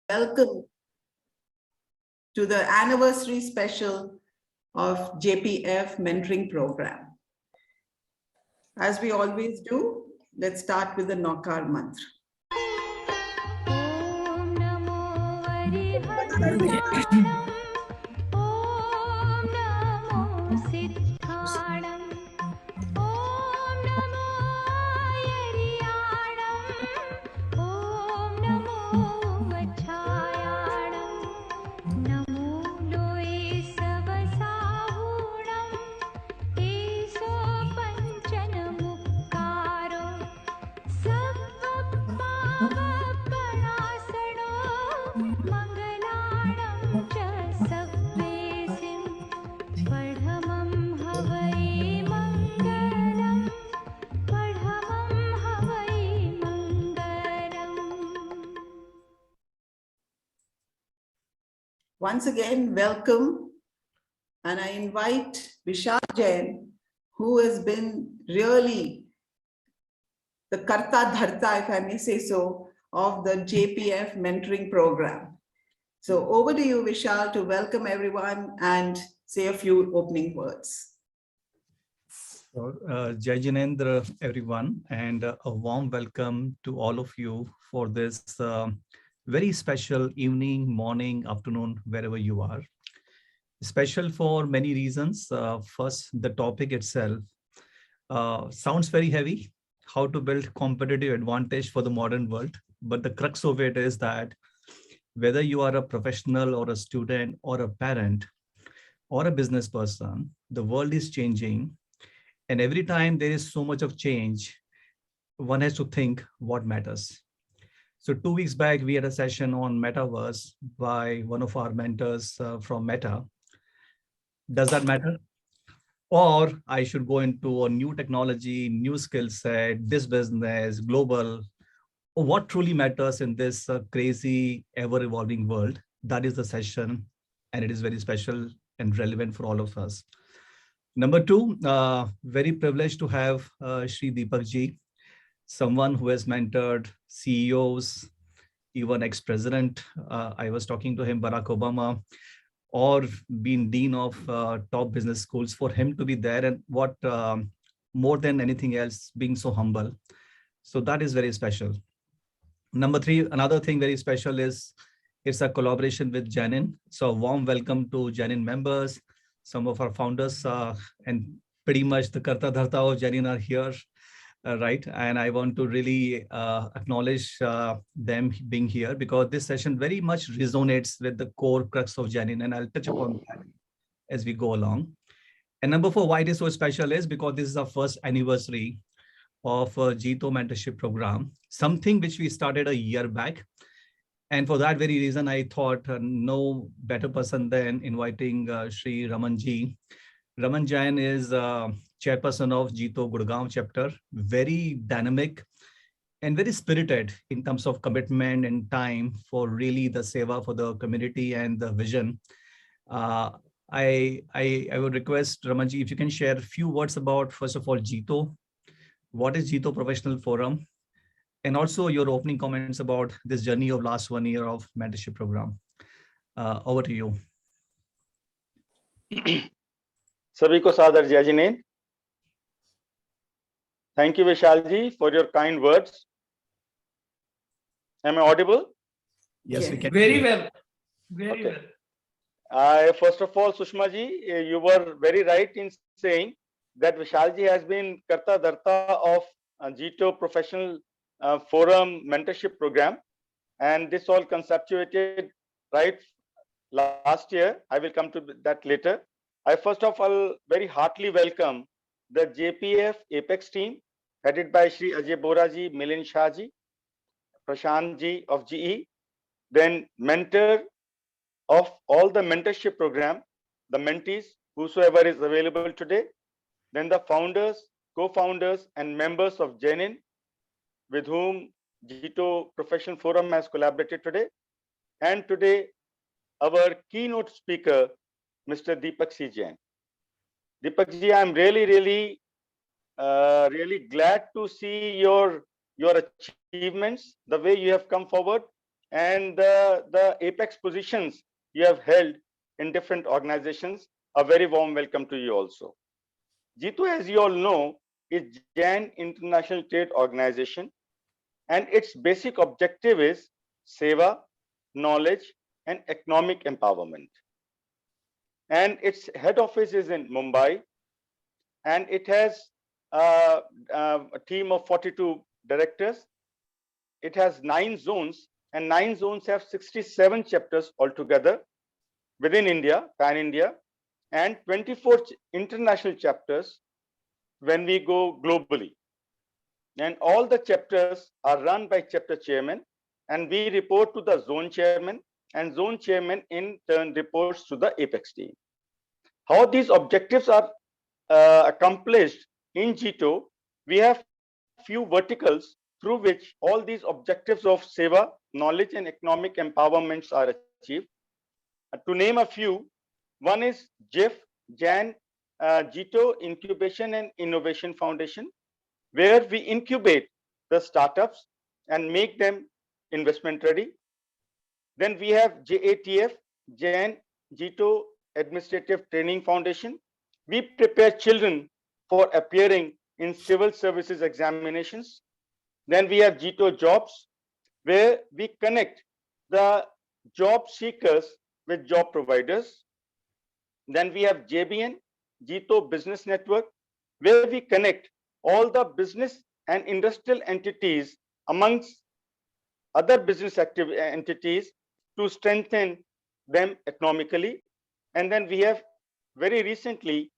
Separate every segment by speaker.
Speaker 1: Welcome to the anniversary special of JPF Mentoring Program. As we always do, let's start with the Navkar Mantra. Once again, welcome, and I invite Vishal Jain, who has been really the Karta Dharta, if I may say so, of the JPF mentoring program. So over to you, Vishal, to welcome everyone and say a few opening words.
Speaker 2: Jai Jinendra, everyone, and a warm welcome to all of you for this very special evening, morning, afternoon, wherever you are. Special for many reasons. First, the topic itself sounds very heavy, how to build competitive advantage for the modern world. But the crux of it is that whether you are a professional or a student or a parent or a business person, the world is changing. And every time there is so much of change, one has to think what matters. So 2 weeks back, we had a session on metaverse by one of our mentors from Meta. Does that matter? Or I should go into a new technology, new skill set, this business, global. What truly matters in this crazy, ever-evolving world? That is the session, and it is very special and relevant for all of us. Number two, very privileged to have Shri Dipak Jain, someone who has mentored CEOs, even ex-president. I was talking to him, Barack Obama, or been dean of top business schools. For him to be there, and what more than anything else, being so humble. So that is very special. Number three, another thing very special is it's a collaboration with Jainism. So a warm welcome to Jainism members, some of our founders, and pretty much the Karta Dharta of Jainism are here. Right. And I want to really acknowledge them being here, because this session very much resonates with the core crux of Jainism, and I'll touch upon that as we go along. And number four, why it is so special is because this is our first anniversary of JITO mentorship program, something which we started a year back. And for that very reason, I thought no better person than inviting Shri Raman ji. Raman Jain is chairperson of JITO Gurgaon chapter, very dynamic and very spirited in terms of commitment and time for really the seva for the community and the vision. I would request Ramanji, if you can share a few words about, first of all, JITO. What is JITO Professional Forum? And also your opening comments about this journey of last 1 year of mentorship program. Over to you.
Speaker 3: सभी को सादर जय Jinendra. Thank you, Vishal ji, for your kind words. Am I audible?
Speaker 2: Yes, we can.
Speaker 4: Very well. Very well.
Speaker 3: First of all, Sushma ji, you were very right in saying that Vishal ji has been Karta Dharta of JITO Professional Forum Mentorship Program, and this all conceptuated right last year. I will come to that later. I first of all very heartily welcome the JPF Apex team headed by Shri Ajay Bora ji, Milind Shah ji, Prashant ji of GE, then mentor of all the mentorship program, the mentees, whosoever is available today, then the founders, co-founders and members of Jainism with whom JITO Professional Forum has collaborated today, and today our keynote speaker, Mr. Dipak Jain. Dipak ji, I'm really glad to see your achievements, the way you have come forward, and the apex positions you have held in different organizations. A very warm welcome to you also. JITO, as you all know, is Jain International Trade Organization, and its basic objective is seva, knowledge, and economic empowerment. And its head office is in Mumbai, and it has a team of 42 directors. It has 9 zones, and 9 zones have 67 chapters altogether within India, pan-India, and 24 international chapters when we go globally. And all the chapters are run by chapter chairman, and we report to the zone chairman, and zone chairman in turn reports to the apex team. How these objectives are accomplished in JITO, we have few verticals through which all these objectives of seva, knowledge, and economic empowerments are achieved. To name a few, one is JIF, Jain JITO Incubation and Innovation Foundation, where we incubate the startups and make them investment ready. Then we have JATF, Jain JITO Administrative Training Foundation. We prepare children for appearing in civil services examinations. Then we have JITO Jobs, where we connect the job seekers with job providers. Then we have JBN, JITO Business Network, where we connect all the business and industrial entities amongst other business entities to strengthen them economically. And then we have very recently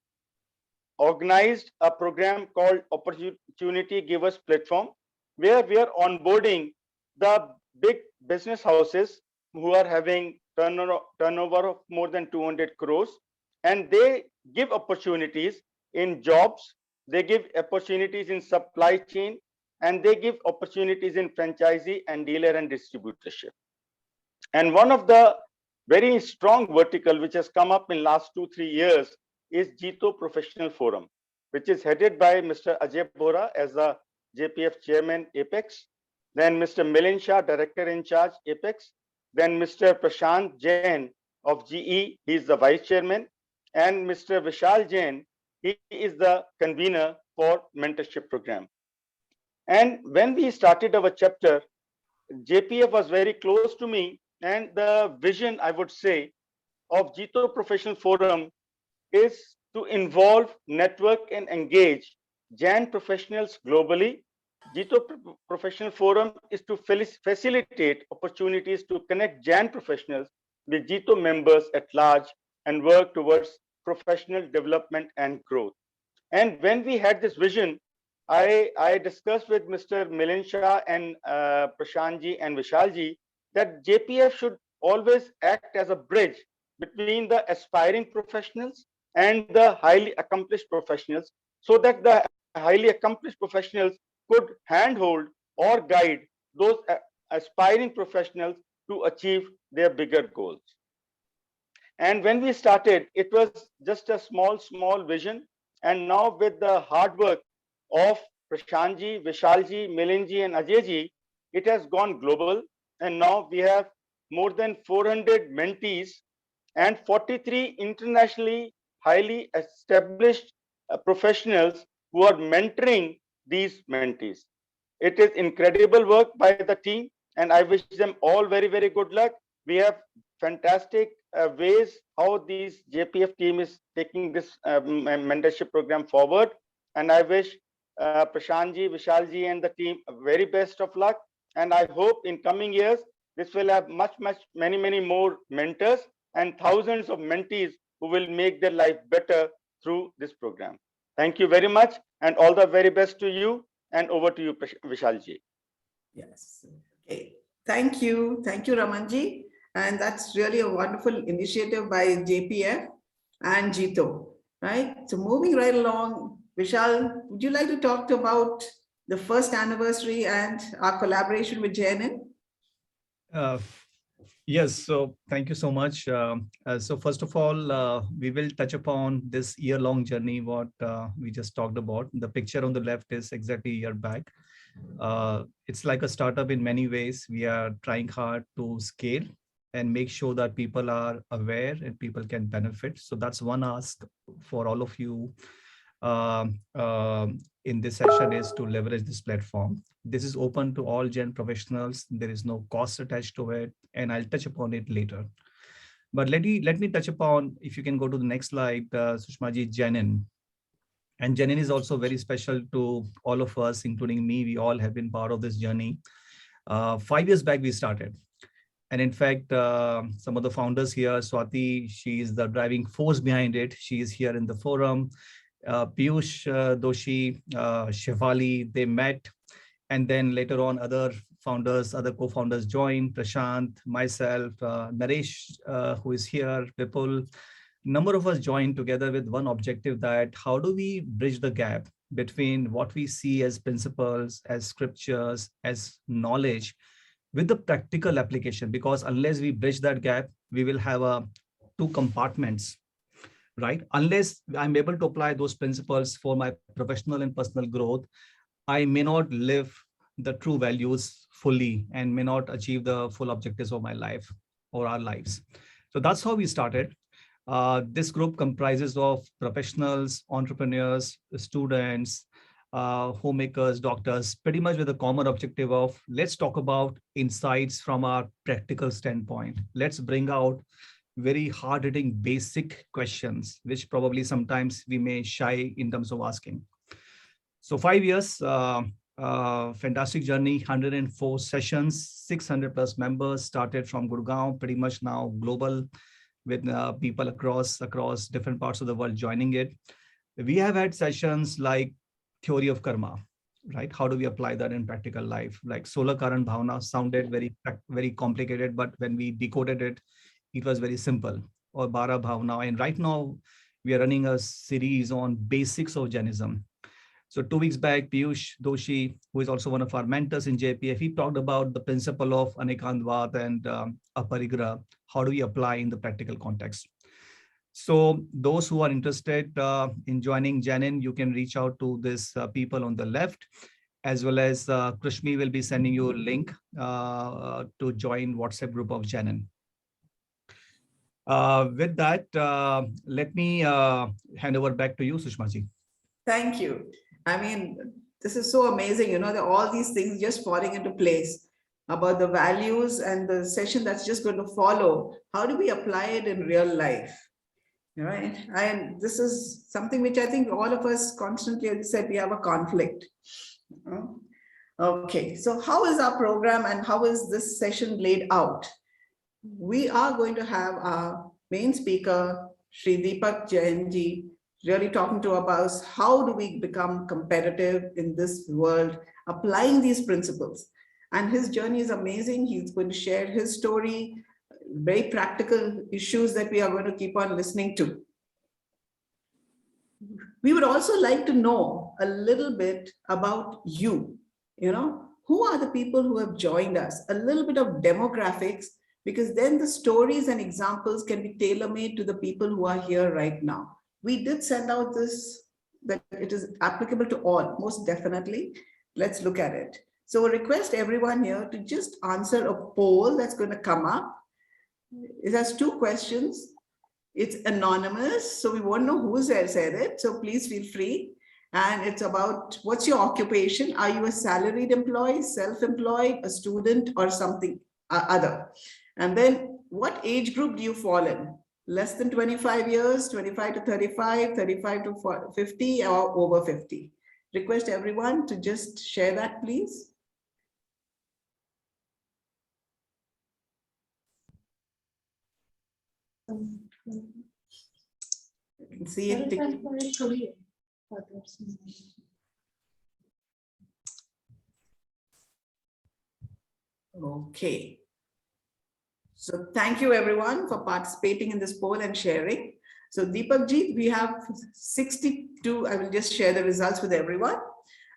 Speaker 3: organized a program called Opportunity Givers Platform, where we are onboarding the big business houses who are having turnover of more than 200 crores, and they give opportunities in jobs, they give opportunities in supply chain, and they give opportunities in franchisee and dealer and distributorship. And one of the very strong vertical which has come up in last 2-3 years is JITO Professional Forum, which is headed by Mr. Ajay Bora as the JPF Chairman Apex, then Mr. Milind Shah, Director in Charge Apex, then Mr. Prashant Jain of GE, he is the Vice Chairman, and Mr. Vishal Jain, he is the convener for mentorship program. And when we started our chapter, JPF was very close to me, and the vision, I would say, of JITO Professional Forum is to involve, network, and engage Jain professionals globally. JITO Professional Forum is to facilitate opportunities to connect Jain professionals with JITO members at large and work towards professional development and growth. And when we had this vision, I discussed with Mr. Milind Shah and Prashantji and Vishalji that JPF should always act as a bridge between the aspiring professionals and the highly accomplished professionals, so that the highly accomplished professionals could handhold or guide those aspiring professionals to achieve their bigger goals. And when we started, it was just a small vision. And now with the hard work of Prashantji, Vishalji, Milindji, and Ajayji, it has gone global. And now we have more than 400 mentees and 43 internationally highly established professionals who are mentoring these mentees. It is incredible work by the team, and I wish them all very, very good luck. We have fantastic ways how these JPF team is taking this mentorship program forward. And I wish Prashantji, Vishalji, and the team very best of luck. And I hope in coming years, this will have many more mentors and thousands of mentees who will make their life better through this program. Thank you very much, and all the very best to you. And over to you, Vishalji.
Speaker 1: Yes. Okay. Thank you, Ramanji. And that's really a wonderful initiative by JPF and JITO, right? So moving right along, Vishal, would you like to talk about the first anniversary and our collaboration with JNN?
Speaker 2: Yes, so thank you so much. So first of all, we will touch upon this year-long journey, what we just talked about. The picture on the left is exactly a year back. It's like a startup in many ways. We are trying hard to scale and make sure that people are aware and people can benefit. So that's one ask for all of you in this session, is to leverage this platform. This is open to all Gen professionals. There is no cost attached to it, and I'll touch upon it later. But let me touch upon, if you can go to the next slide, Sushmaji, Jainin. And Jainin is also very special to all of us, including me. We all have been part of this journey. 5 years back, we started. And in fact, some of the founders here, Swati, she is the driving force behind it. She is here in the forum. Piyush Doshi, Shefali, they met. And then later on, other founders, other co-founders joined, Prashant, myself, Naresh, who is here, Vipul. Number of us joined together with one objective, that how do we bridge the gap between what we see as principles, as scriptures, as knowledge, with the practical application? Because unless we bridge that gap, we will have two compartments, right? Unless I'm able to apply those principles for my professional and personal growth, I may not live the true values fully and may not achieve the full objectives of my life or our lives. So that's how we started. This group comprises of professionals, entrepreneurs, students, homemakers, doctors, pretty much with a common objective of, let's talk about insights from our practical standpoint. Let's bring out very hard-hitting basic questions, which probably sometimes we may shy in terms of asking. So 5 years, fantastic journey, 104 sessions, 600 plus members, started from Gurgaon, pretty much now global, with people across different parts of the world joining it. We have had sessions like theory of karma, right? How do we apply that in practical life? Like solar current bhavana sounded very complicated, but when we decoded it, it was very simple. Or bara bhavana. And right now we are running a series on basics of Jainism. So 2 weeks back, Piyush Doshi, who is also one of our mentors in JPF, he talked about the principle of Anekantvad and Aparigraha. How do we apply in the practical context? So those who are interested in joining Jainin, you can reach out to these people on the left, as well as Krishmi will be sending you a link to join WhatsApp group of Jainin. With that, let me hand over back to you, Sushmaji.
Speaker 1: Thank you. I mean, this is so amazing, you know, that all these things just falling into place about the values, and the session that's just going to follow. How do we apply it in real life? Right? And this is something which I think all of us constantly, as I said, we have a conflict. Okay, so how is our program and how is this session laid out? We are going to have our main speaker, Shri Dipak Jain ji, really talking to us, how do we become competitive in this world, applying these principles. And his journey is amazing. He's going to share his story, very practical issues that we are going to keep on listening to. We would also like to know a little bit about you. You know, who are the people who have joined us? A little bit of demographics, because then the stories and examples can be tailor-made to the people who are here right now. We did send out this, that it is applicable to all, most definitely. Let's look at it. So request everyone here to just answer a poll that's going to come up. It has 2 questions. It's anonymous, so we won't know who said it. So please feel free. And it's about, what's your occupation? Are you a salaried employee, self-employed, a student, or something other? And then what age group do you fall in? Less than 25 years, 25 to 35, 35 to 50, or over 50. Request everyone to just share that, please. You can see it. Okay. So thank you everyone for participating in this poll and sharing. So Dipak ji, we have 62, I will just share the results with everyone.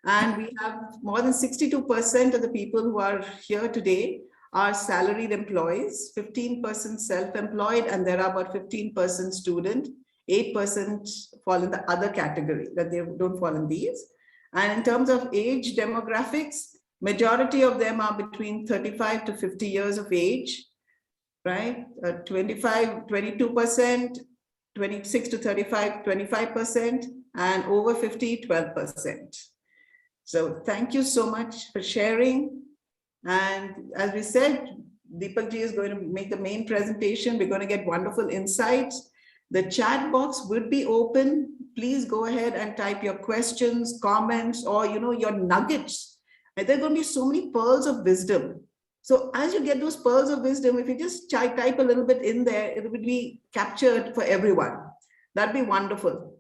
Speaker 1: And we have more than 62% of the people who are here today are salaried employees, 15% self-employed, and there are about 15% student, 8% fall in the other category, that they don't fall in these. And in terms of age demographics, majority of them are between 35 to 50 years of age, right? 22%, 26 to 35, 25%, and over 50, 12%. So thank you so much for sharing. And as we said, Dipak Ji is going to make the main presentation. We're going to get wonderful insights. The chat box would be open. Please go ahead and type your questions, comments, or your nuggets. And there are going to be so many pearls of wisdom. So as you get those pearls of wisdom, if you just type a little bit in there, it would be captured for everyone. That'd be wonderful.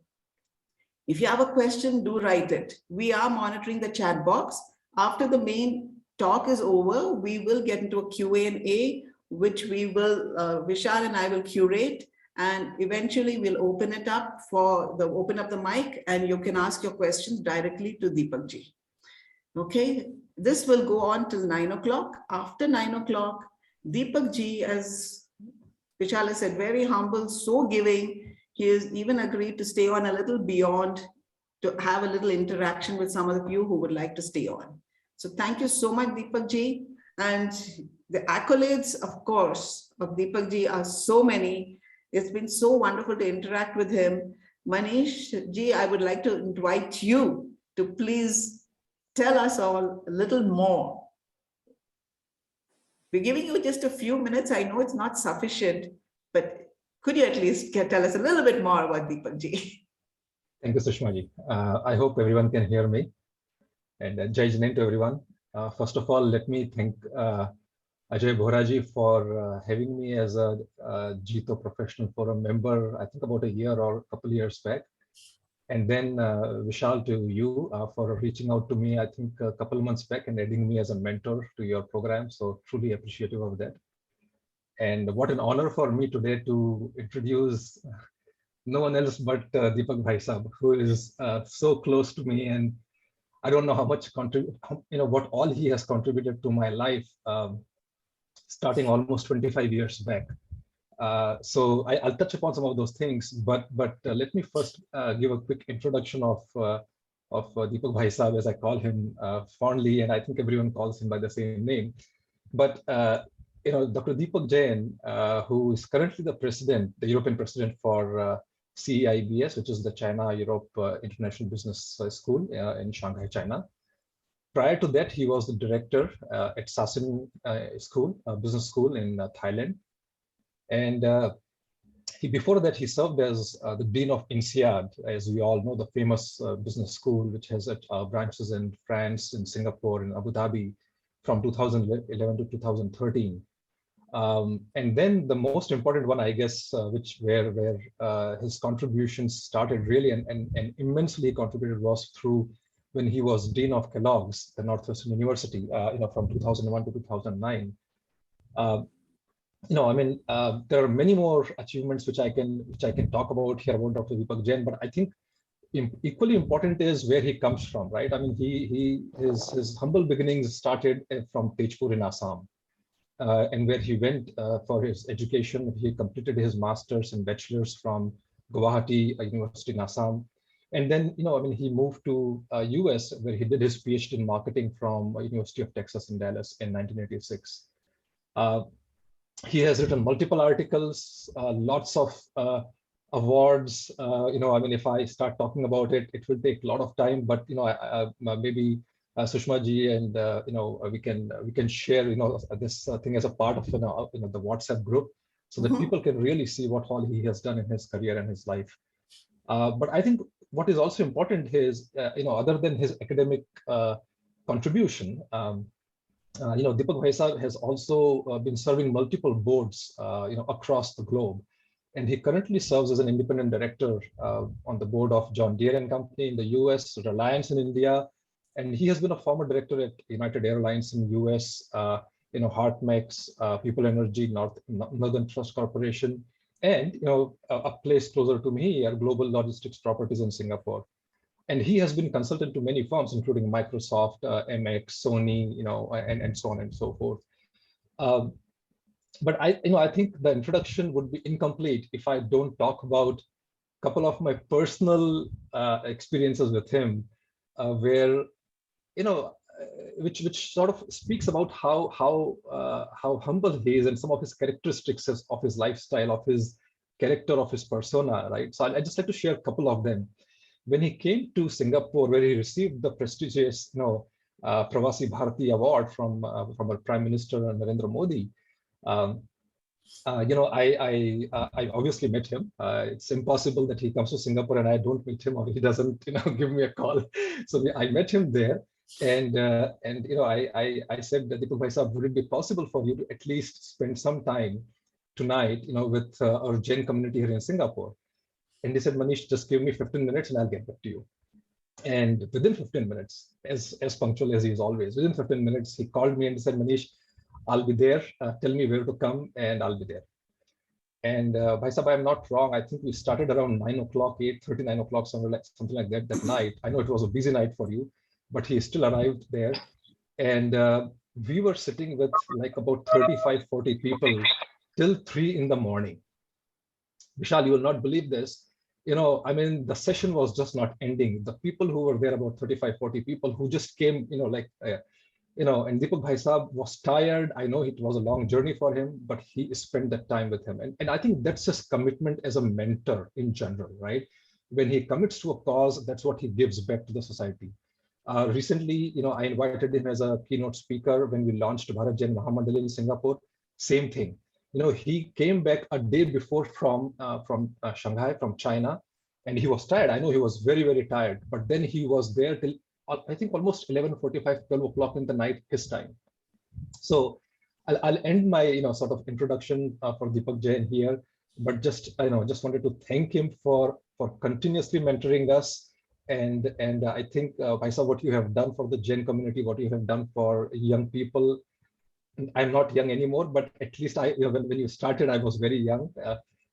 Speaker 1: If you have a question, do write it. We are monitoring the chat box. After the main talk is over, we will get into a Q&A, which we will, Vishal and I will curate, and eventually we'll open it up open up the mic, and you can ask your questions directly to Dipak Ji. Okay, this will go on till 9 o'clock. After 9 o'clock, Dipak Ji, as Vishal said, very humble, so giving. He has even agreed to stay on a little beyond to have a little interaction with some of you who would like to stay on. So thank you so much, Dipak Ji. And the accolades, of course, of Dipak Ji are so many. It's been so wonderful to interact with him. Manish Ji, I would like to invite you to please tell us all a little more. We're giving you just a few minutes. I know it's not sufficient, but could you at least tell us a little bit more about Dipak Ji?
Speaker 5: Thank you, Sushma Ji. I hope everyone can hear me. And Jai Jain to everyone. First of all, let me thank Ajay Bohraji for having me as a JITO Professional Forum member, I think about a year or a couple of years back. And then Vishal, to you for reaching out to me, I think a couple of months back, and adding me as a mentor to your program. So truly appreciative of that. And what an honor for me today to introduce no one else but Dipak Bhai Sahab, who is so close to me, and I don't know how much what all he has contributed to my life, starting almost 25 years back. So I'll touch upon some of those things, but let me first give a quick introduction of Dipak Bhai Sahab, as I call him fondly, and I think everyone calls him by the same name. But Dr. Dipak Jain, who is currently the European president for CEIBS, which is the China-Europe International Business School in Shanghai, China. Prior to that, he was the director at Sasin Business School in Thailand. And before that, he served as the Dean of INSEAD, as we all know, the famous business school, which has branches in France, in Singapore, in Abu Dhabi, from 2011 to 2013. And then the most important one, I guess, where his contributions started really and immensely contributed, was through when he was Dean of Kellogg's, the Northwestern University, from 2001 to 2009. There are many more achievements which I can talk about here about Dr. Dipak Jain, but I think equally important is where he comes from, right? I mean, his humble beginnings started from Tejpur in Assam, and where he went for his education. He completed his master's and bachelor's from Guwahati University in Assam, and then he moved to US, where he did his PhD in marketing from University of Texas in Dallas in 1986. He has written multiple articles, lots of awards. If I start talking about it, it will take a lot of time. But maybe Sushma ji and we can share this thing as a part of the WhatsApp group, so that people can really see what all he has done in his career and his life. But I think what is also important is other than his academic contribution. Dipak Bhai Sahab has also been serving multiple boards, across the globe, and he currently serves as an independent director on the board of John Deere and Company in the US, Reliance in India, and he has been a former director at United Airlines in US, Hartmex, People Energy, Northern Trust Corporation, and a place closer to me here, Global Logistics Properties in Singapore. And he has been consultant to many firms, including Microsoft, MX, Sony, and so on and so forth. But I think the introduction would be incomplete if I don't talk about a couple of my personal experiences with him. where, which sort of speaks about how humble he is and some of his characteristics of his lifestyle, of his character, of his persona, right? So I'd just like to share a couple of them. When he came to Singapore, where he received the prestigious, Pravasi Bharati Award from our Prime Minister Narendra Modi, I obviously met him. It's impossible that he comes to Singapore and I don't meet him, or he doesn't, give me a call. So I met him there, and I said that, Dipak Bhai Sahab, would it be possible for you to at least spend some time tonight, with our Jain community here in Singapore? And he said, Manish, just give me 15 minutes and I'll get back to you. And within 15 minutes, as punctual as he is always, within 15 minutes, he called me and said, Manish, I'll be there. Tell me where to come and I'll be there. And Bhai Sahab, I'm not wrong. I think we started around 9 o'clock, 8:30, 9 o'clock, something like that night. I know it was a busy night for you, but he still arrived there. And we were sitting with like about 35, 40 people till 3 in the morning. Vishal, you will not believe this. The session was just not ending. The people who were there, about 35, 40 people who just came, and Dipak Bhai Sahab was tired. I know it was a long journey for him, but he spent that time with him. And I think that's his commitment as a mentor in general, right? When he commits to a cause, that's what he gives back to the society. Recently, I invited him as a keynote speaker when we launched Bharat Jain Mahamandal in Singapore. Same thing. He came back a day before from Shanghai, from China, and he was tired. I know he was very, very tired, but then he was there till I think almost 11:45, 12 o'clock in the night, his time. So I'll end my sort of introduction for Dipak Jain here, but just wanted to thank him for continuously mentoring us, and I think Bhai Sahab, what you have done for the Jain community, what you have done for young people. I'm not young anymore, but at least when you started, I was very young.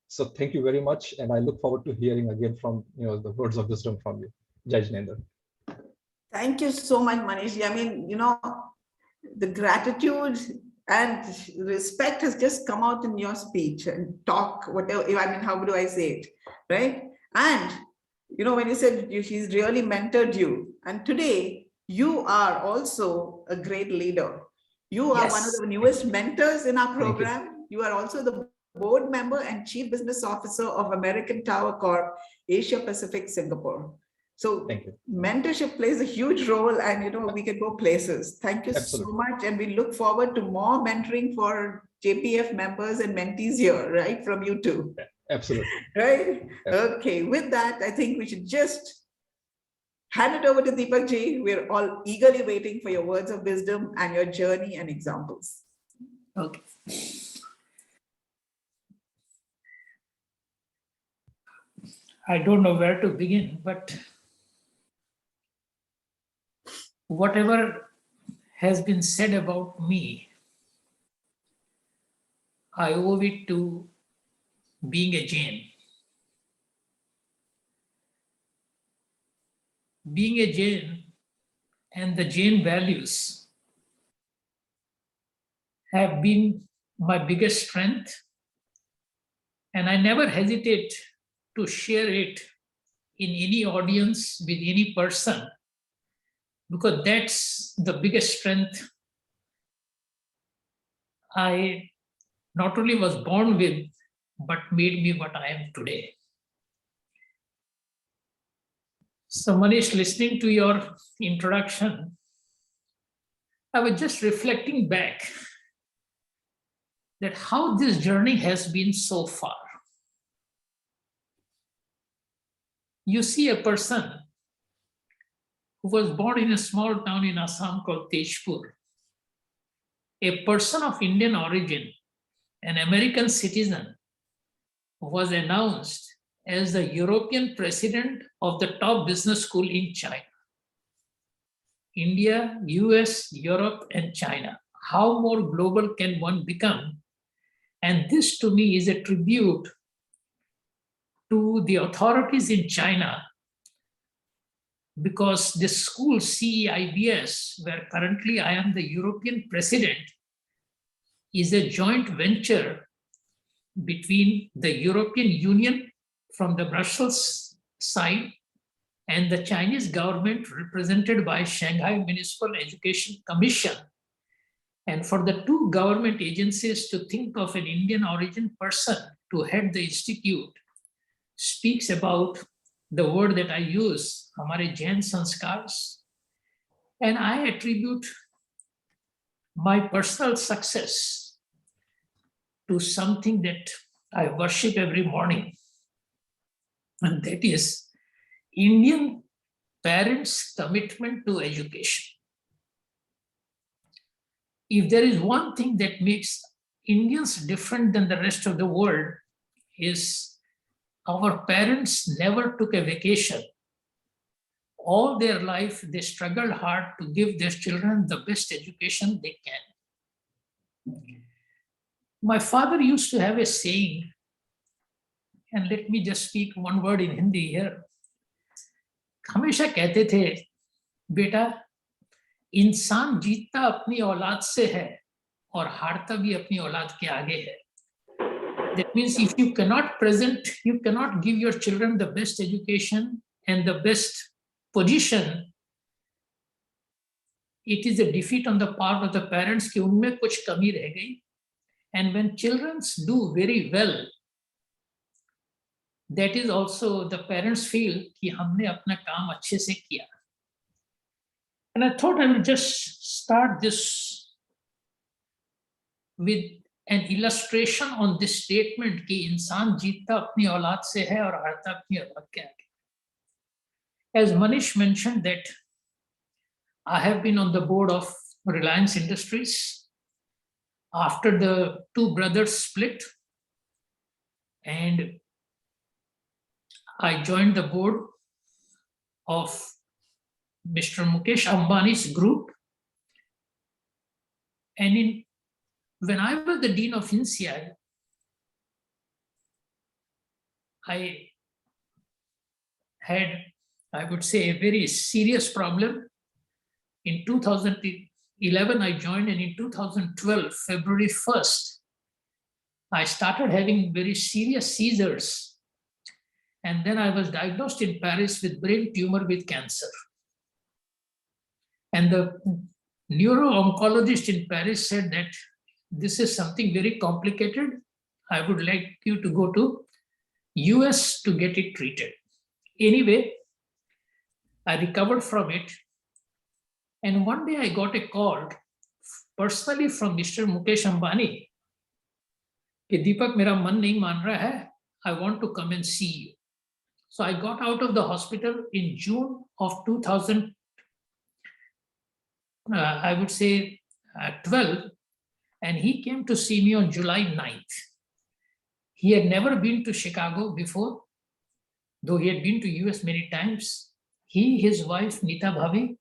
Speaker 5: So thank you very much, and I look forward to hearing again from the words of wisdom from you. Jai Jinendra.
Speaker 1: Thank you so much, Manish. I mean, the gratitude and respect has just come out in your speech and talk, whatever. I mean, how do I say it, right? And, when you said he's really mentored you, and today you are also a great leader. You are one of the newest mentors in our program. You are also the board member and chief business officer of American Tower Corp, Asia Pacific, Singapore. So mentorship plays a huge role, and we can go places. Thank you so much. And we look forward to more mentoring for JPF members and mentees here, right? From you too.
Speaker 5: Absolutely.
Speaker 1: Right? Okay. With that, I think we should just hand it over to Dipak Ji. We're all eagerly waiting for your words of wisdom and your journey and examples.
Speaker 4: Okay. I don't know where to begin, but whatever has been said about me, I owe it to being a Jain. Being a Jain and the Jain values have been my biggest strength, and I never hesitate to share it in any audience with any person, because that's the biggest strength I not only was born with, but made me what I am today. So Manish, listening to your introduction, I was just reflecting back that how this journey has been so far. You see a person who was born in a small town in Assam called Tezpur, a person of Indian origin, an American citizen, was announced as the European president of the top business school in China. India, US, Europe, and China. How more global can one become? And this to me is a tribute to the authorities in China, because this school, CEIBS, where currently I am the European president, is a joint venture between the European Union from the Brussels side and the Chinese government represented by Shanghai Municipal Education Commission, and for the two government agencies to think of an Indian origin person to head the institute speaks about the word that I use, hamare Jain sanskars, and I attribute my personal success to something that I worship every morning, and that is Indian parents' commitment to education. If there is one thing that makes Indians different than the rest of the world, is our parents never took a vacation. All their life, they struggled hard to give their children the best education they can. My father used to have a saying, and let me just speak one word in Hindi here. हमेशा कहते थे, बेटा इंसान जीतता अपनी औलाद से है और हारता भी अपनी औलाद के आगे है. That means if you cannot give your children the best education and the best position, it is a defeat on the part of the parents कि उनमें कुछ कमी रह गई. And when children do very well, that is also the parents feel कि हमने अपना काम अच्छे से किया. And I thought I will just start this with an illustration on this statement कि इंसान जीतता अपनी औलाद से है और हारता अपनी औलाद के आगे. As Manish mentioned that I have been on the board of Reliance Industries after the two brothers split, and I joined the board of Mr. Mukesh Ambani's group. And when I was the Dean of INSEAD, I had, I would say, a very serious problem. In 2011, I joined, and in 2012, February 1st, I started having very serious seizures. And then I was diagnosed in Paris with brain tumor with cancer. And the neuro-oncologist in Paris said that this is something very complicated. I would like you to go to US to get it treated. Anyway, I recovered from it. And one day I got a call personally from Mr. Mukesh Ambani. कि दीपक मेरा मन नहीं मान रहा है, I want to come and see you. So I got out of the hospital in June of 2000, I would say 12, and he came to see me on July 9th. He had never been to Chicago before, though he had been to US many times. He, his wife Nita Bhavi,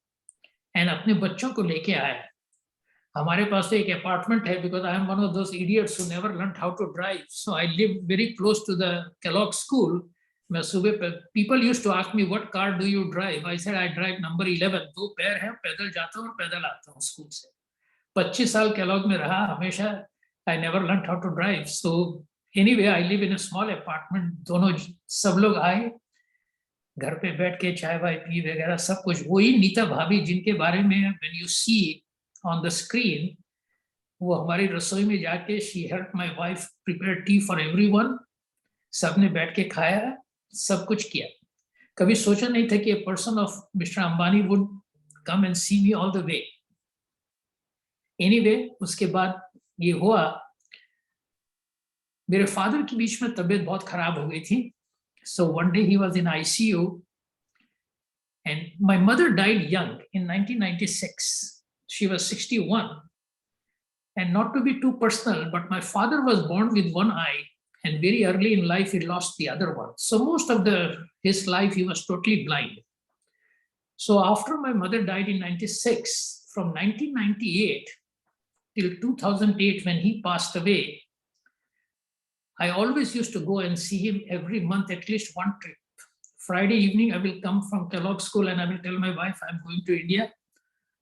Speaker 4: and अपने बच्चों को लेके आया. हमारे पास तो एक apartment है because I am one of those idiots who never learned how to drive. So I live very close to the Kellogg school. मैं सुबह people used to ask me what car do you drive? I said I drive number 11. दो पैर है, पैदल जाता हूँ और पैदल आता हूँ स्कूल से. 25 साल Kellogg में रहा हमेशा. I never learned how to drive. So anyway, I live in a small apartment. दोनों सब लोग आए, घर पे बैठ के चाय वाय पी वगैरह सब कुछ. वही नीता भाभी जिनके बारे में when you see on the screen, वो हमारी रसोई में जाके she helped my wife prepare tea for everyone. सबने बैठ के खाया, सब कुछ किया. कभी सोचा नहीं था कि a person of Mr. Ambani would come and see me all the way. Anyway, उसके बाद ये हुआ, मेरे फादर के बीच में तबीयत बहुत खराब हो गई थी. So one day he was in ICU, and my mother died young in 1996. She was 61. And not to be too personal, but my father was born with one eye, and very early in life he lost the other one. So most of his life he was totally blind. So after my mother died in 96, from 1998 till 2008 when he passed away, I always used to go and see him every month, at least one trip. Friday evening, I will come from Kellogg school and I will tell my wife I'm going to India.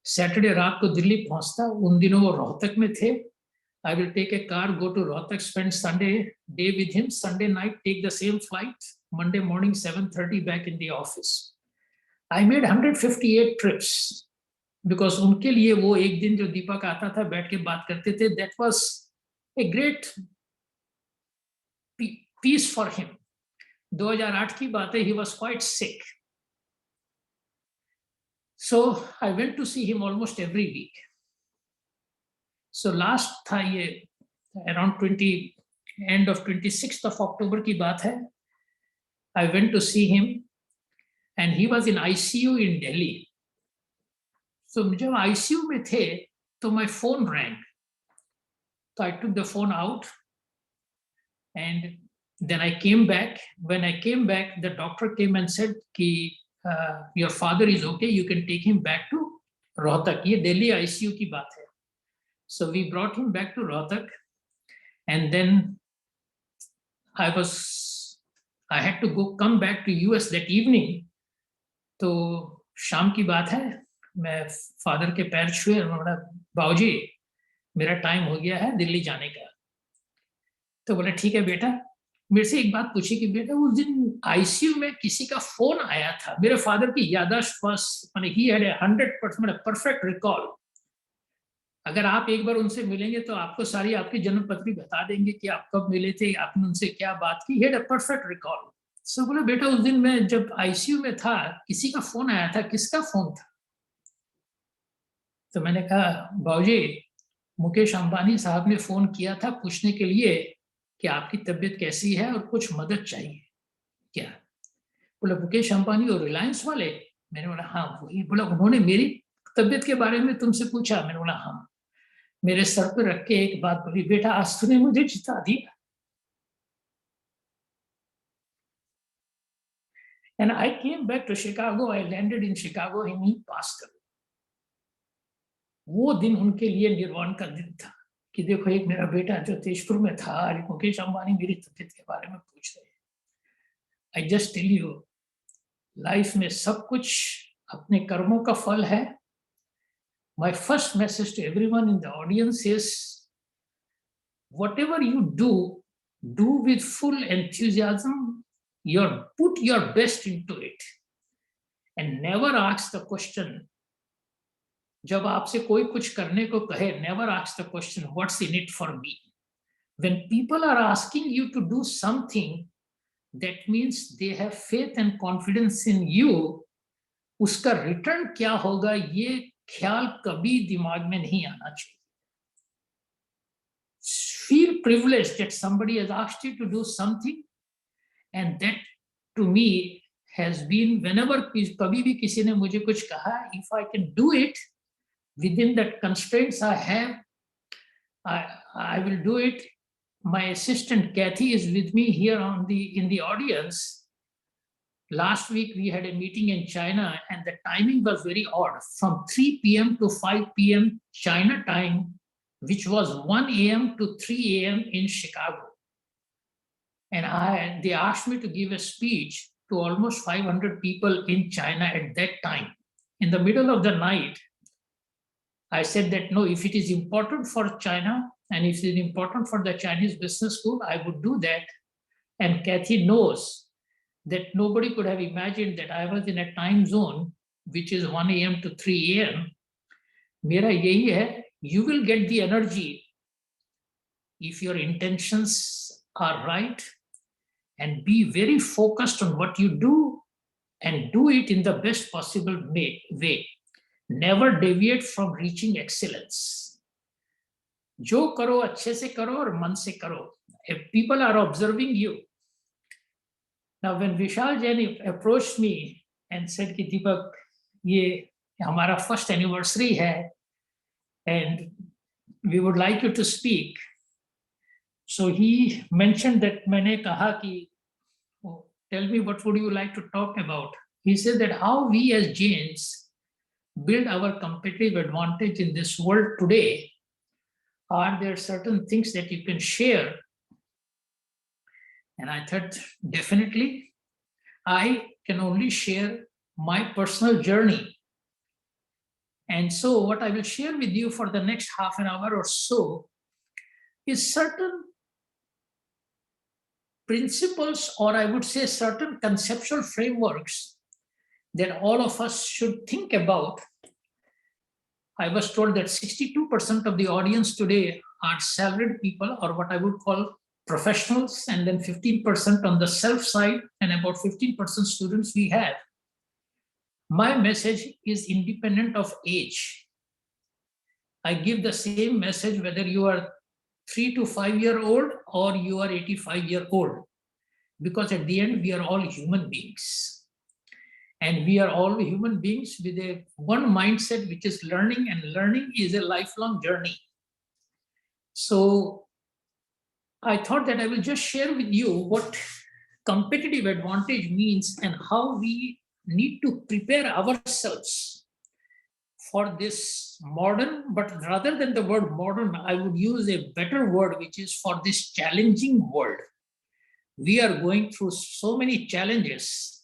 Speaker 4: Saturday रात को दिल्ली पहुंचता. उन दिनों वो रोहतक में थे. I will take a car, go to Rohtak, spend Sunday day with him. Sunday night, take the same flight. Monday morning, 7:30 back in the office. I made 158 trips because उनके लिए वो एक दिन जो दीपक आता था बैठ के बात करते थे, that was a great peace for him. 2008 की बात है, he was quite sick. So I went to see him almost every week. So last था ये around end of 26th of October की बात है. I went to see him and he was in ICU in Delhi. So जब ICU में थे तो my phone rang. So I took the phone out and then I came back. When I came back, the doctor came and said कि your father is okay, you can take him back to Rohtak. ये Delhi ICU की बात है. So we brought him back to Rohtak and then I had to come back to US that evening. तो शाम की बात है, मैं फादर के पैर छुए और बोला बाबूजी मेरा टाइम हो गया है दिल्ली जाने का. तो बोले ठीक है बेटा. मेरे से एक बात पूछी कि बेटा उस दिन आईसीयू में किसी का फोन आया था. मेरे फादर की याददाश्त माने ही हैड 100% परफेक्ट रिकॉल. अगर आप एक बार उनसे मिलेंगे तो आपको सारी आपकी जन्म पत्री बता देंगे कि आप कब मिले थे, आपने उनसे क्या बात की. He had a perfect recall. So बोले बेटा उस दिन मैं जब आईसीयू में था किसी का फोन आया था. किसका फोन था? तो मैंने कहा बाबूजी मुकेश अंबानी साहब ने फोन किया था पूछने के लिए कि आपकी तबीयत कैसी है और कुछ मदद चाहिए क्या. बोला मुकेश अंबानी और रिलायंस वाले? मैंने बोला हाँ वही. बोला उन्होंने मेरी तबीयत के बारे में तुमसे पूछा? मैंने बोला हाँ. मेरे सर पर रख के एक बात बोली, बेटा आज तूने मुझे जिता दिया. And I came back to Chicago. I landed in Chicago and he passed away. वो दिन उनके लिए निर्वाण का दिन था कि देखो एक मेरा बेटा जो तेजपुर में था और मुकेश अंबानी मेरी तबीयत के बारे में पूछ रहे हैं. I just tell you life में सब कुछ अपने कर्मों का फल है. My first message to everyone in the audience is whatever you do with full enthusiasm. put your best into it and never ask the question. जब आपसे कोई कुछ करने को कहे, never ask the question what's in it for me. When people are asking you to do something, that means they have faith and confidence in you. उसका return क्या होगा ये ख्याल कभी दिमाग में नहीं आना चाहिए. Feel privileged that somebody has asked you to do something. And that to me has been whenever कभी भी किसी ने मुझे कुछ कहा, if I can do it within the constraints I have, I will do it. My assistant Kathy is with me here in the audience. Last week we had a meeting in China and the timing was very odd, from 3 p.m. to 5 p.m. China time, which was 1 a.m. to 3 a.m. in Chicago. And they asked me to give a speech to almost 500 people in China at that time. In the middle of the night, I said that no, if it is important for China and if it is important for the Chinese business school, I would do that. And Kathy knows that nobody could have imagined that I was in a time zone which is 1 a.m. to 3 a.m. Mera yahi hai, you will get the energy if your intentions are right. And be very focused on what you do and do it in the best possible way. Never deviate from reaching excellence. जो करो अच्छे से करो और मन से करो. If people are observing you. Now when Vishal Jain approached me and said कि दीपक ये हमारा first anniversary है and we would like you to speak. So he mentioned that मैंने कहा कि tell me what would you like to talk about. He said that how we as Jains build our competitive advantage in this world today. Are there certain things that you can share? And I thought definitely I can only share my personal journey. And so what I will share with you for the next half an hour or so is certain principles, or I would say certain conceptual frameworks that all of us should think about. I was told that 62% of the audience today are salaried people, or what I would call professionals, and then 15% on the self side, and about 15% students we have. My message is independent of age. I give the same message whether you are 3 to 5 year old or you are 85-year-old, because at the end we are all human beings. And we are all human beings with a one mindset, which is learning, and learning is a lifelong journey. So I thought that I will just share with you what competitive advantage means and how we need to prepare ourselves for this modern, but rather than the word modern, I would use a better word, which is for this challenging world. We are going through so many challenges.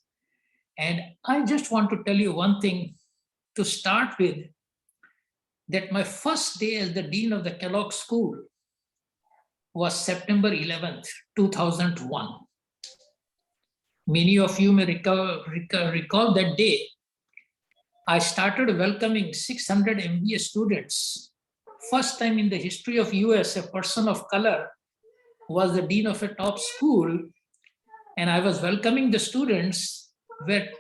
Speaker 4: And I just want to tell you one thing to start with, that my first day as the Dean of the Kellogg School was September 11th, 2001. Many of you may recall that day. I started welcoming 600 MBA students. First time in the history of US, a person of color was the Dean of a top school, and I was welcoming the students. Where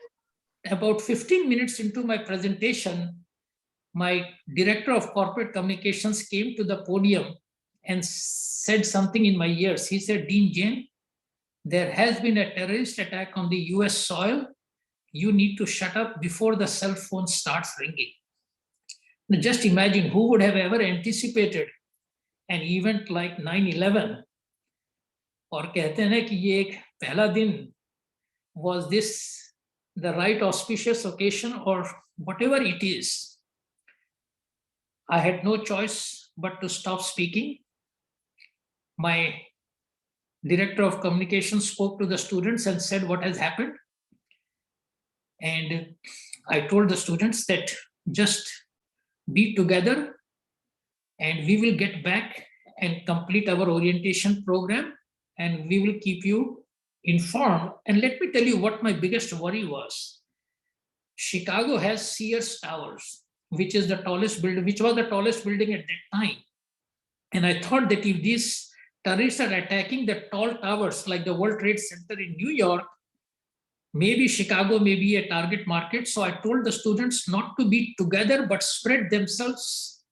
Speaker 4: about 15 minutes into my presentation, my director of corporate communications came to the podium and said something in my ears. He said, "Dean Jain, there has been a terrorist attack on the US soil. You need to shut up before the cell phone starts ringing." Now just imagine, who would have ever anticipated an event like 9/11? और कहते हैं कि ये एक पहला दिन, was this the right auspicious occasion or whatever it is? I had no choice but to stop speaking. My director of communications spoke to the students and said what has happened. And I told the students that just be together and we will get back and complete our orientation program, and we will keep you informed. And let me tell you what my biggest worry was. Chicago has Sears Towers, which is the tallest building, which was the tallest building at that time. And I thought that if these terrorists are attacking the tall towers like the World Trade Center in New York, maybe Chicago may be a target market. So I told the students not to be together, but spread themselves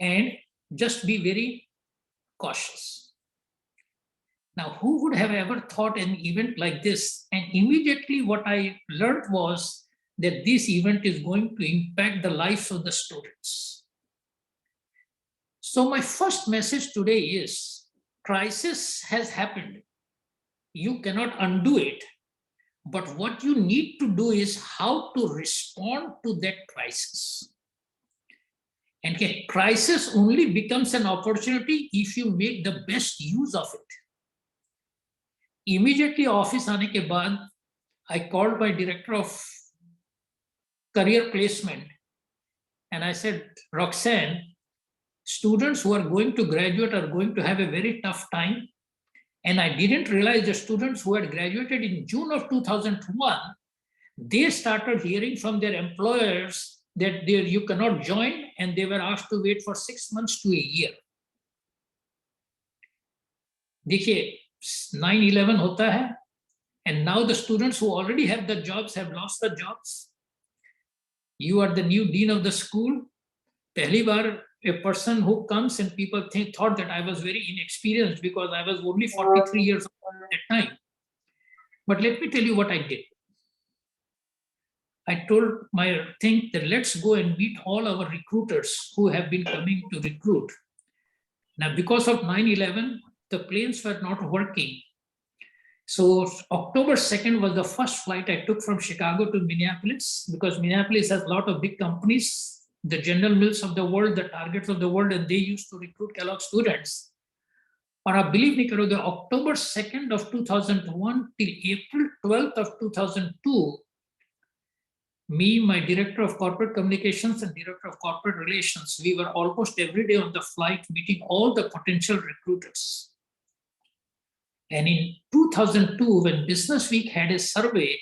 Speaker 4: and just be very cautious. Now, who would have ever thought an event like this? And immediately what I learned was that this event is going to impact the lives of the students. So my first message today is, crisis has happened. You cannot undo it. But what you need to do is how to respond to that crisis. And a crisis only becomes an opportunity if you make the best use of it. Immediately office aane ke baad, I called my director of career placement and I said, "Roxanne, students who are going to graduate are going to have a very tough time." And I didn't realize the students who had graduated in June of 2001, they started hearing from their employers that you cannot join, and they were asked to wait for 6 months to a year. देखिए, 9/11 hota hai, and now the students who already have the jobs have lost the jobs. You are the new dean of the school. Pehli baar a person who comes and people thought that I was very inexperienced because I was only 43 years old at that time. But let me tell you what I did. I told my thing that let's go and meet all our recruiters who have been coming to recruit. Now, because of 9/11, the planes were not working. So October 2nd was the first flight I took from Chicago to Minneapolis, because Minneapolis has a lot of big companies, the General Mills of the world, the Targets of the world, and they used to recruit Kellogg students. Or I believe me karoge, October 2nd of 2001 till April 12th of 2002, me, my director of corporate communications and director of corporate relations, we were almost every day on the flight meeting all the potential recruiters. And in 2002, when Business Week had a survey,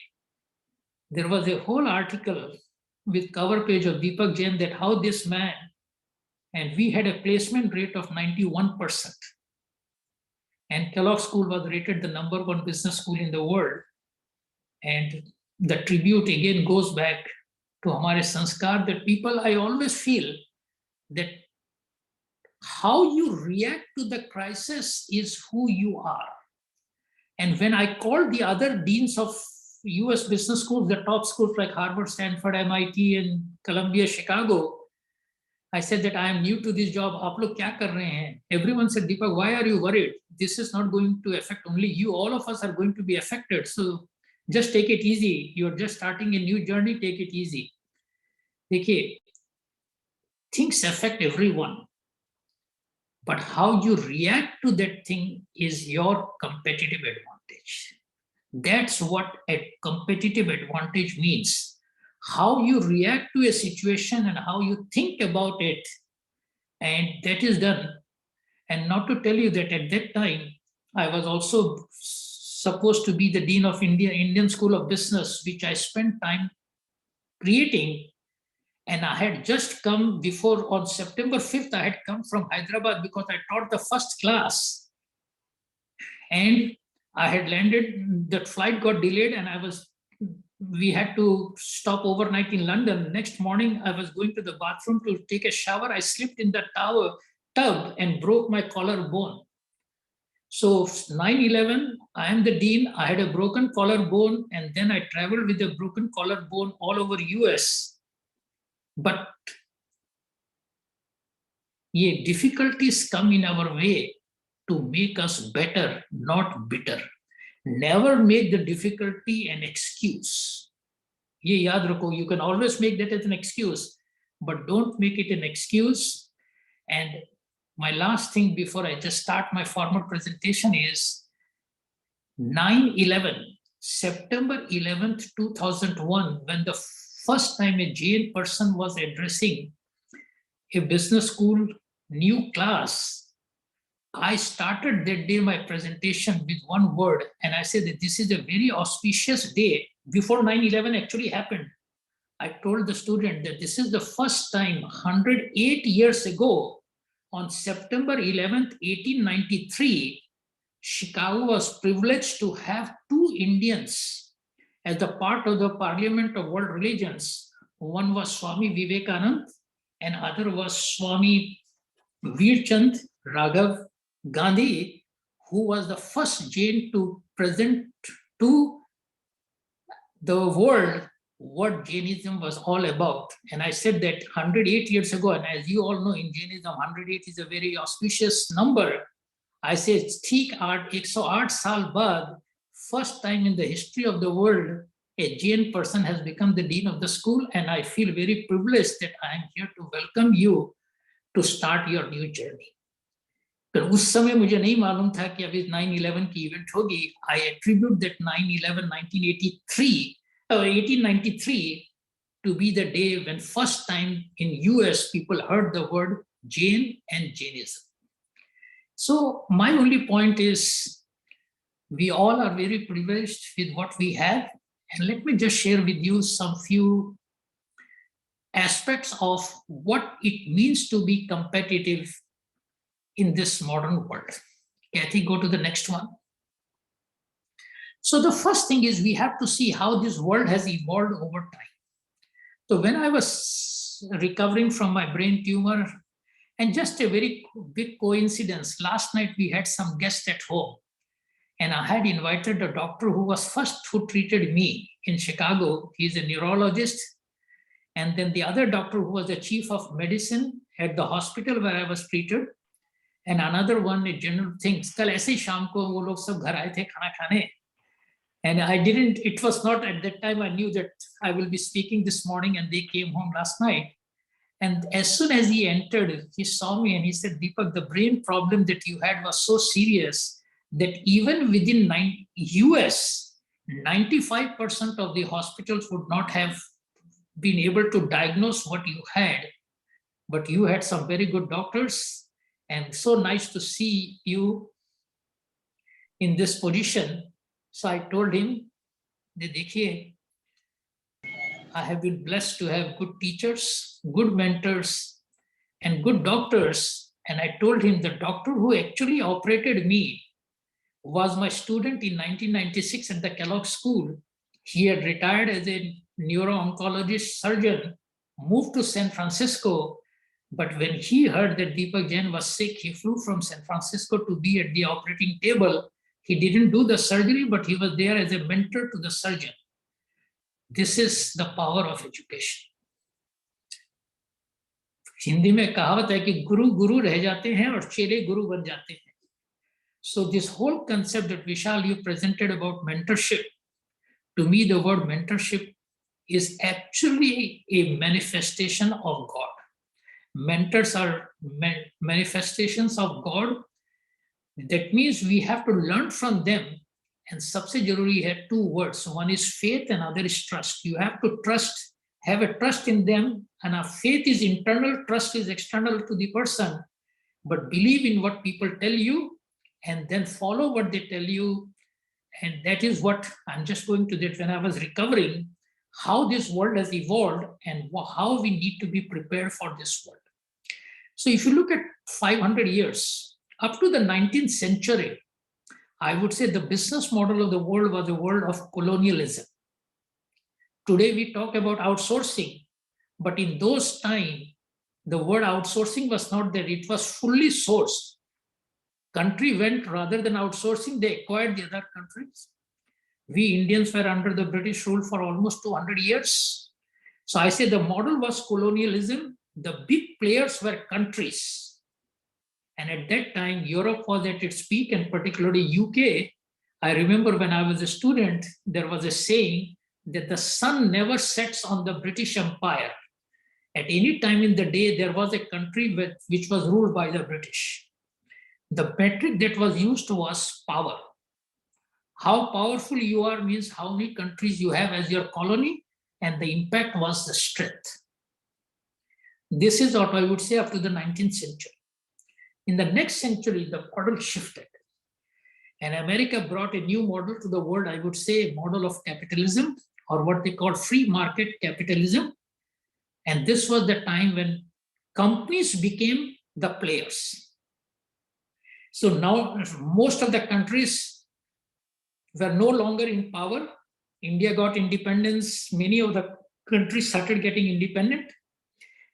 Speaker 4: there was a whole article with cover page of Dipak Jain that how this man, and we had a placement rate of 91%. And Kellogg School was rated the #1 business school in the world. And the tribute again goes back to Hamare Sanskar, that people, I always feel that how you react to the crisis is who you are. And when I called the other deans of US business schools, the top schools like Harvard, Stanford, MIT, and Columbia, Chicago, I said that I am new to this job. Aap log kya kar rahe hain? Everyone said, Dipak, why are you worried? This is not going to affect only you. All of us are going to be affected. So just take it easy. You're just starting a new journey. Take it easy. Okay. Things affect everyone. But how you react to that thing is your competitive advantage. That's what a competitive advantage means. How you react to a situation and how you think about it, and that is done. And not to tell you that at that time, I was also supposed to be the Dean of Indian School of Business, which I spent time creating. And I had just come before, on September 5th, I had come from Hyderabad because I taught the first class. And I had landed, the flight got delayed, and we had to stop overnight in London. Next morning, I was going to the bathroom to take a shower. I slipped in the tub and broke my collarbone. So 9/11, I am the dean. I had a broken collarbone, and then I traveled with a broken collarbone all over US. But yeah, difficulties come in our way to make us better, not bitter. Never make the difficulty an excuse. Ye yaad rakho, you can always make that as an excuse, but don't make it an excuse. And my last thing before I just start my formal presentation is 9/11, September 11th, 2001, when the first time a Jain person was addressing a business school new class, I started that day my presentation with one word, and I said that this is a very auspicious day. Before 9/11 actually happened, I told the student that this is the first time 108 years ago, on September 11th, 1893, Chicago was privileged to have two Indians as the part of the Parliament of World Religions. One was Swami Vivekanand and other was Swami Veerchand Raghav Gandhi, who was the first Jain to present to the world what Jainism was all about. And I said that 108 years ago, and as you all know, in Jainism, 108 is a very auspicious number. I said, "Theek 108 saal baad, first time in the history of the world, a Jain person has become the dean of the school, and I feel very privileged that I am here to welcome you to start your new journey." पर उस समय मुझे नहीं मालूम था कि अभी 9/11 की इवेंट होगी. I attribute that 9/11, 1893 to be the day when first time in US people heard the word Jain and Jainism. So my only point is we all are very privileged with what we have, and let me just share with you some few aspects of what it means to be competitive in this modern world. Kathy, go to the next one. So the first thing is we have to see how this world has evolved over time. So when I was recovering from my brain tumor, and just a very big coincidence, last night we had some guests at home, and I had invited a doctor who was first who treated me in Chicago. He's a neurologist. And then the other doctor who was the chief of medicine at the hospital where I was treated, and another one, a general things. Kal aise shaam ko wo log sab ghar aaye the khana khane. And I didn't, it was not at that time I knew that I will be speaking this morning, and they came home last night. And as soon as he entered, he saw me and he said, "Dipak, the brain problem that you had was so serious that even within US, 95% of the hospitals would not have been able to diagnose what you had, but you had some very good doctors, and so nice to see you in this position." So I told him, "Dekhiye, I have been blessed to have good teachers, good mentors, and good doctors. And I told him the doctor who actually operated me was my student in 1996 at the Kellogg School. He had retired as a neuro-oncologist surgeon, moved to San Francisco. But when he heard that Dipak Jain was sick, he flew from San Francisco to be at the operating table. He didn't do the surgery, but he was there as a mentor to the surgeon. This is the power of education. Hindi में कहावत है कि गुरु गुरु रह जाते हैं और चेले गुरु बन जाते हैं. So this whole concept that Vishal you presented about mentorship, to me the word mentorship is actually a manifestation of God. Mentors are manifestations of God. That means we have to learn from them. And सबसे जरूरी है two words. One is faith and other is trust. You have to trust, have a trust in them, and our faith is internal, trust is external to the person. But believe in what people tell you and then follow what they tell you. And that is what I'm just going to that when I was recovering, how this world has evolved and how we need to be prepared for this world. So if you look at 500 years, up to the 19th century, I would say the business model of the world was a world of colonialism. Today we talk about outsourcing, but in those times, the word outsourcing was not there. It was fully sourced. Country went rather than outsourcing, they acquired the other countries. We Indians were under the British rule for almost 200 years. So I say the model was colonialism. The big players were countries. And at that time, Europe was at its peak, and particularly UK. I remember when I was a student, there was a saying that the sun never sets on the British Empire. At any time in the day, there was a country which was ruled by the British. The metric that was used was power. How powerful you are means how many countries you have as your colony, and the impact was the strength. This is what I would say up to the 19th century. In the next century, the model shifted. And America brought a new model to the world, I would say a model of capitalism, or what they call free market capitalism. And this was the time when companies became the players. So now most of the countries were no longer in power. India got independence. Many of the countries started getting independent.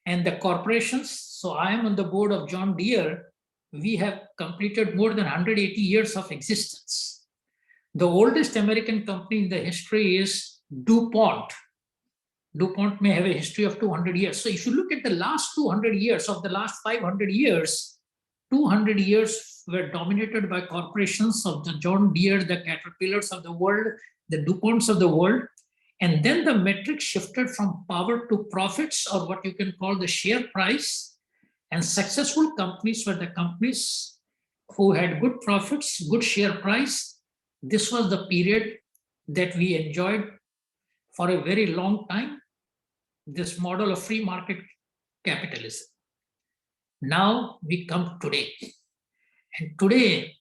Speaker 4: And the corporations, so I am on the board of John Deere. We have completed more than 180 years of existence. The oldest American company in the history is DuPont. DuPont may have a history of 200 years. So if you look at the last 200 years of the last 500 years, 200 years were dominated by corporations of the John Deere, the Caterpillars of the world, the DuPonts of the world. And then the metric shifted from power to profits, or what you can call the share price. And successful companies were the companies who had good profits, good share price. This was the period that we enjoyed for a very long time, this model of free market capitalism. Now we come today. And today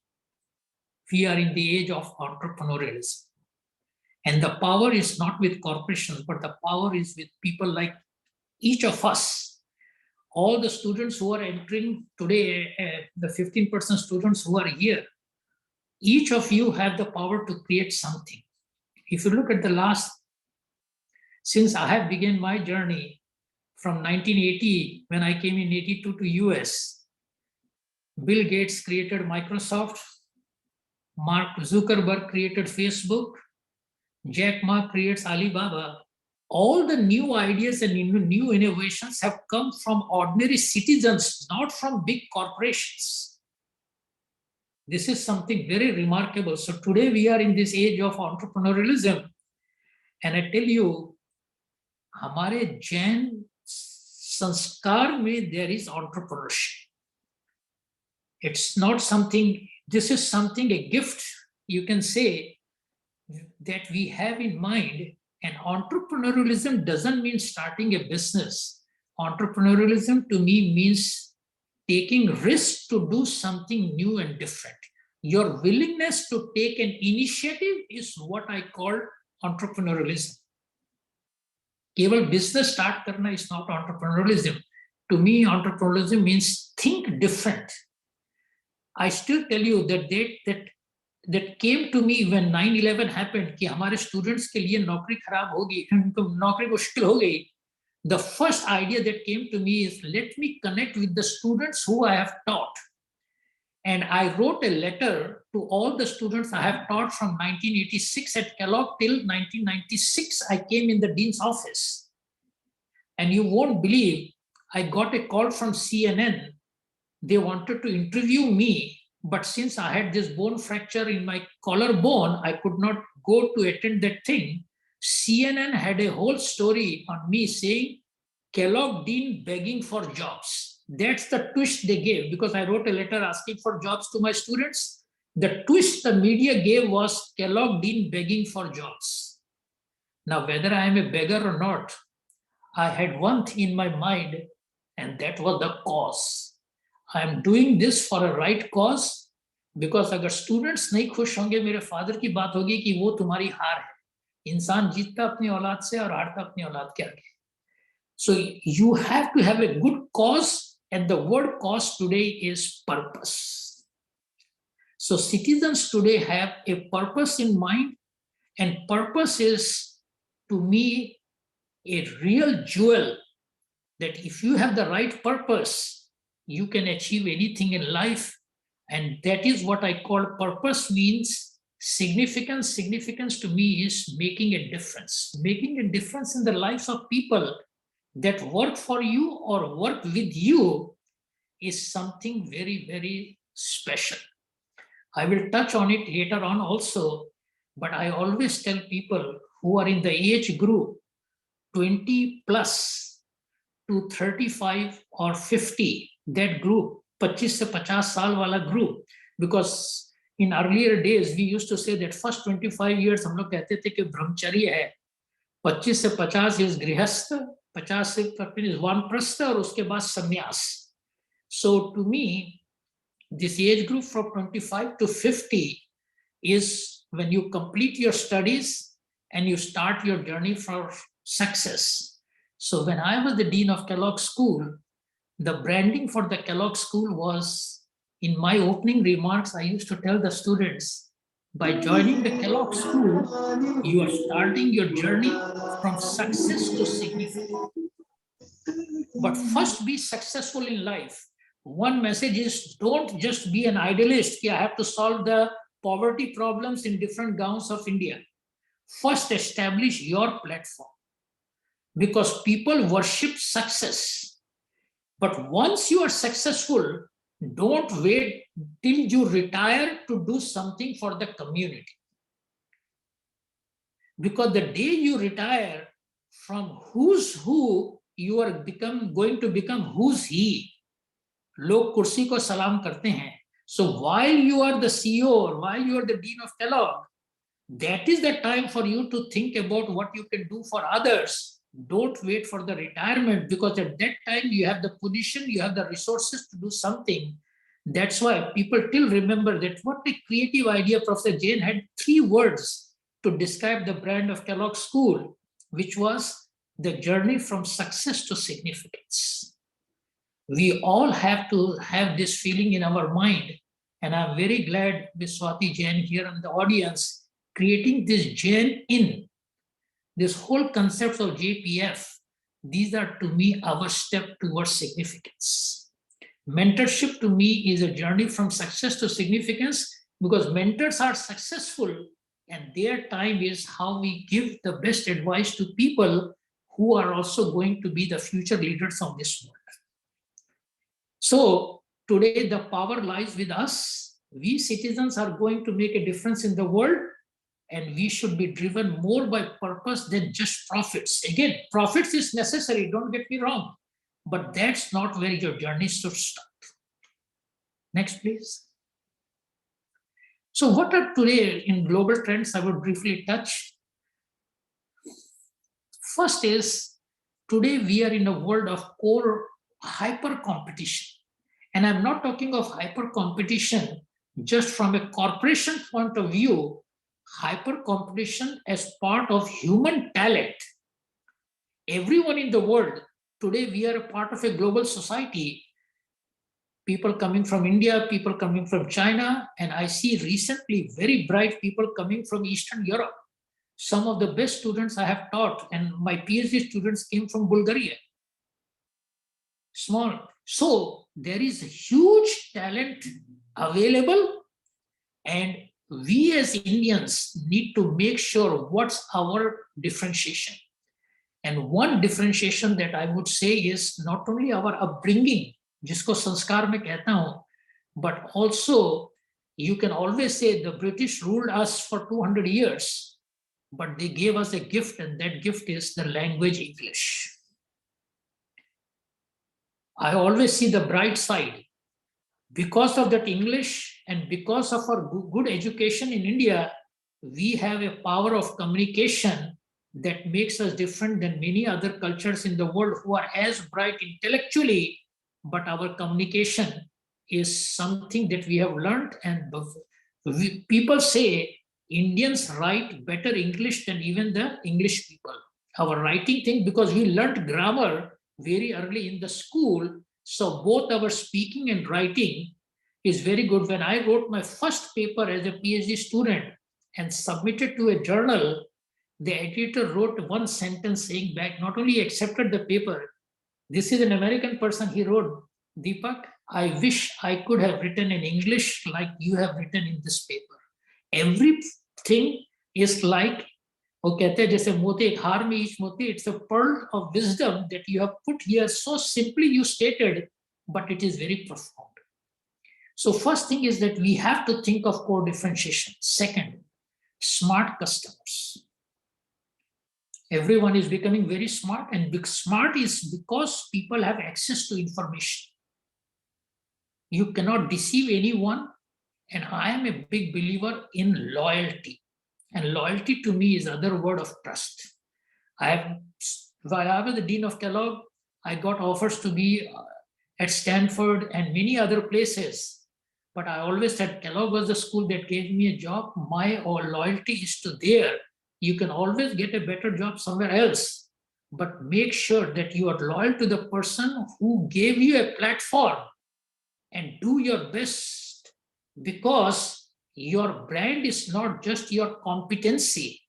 Speaker 4: we are in the age of entrepreneurialism. And the power is not with corporations, but the power is with people like each of us. All the students who are entering today, the 15% students who are here, each of you have the power to create something. If you look at the last, since I have begun my journey from 1980, when I came in 82 to US, Bill Gates created Microsoft, Mark Zuckerberg created Facebook, Jack Ma creates Alibaba. All the new ideas and new innovations have come from ordinary citizens, not from big corporations. This is something very remarkable. So today we are in this age of entrepreneurialism. And I tell you, हमारे जैन संस्कार में there is entrepreneurship. It's not something, this is something, a gift, you can say, that we have in mind. And entrepreneurialism doesn't mean starting a business. Entrepreneurialism to me means taking risks to do something new and different. Your willingness to take an initiative is what I call entrepreneurialism. केवल business start करना is not entrepreneurialism. To me, entrepreneurialism means think different. I still tell you that came to me when 9/11 happened कि हमारे students के लिए नौकरी खराब होगी, नौकरी मुश्किल हो गई. The first idea that came to me is, let me connect with the students who I have taught. And I wrote a letter to all the students I have taught from 1986 at Kellogg till 1996. I came in the dean's office. And you won't believe, I got a call from CNN. They wanted to interview me, but since I had this bone fracture in my collarbone, I could not go to attend that thing. CNN had a whole story on me saying, Kellogg Dean begging for jobs. That's the twist they gave, because I wrote a letter asking for jobs to my students. The twist the media gave was Kellogg Dean begging for jobs. Now, whether I am a beggar or not, I had one thing in my mind, and that was the cause. I am doing this for a right cause, because अगर students नहीं खुश होंगे, मेरे father की बात होगी कि वो तुम्हारी हार है. इंसान जीतता अपनी औलाद से और हारता अपनी औलाद के आगे. So you have to have a good cause, and the word cause today is purpose. So citizens today have a purpose in mind, and purpose is, to me, a real jewel, that if you have the right purpose, you can achieve anything in life. And that is what I call purpose means significance. Significance to me is making a difference. Making a difference in the lives of people that work for you or work with you is something very, very special. I will touch on it later on also, but I always tell people who are in the age group 20 plus to 35 or 50, that group, 25 se 50 saal wala group, because in earlier days we used to say that first 25 years hum log kehte the ki brahmacharya hai, 25 se 50 is grihastha, 50 se 50 is vanprastha, aur uske baad sannyas. So to me, this age group from 25 to 50 is when you complete your studies and you start your journey for success. So when I was the dean of Kellogg School, the branding for the Kellogg School was, in my opening remarks, I used to tell the students, by joining the Kellogg School, you are starting your journey from success to significance. But first be successful in life. One message is, don't just be an idealist. I have to solve the poverty problems in different gowns of India. First, establish your platform, because people worship success. But once you are successful, don't wait till you retire to do something for the community. Because the day you retire, from who's who, you are going to become who's he. लोग कुर्सी को सलाम करते हैं. So while you are the CEO or while you are the dean of Kellogg, that is the time for you to think about what you can do for others. Don't wait for the retirement, because at that time you have the position, you have the resources to do something. That's why people still remember that what a creative idea. Professor Jain had 3 words to describe the brand of Kellogg School, which was the journey from success to significance. We all have to have this feeling in our mind. And I'm very glad with Swati Jain here in the audience, creating this Jain in, this whole concept of JPF. These are to me our step towards significance. Mentorship to me is a journey from success to significance, because mentors are successful and their time is how we give the best advice to people who are also going to be the future leaders of this world. So today the power lies with us. We citizens are going to make a difference in the world, and we should be driven more by purpose than just profits. Again, profits is necessary, don't get me wrong, but that's not where your journey should start. Next, please. So what are today in global trends I would briefly touch. First is, today we are in a world of core hyper competition. And I'm not talking of hyper competition just from a corporation point of view, hyper competition as part of human talent Everyone in the world, today we are a part of a global society. People coming from India, people coming from China, and I see recently very bright people coming from Eastern Europe. Some of the best students I have taught, and my PhD students came from Bulgaria. Small. So there is huge talent available, and we as Indians need to make sure what's our differentiation. And one differentiation that I would say is not only our upbringing, जिसको संस्कार में कहता हूं, but also you can always say the British ruled us for 200 years, but they gave us a gift, and that gift is the language English. I always see the bright side. Because of that English and because of our good education in India, we have a power of communication that makes us different than many other cultures in the world who are as bright intellectually, but our communication is something that we have learned. And people say Indians write better English than even the English people. Our writing thing, because we learned grammar very early in the school, so both our speaking and writing is very good. When I wrote my first paper as a PhD student and submitted to a journal, the editor wrote one sentence saying back, not only accepted the paper, this is an American person, he wrote, Dipak, I wish I could have written in English like you have written in this paper. Everything is like, it's a pearl of wisdom that you have put here. So simply you stated, but it is very profound. So first thing is that we have to think of core differentiation. Second, smart customers. Everyone is becoming very smart, and smart is because people have access to information. You cannot deceive anyone, and I am a big believer in loyalty. And loyalty to me is another word of trust. While I was the dean of Kellogg, I got offers to be at Stanford and many other places. But I always said Kellogg was the school that gave me a job. My loyalty is to there. You can always get a better job somewhere else, but make sure that you are loyal to the person who gave you a platform, and do your best, because your brand is not just your competency,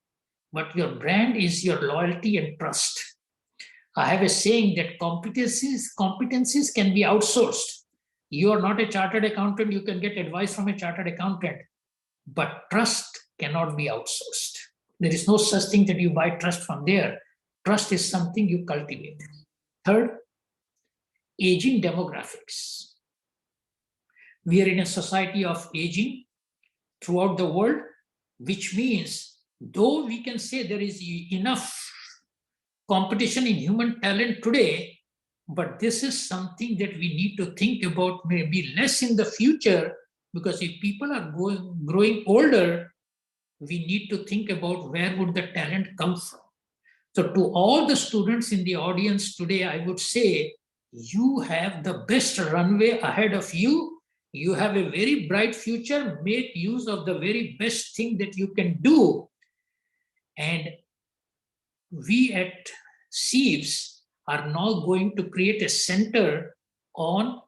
Speaker 4: but your brand is your loyalty and trust. I have a saying that competencies can be outsourced. You are not a chartered accountant, you can get advice from a chartered accountant, but trust cannot be outsourced. There is no such thing that you buy trust from there. Trust is something you cultivate. Third, aging demographics. We are in a society of aging throughout the world, which means though we can say there is enough competition in human talent today, but this is something that we need to think about maybe less in the future, because if people are growing older, we need to think about where would the talent come from. So to all the students in the audience today, I would say you have the best runway ahead of you. You have a very bright future. Make use of the very best thing that you can do. And we at SEEVS are now going to create a center on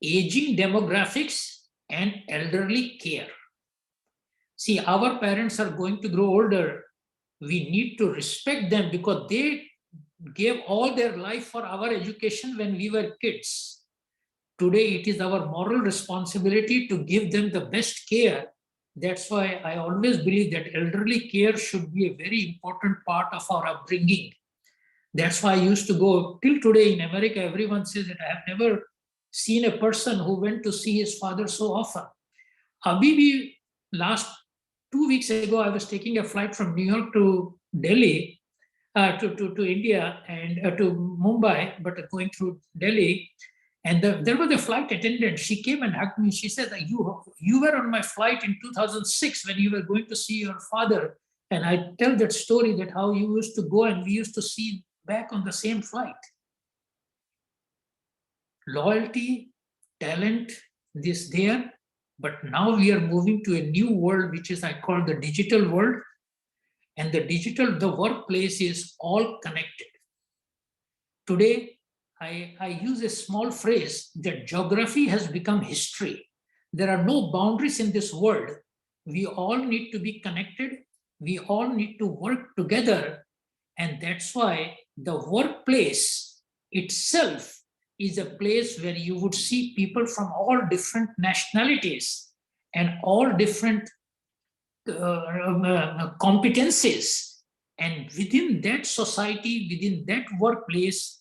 Speaker 4: aging demographics and elderly care. See, our parents are going to grow older. We need to respect them because they gave all their life for our education when we were kids. Today, it is our moral responsibility to give them the best care. That's why I always believe that elderly care should be a very important part of our upbringing. That's why I used to go till today in America. Everyone says that I have never seen a person who went to see his father so often. Habibi, last 2 weeks ago, I was taking a flight from New York to Delhi, to India and to Mumbai, but going through Delhi. And there was a flight attendant. She came and hugged me. She said, you were on my flight in 2006 when you were going to see your father. And I tell that story that how you used to go and we used to see back on the same flight. Loyalty, talent, this there. But now we are moving to a new world, which is I call the digital world. and the workplace is all connected. Today, I use a small phrase that geography has become history. There are no boundaries in this world. We all need to be connected. We all need to work together. And that's why the workplace itself is a place where you would see people from all different nationalities and all different competencies. And within that society, within that workplace,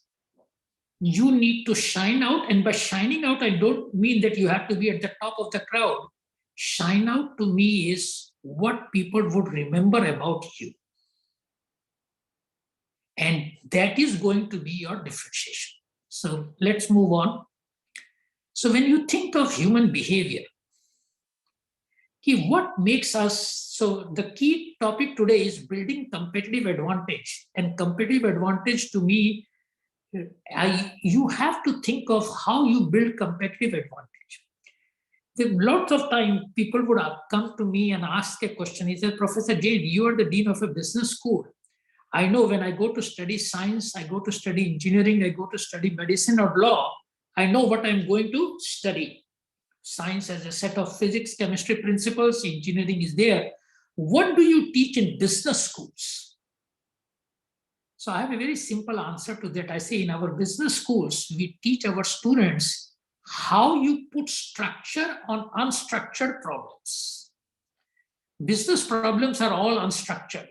Speaker 4: you need to shine out. And by shining out, I don't mean that you have to be at the top of the crowd. Shine out to me is what people would remember about you. And that is going to be your differentiation. So let's move on. So when you think of human behavior, what makes us, so the key topic today is building competitive advantage. And competitive advantage to me, you have to think of how you build competitive advantage. Lots of time people would come to me and ask a question. He said, Professor Jain, you are the dean of a business school. I know when I go to study science, I go to study engineering, I go to study medicine or law, I know what I'm going to study. Science has a set of physics, chemistry principles, engineering is there. What do you teach in business schools? So I have a very simple answer to that. I say in our business schools, we teach our students how you put structure on unstructured problems. Business problems are all unstructured.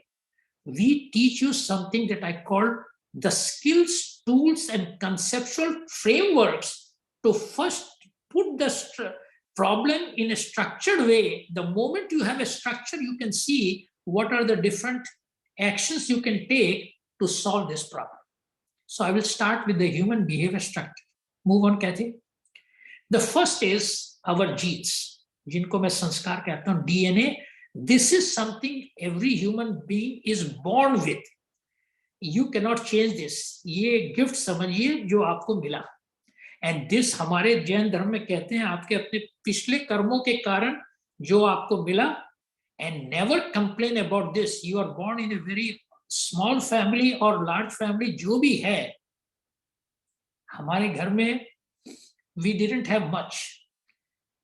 Speaker 4: We teach you something that I call the skills, tools, and conceptual frameworks to first put the problem in a structured way. The moment you have a structure, you can see what are the different actions you can take to solve this problem. So I will start with the human behavior structure. Move on, Kathy. The first is our genes, जिनको मैं संस्कार कहता हूँ, DNA. This is something every human being is born with. You cannot change this. ये gift समझिए जो आपको मिला. And this हमारे जैन धर्म में कहते हैं आपके अपने पिछले कर्मों के कारण जो आपको मिला. And never complain about this. You are born in a very small family or large family, जो भी है. हमारे घर में we didn't have much.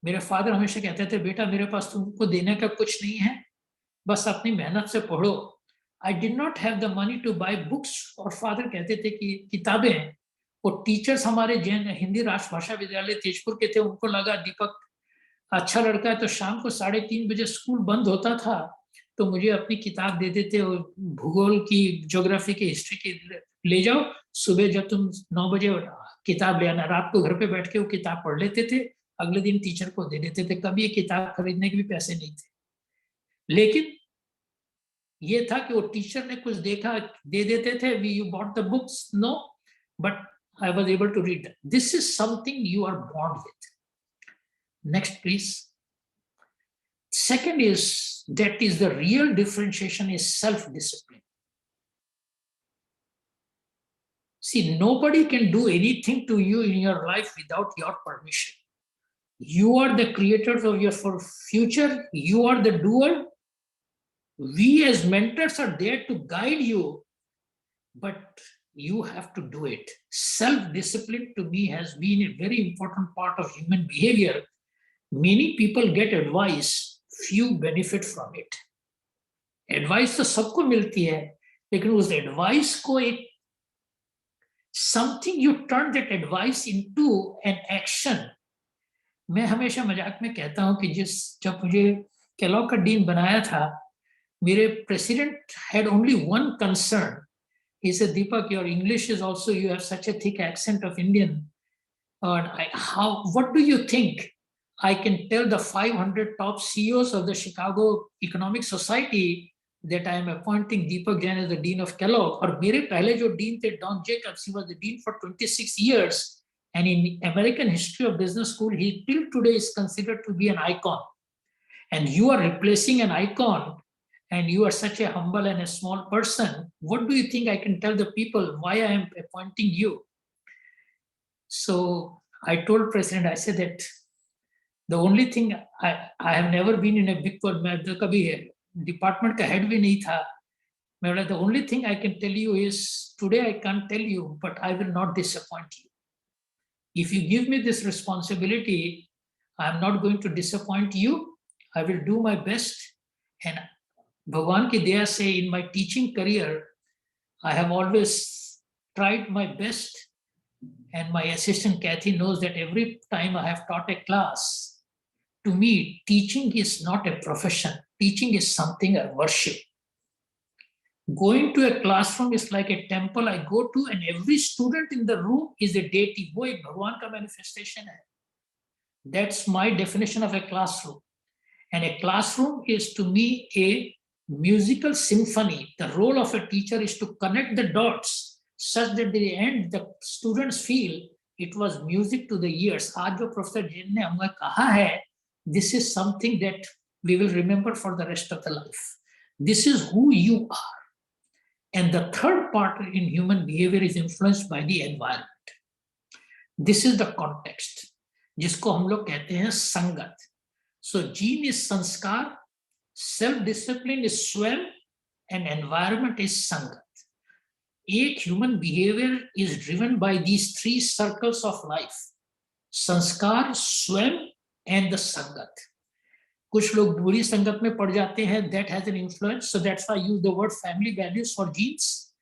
Speaker 4: मेरे फादर हमेशा कहते थे, बेटा मेरे पास तुमको देने का कुछ नहीं है, बस अपनी मेहनत से पढ़ो. I did not have the money to buy books. और फादर कहते थे कि किताबें. वो टीचर्स हमारे जैन हिंदी राष्ट्रभाषा विद्यालय तेजपुर के थे, उनको लगा दीपक अच्छा लड़का है, तो शाम को 3:30 बजे स्कूल बंद होता था, तो मुझे अपनी किताब दे देते, भूगोल की, ज्योग्राफी की, हिस्ट्री की, ले जाओ, सुबह जब तुम 9 बजे किताब ले आना. रात को घर पे बैठ के वो किताब पढ़ लेते थे, अगले दिन टीचर को दे देते थे. कभी ये किताब खरीदने के भी पैसे नहीं थे. लेकिन ये था कि वो टीचर ने कुछ देखा, दे देते थे. You bought the books? No, but I was able to read. This is something you are born with. Next, please. Second is, that is the real differentiation is self-discipline. See, nobody can do anything to you in your life without your permission. You are the creators of your future. You are the doer. We as mentors are there to guide you, but you have to do it. Self-discipline to me has been a very important part of human behavior. Many people get advice, few benefit from it. Advice तो सबको मिलती है, लेकिन उस advice को एक something you turn that advice into an action. मैं हमेशा मजाक में कहता हूँ कि जब मुझे Kellogg का डीन बनाया था, मेरे president had only one concern. He said, Dipak, your English is also, you have such a thick accent of Indian. What do you think? I can tell the 500 top CEOs of the Chicago Economic Society that I am appointing Dipak Jain as the Dean of Kellogg. और मेरे पहले जो Dean थे, Don Jacobs, he was the Dean for 26 years. And in American history of business school, he till today is considered to be an icon. And you are replacing an icon, and you are such a humble and a small person. What do you think I can tell the people why I am appointing you? So I told President, I said that the only thing I have never been in a big firm, मैं कभी department का head भी नहीं था, The only thing I can tell you is, today I can't tell you, but I will not disappoint you. If you give me this responsibility, I'm not going to disappoint you. I will do my best. And Bhagwan ki daya say, in my teaching career, I have always tried my best. And my assistant Kathy knows that every time I have taught a class, to me, teaching is not a profession. Teaching is something I worship. Going to a classroom is like a temple I go to, and every student in the room is a deity. वो एक भगवान का manifestation है. That's my definition of a classroom. And a classroom is to me a musical symphony. The role of a teacher is to connect the dots such that at the end the students feel it was music to the ears. आज जो Professor Jain ने हमें कहा है, this is something that we will remember for the rest of the life. This is who you are. And the third part in human behavior is influenced by the environment. This is the context, जिसको हम लोग कहते हैं संगत. So gene is sanskar, self-discipline is swam, and environment is sangat. Eight human behavior is driven by these three circles of life: sanskar, swam, and the sangat. कुछ लोग बुरी संगत में पड़ जाते हैं, that has an influence. So that's why I use the word family values for genes.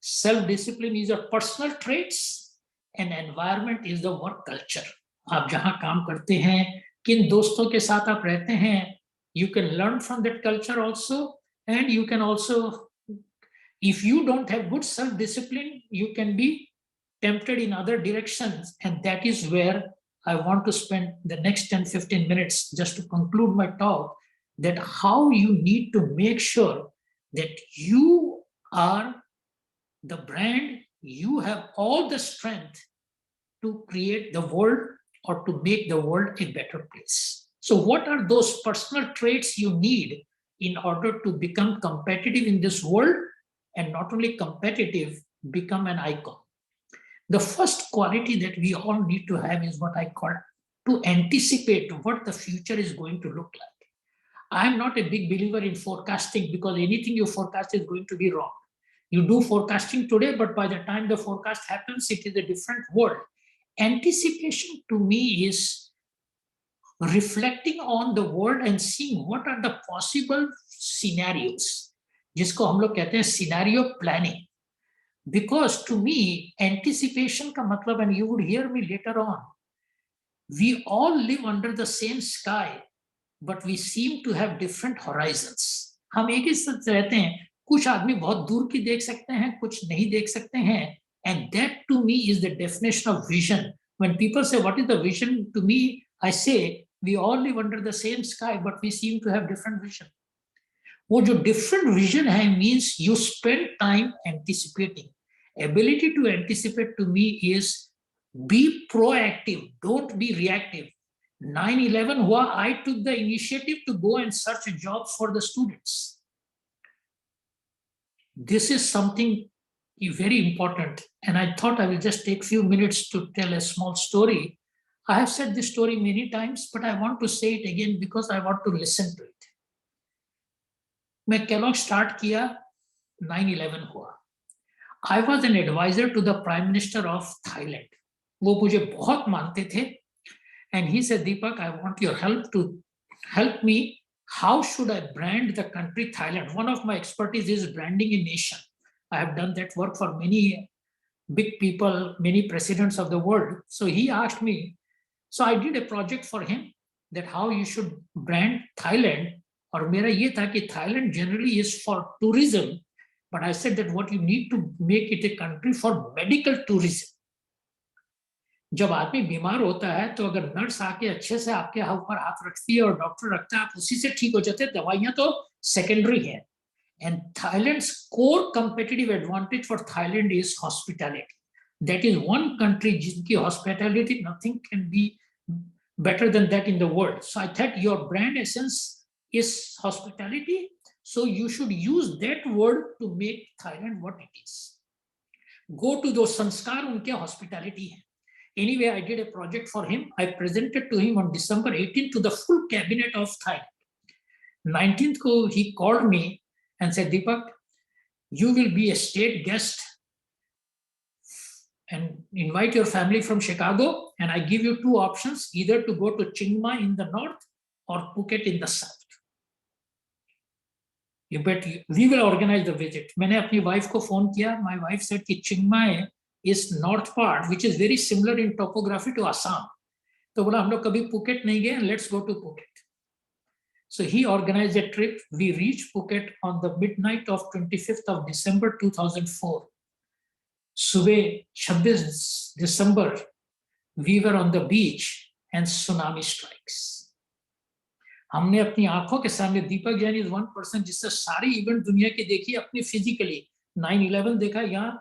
Speaker 4: Self-discipline is your personal traits, and environment is the work culture. आप जहाँ काम करते हैं, किन दोस्तों के साथ आप रहते हैं, you can learn from that culture also, and you can also, if you don't have good self-discipline, you can be tempted in other directions, and that is where I want to spend the next 10-15 minutes just to conclude my talk, that how you need to make sure that you are the brand, you have all the strength to create the world or to make the world a better place. So what are those personal traits you need in order to become competitive in this world, and not only competitive, become an icon? The first quality that we all need to have is what I call to anticipate what the future is going to look like. I'm not a big believer in forecasting, because anything you forecast is going to be wrong. You do forecasting today, but by the time the forecast happens, it is a different world. Anticipation to me is reflecting on the world and seeing what are the possible scenarios, जिसको हम लोग कहते हैं scenario planning. Because to me, anticipation का मतलब, and you would hear me later on, we all live under the same sky, but we seem to have different horizons. हम एक ही साथ रहते हैं, कुछ आदमी बहुत दूर की देख सकते हैं, कुछ नहीं देख सकते हैं, and that to me is the definition of vision. When people say, what is the vision? To me, I say, we all live under the same sky, but we seem to have different vision. वो जो different vision है means you spend time anticipating. Ability to anticipate to me is be proactive, don't be reactive. 9/11 हुआ, I took the initiative to go and search jobs for the students. This is something very important, and I thought I will just take few minutes to tell a small story. I have said this story many times, but I want to say it again because I want to listen to it. मैं Kellogg start किया, 9/11 हुआ. I was an advisor to the Prime Minister of Thailand. वो मुझे बहुत मानते थे, and he said, Dipak, I want your help to help me. How should I brand the country Thailand? One of my expertise is branding a nation. I have done that work for many big people, many presidents of the world. So he asked me, so I did a project for him that how you should brand Thailand. और मेरा ये था कि Thailand generally is for tourism, but I said that what you need to make it a country for medical tourism. जब आदमी बीमार होता है तो अगर नर्स आके अच्छे से आपके ऊपर हाथ रखती है और डॉक्टर रखता है, आप उसी से ठीक हो जाते हैं. दवाइयां तो सेकेंडरी है. And Thailand's core competitive advantage for Thailand is hospitality. That is one country जिनकी hospitality, nothing can be better than that in the world. So I thought your brand essence is hospitality. So you should use that word to make Thailand what it is. Go to those sanskar, unke hospitality hai. Anyway, I did a project for him. I presented to him on December 18th to the full cabinet of Thailand. 19th ko he called me and said, Dipak, You will be a state guest and invite your family from Chicago, and I give you two options, either to go to Chiang Mai in the north or Phuket in the south. You bet we will organize the visit. मैंने अपनी wife को phone किया. My wife said कि Chiang Mai is north part, which is very similar in topography to Assam. तो बोला हम लोग कभी Phuket नहीं गए, let's go to Phuket. So he organized a trip. We reached Phuket on the midnight of 25th of December 2004. सुबह 26 December, we were on the beach and tsunami strikes. हमने अपनी आंखों के सामने, दीपक जैन इज वन पर्सन जिससे सारी event दुनिया की देखी अपनी फिजिकली. 9/11 देखा, यहाँ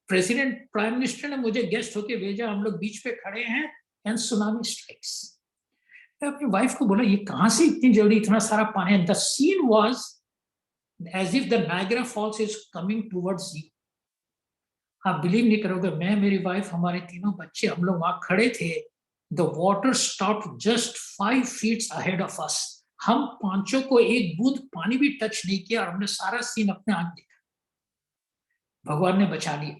Speaker 4: प्रेसिडेंट प्राइम मिनिस्टर ने मुझे गेस्ट होके भेजा, हम लोग बीच पे खड़े हैं एंड सुनामी स्ट्राइक्स. मैं अपनी वाइफ को बोला ये कहाँ से इतनी जल्दी इतना सारा पानी. The scene was as if the Niagara Falls is coming towards you. आप बिलीव नहीं करोगे, मैं, मेरी वाइफ, हमारे तीनों बच्चे, हम लोग वहां खड़े थे. The water stopped just 5 feet ahead of us. हम पांचों को एक बूंद पानी भी टच नहीं किया और हमने सारा सीन अपने आंख देखा. भगवान ने बचा लिया.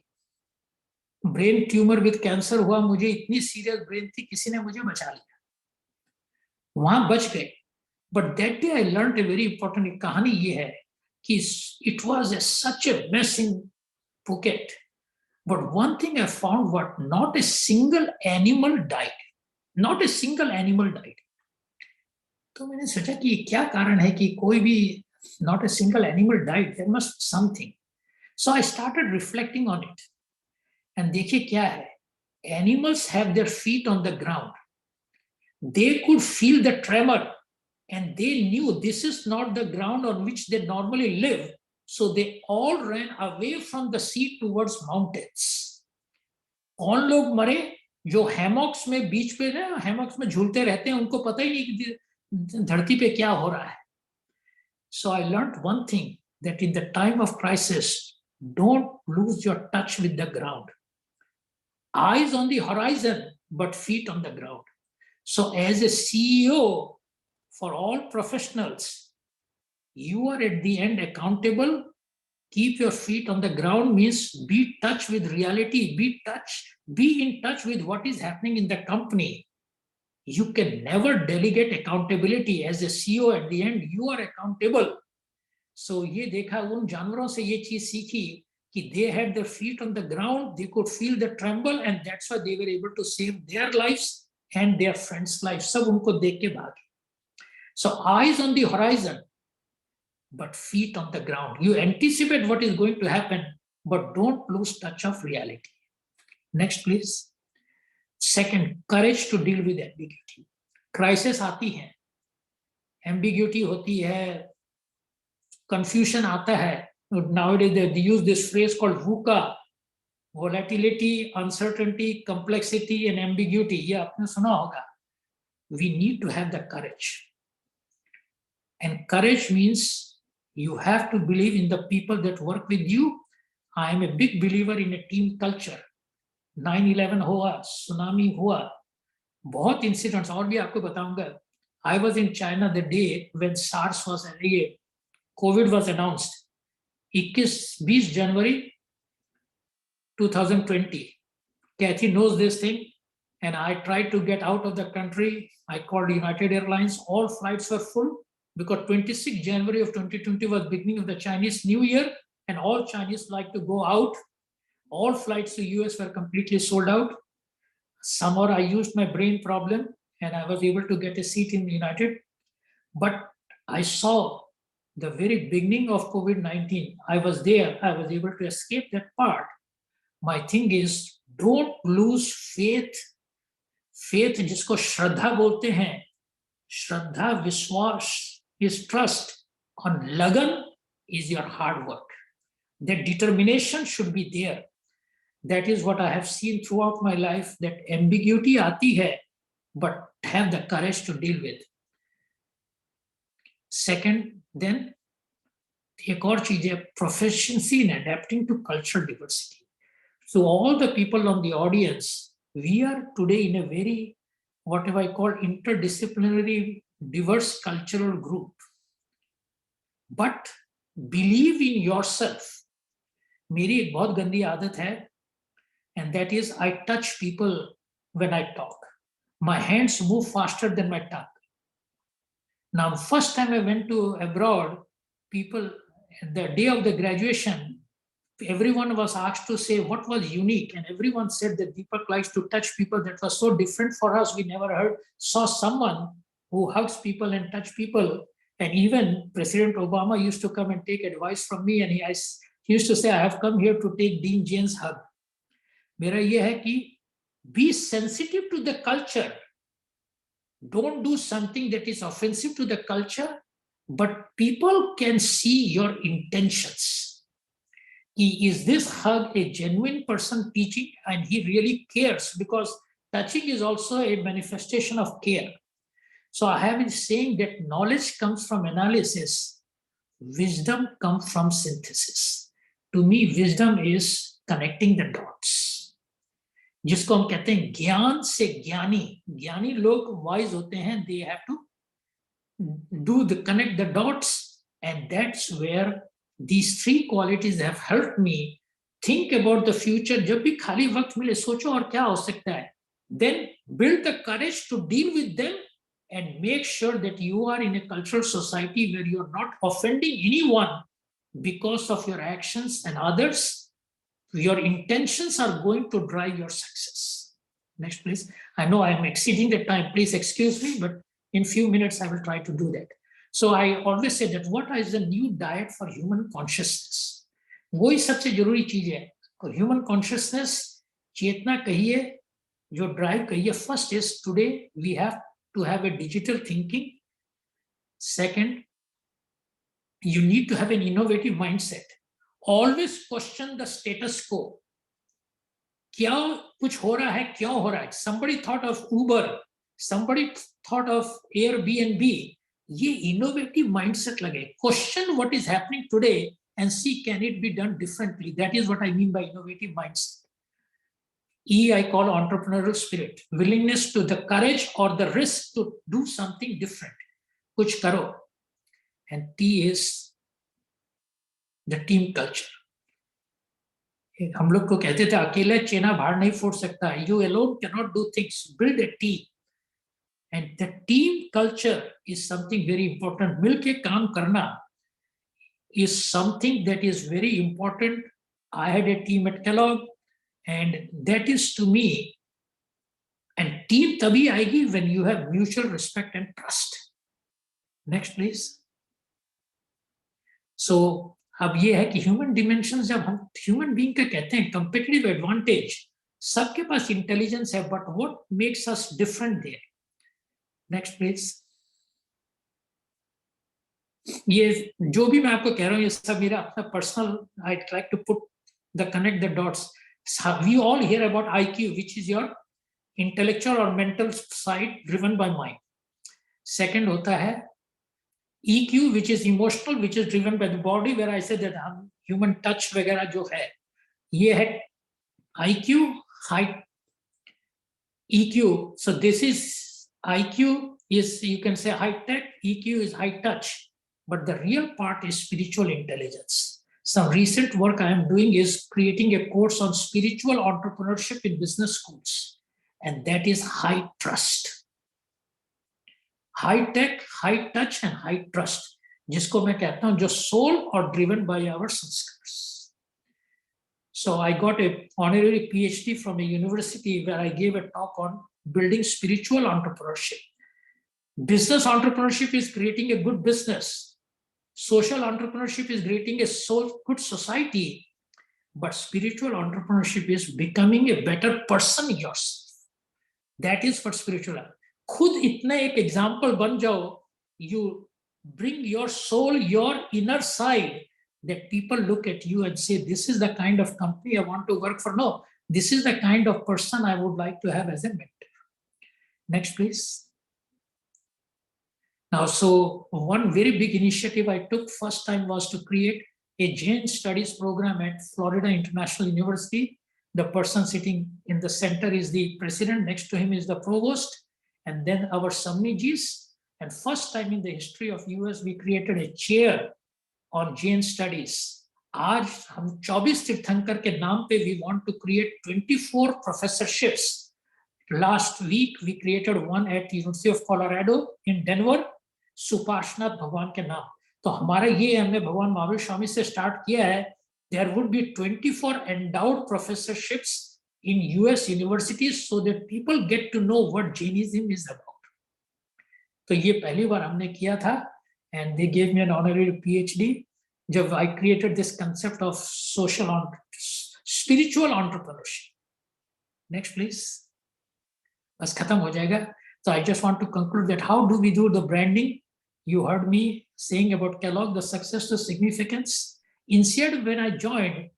Speaker 4: ब्रेन ट्यूमर विद कैंसर हुआ मुझे, इतनी सीरियस ब्रेन थी, किसी ने मुझे बचा लिया, वहां बच गए. But that day I learn a very important कहानी ये है कि it was such A mess in Phuket. But one thing I found, what not a single animal died. Not a single animal died. तो मैंने सोचा कि क्या कारण है कि कोई भी not a single animal died. There must be something. So I started reflecting on it. And देखिए क्या है. Animals have their feet on the ground. They could feel the tremor and they knew this is not the ground on which they normally live. So they all ran away from the sea towards mountains. कौन लोग मरे? जो हैमॉक्स में बीच पे ना, हैमॉक्स में झूलते रहते हैं, उनको पता ही नहीं कि धरती पे क्या हो रहा है. So I learned one thing, that in the time of crisis, don't lose your touch with the ground. Eyes on the horizon, but feet on the ground. So as a CEO for all professionals, you are at the end accountable. Keep your feet on the ground means be in touch with reality, be in touch with what is happening in the company. You can never delegate accountability. As a CEO, at the end, you are accountable. So ये देखा, उन जानवरों से ये चीज सीखी कि they had their feet on the ground, they could feel the tremble, and that's why they were able to save their lives and their friends' lives. सब उनको देख के भागे. So eyes on the horizon, but feet on the ground. You anticipate what is going to happen, but don't lose touch of reality. Next, please. Second, courage to deal with ambiguity. Crisis आती है, ambiguity होती है, confusion आता है. Nowadays they use this phrase called VUCA: volatility, uncertainty, complexity, and ambiguity. ये आपने सुना होगा. We need to have the courage. And courage means you have to believe in the people that work with you. I am a big believer in a team culture. 9/11 हुआ, tsunami हुआ, बहुत incidents और भी आपको बताऊंगा. I was in China the day when SARS was, COVID was announced. 20 January 2020. Kathy knows this thing, and I tried to get out of the country. I called United Airlines. All flights were full because 26 January of 2020 was beginning of the Chinese New Year, and all Chinese like to go out. All flights to US were completely sold out. Somehow I used my brain problem and I was able to get a seat in United. But I saw the very beginning of COVID-19. I was there. I was able to escape that part. My thing is, don't lose faith. Faith जिसको श्रद्धा बोलते हैं. श्रद्धा, विश्वास is trust. On lagan is your hard work. That determination should be there. That is what I have seen throughout my life, that ambiguity aati hai, but have the courage to deal with. Second, then, एक और चीज है, proficiency in adapting to cultural diversity. So all the people on the audience, we are today in a very, whatever I call interdisciplinary, diverse cultural group. But believe in yourself मेरी एक बहुत गंदी आदत है, and that is I touch people when I talk. My hands move faster than my tongue. Now, first time I went to abroad, people, the day of the graduation, everyone was asked to say what was unique, and everyone said that Dipak likes to touch people. That was so different for us. We never saw someone who hugs people and touch people. And even President Obama used to come and take advice from me, and he used to say, I have come here to take Dean Jain's hug. मेरा ये है कि be sensitive to the culture. Don't do something that is offensive to the culture, but people can see your intentions. Is this hug a genuine person teaching, and he really cares, because touching is also a manifestation of care. So I have been saying that knowledge comes from analysis, wisdom comes from synthesis. To me, wisdom is connecting the dots. जिसको हम कहते हैं ज्ञान से ज्ञानी लोग wise होते हैं, they have to do the connect the dots, and that's where these three qualities have helped me think about the future. जब भी खाली वक्त मिले सोचो और क्या हो सकता है, then build the courage to deal with them and make sure that you are in a cultural society where you're not offending anyone because of your actions and others. Your intentions are going to drive your success. Next, please. I know I am exceeding the time. Please excuse me, but in few minutes I will try to do that. So I always say that what is the new diet for human consciousness? वही सबसे जरूरी चीज है. Human consciousness, चेतना कहिए, जो drive कहिए. First is today we have to have a digital thinking. Second, you need to have an innovative mindset. Always question the status quo. क्या कुछ हो रहा है, क्यों हो रहा है? Somebody thought of Uber, somebody thought of Airbnb. ये innovative mindset लगे. Question what is happening today and see can it be done differently. That is what I mean by innovative mindset. E I call entrepreneurial spirit. Willingness to the courage or the risk to do something different. कुछ करो. And T is the team culture. हम लोग को कहते थे अकेले चेना भाड़ नहीं फोड़ सकता. You alone cannot do things. Build a team. And the team culture is something very important. मिलके काम करना is something that is very important. I had a team at Kellogg, and that is to me, and team तभी आएगी when you have mutual respect and trust. Next, please. So अब ये है कि human dimension, जब हम human being का कहते हैं कंपेटिटिव एडवांटेज, सबके पास इंटेलिजेंस है, but what makes us different there. Next please. ये जो भी मैं आपको कह रहा हूँ ये सब मेरा अपना personal, I try to put the connect the dots. We all hear about IQ, which is your intellectual और mental side driven by mind. Second होता है EQ, which is emotional, which is driven by the body, where I said that human touch वगैरह जो है, ये है IQ, high EQ. So this is IQ is, you can say high tech, EQ is high touch, but the real part is spiritual intelligence. Some recent work I am doing is creating a course on spiritual entrepreneurship in business schools, and that is high trust. High tech, high touch and high trust, जिसको मैं कहता हूँ जो soul or driven by our sanskars. So I got a honorary PhD from a university where I gave a talk on building spiritual entrepreneurship. Business entrepreneurship is creating a good business. Social entrepreneurship is creating a good society. But spiritual entrepreneurship is becoming a better person yourself. That is for spiritual. खुद इतने एक example बन जाओ, you bring your soul, your inner side, that people look at you and say, this is the kind of company I want to work for. No, this is the kind of person I would like to have as a mentor. Next, please. Now, so one very big initiative I took first time was to create a Jain studies program at Florida International University. The person sitting in the center is the president, next to him is the provost, and then our Samnijis. And first time in the history of US, we created a chair on Jain studies. आज हम 24 तीर्थंकर के नाम पे we want to create 24 professorships. Last week we created one at University of Colorado in Denver, Suparshvanath भगवान के नाम. तो हमारा ये हमने भगवान महावीर स्वामी से स्टार्ट किया है. There would be 24 endowed professorships in US universities so that people get to know what Jainism is about. तो ये पहली बार हमने किया था and they gave me an honorary PhD. जब I created this concept of spiritual entrepreneurship. Next, please. बस खत्म हो जाएगा. So I just want to conclude that how do we do the branding? You heard me saying about Kellogg, the success to significance. Instead, when I joined,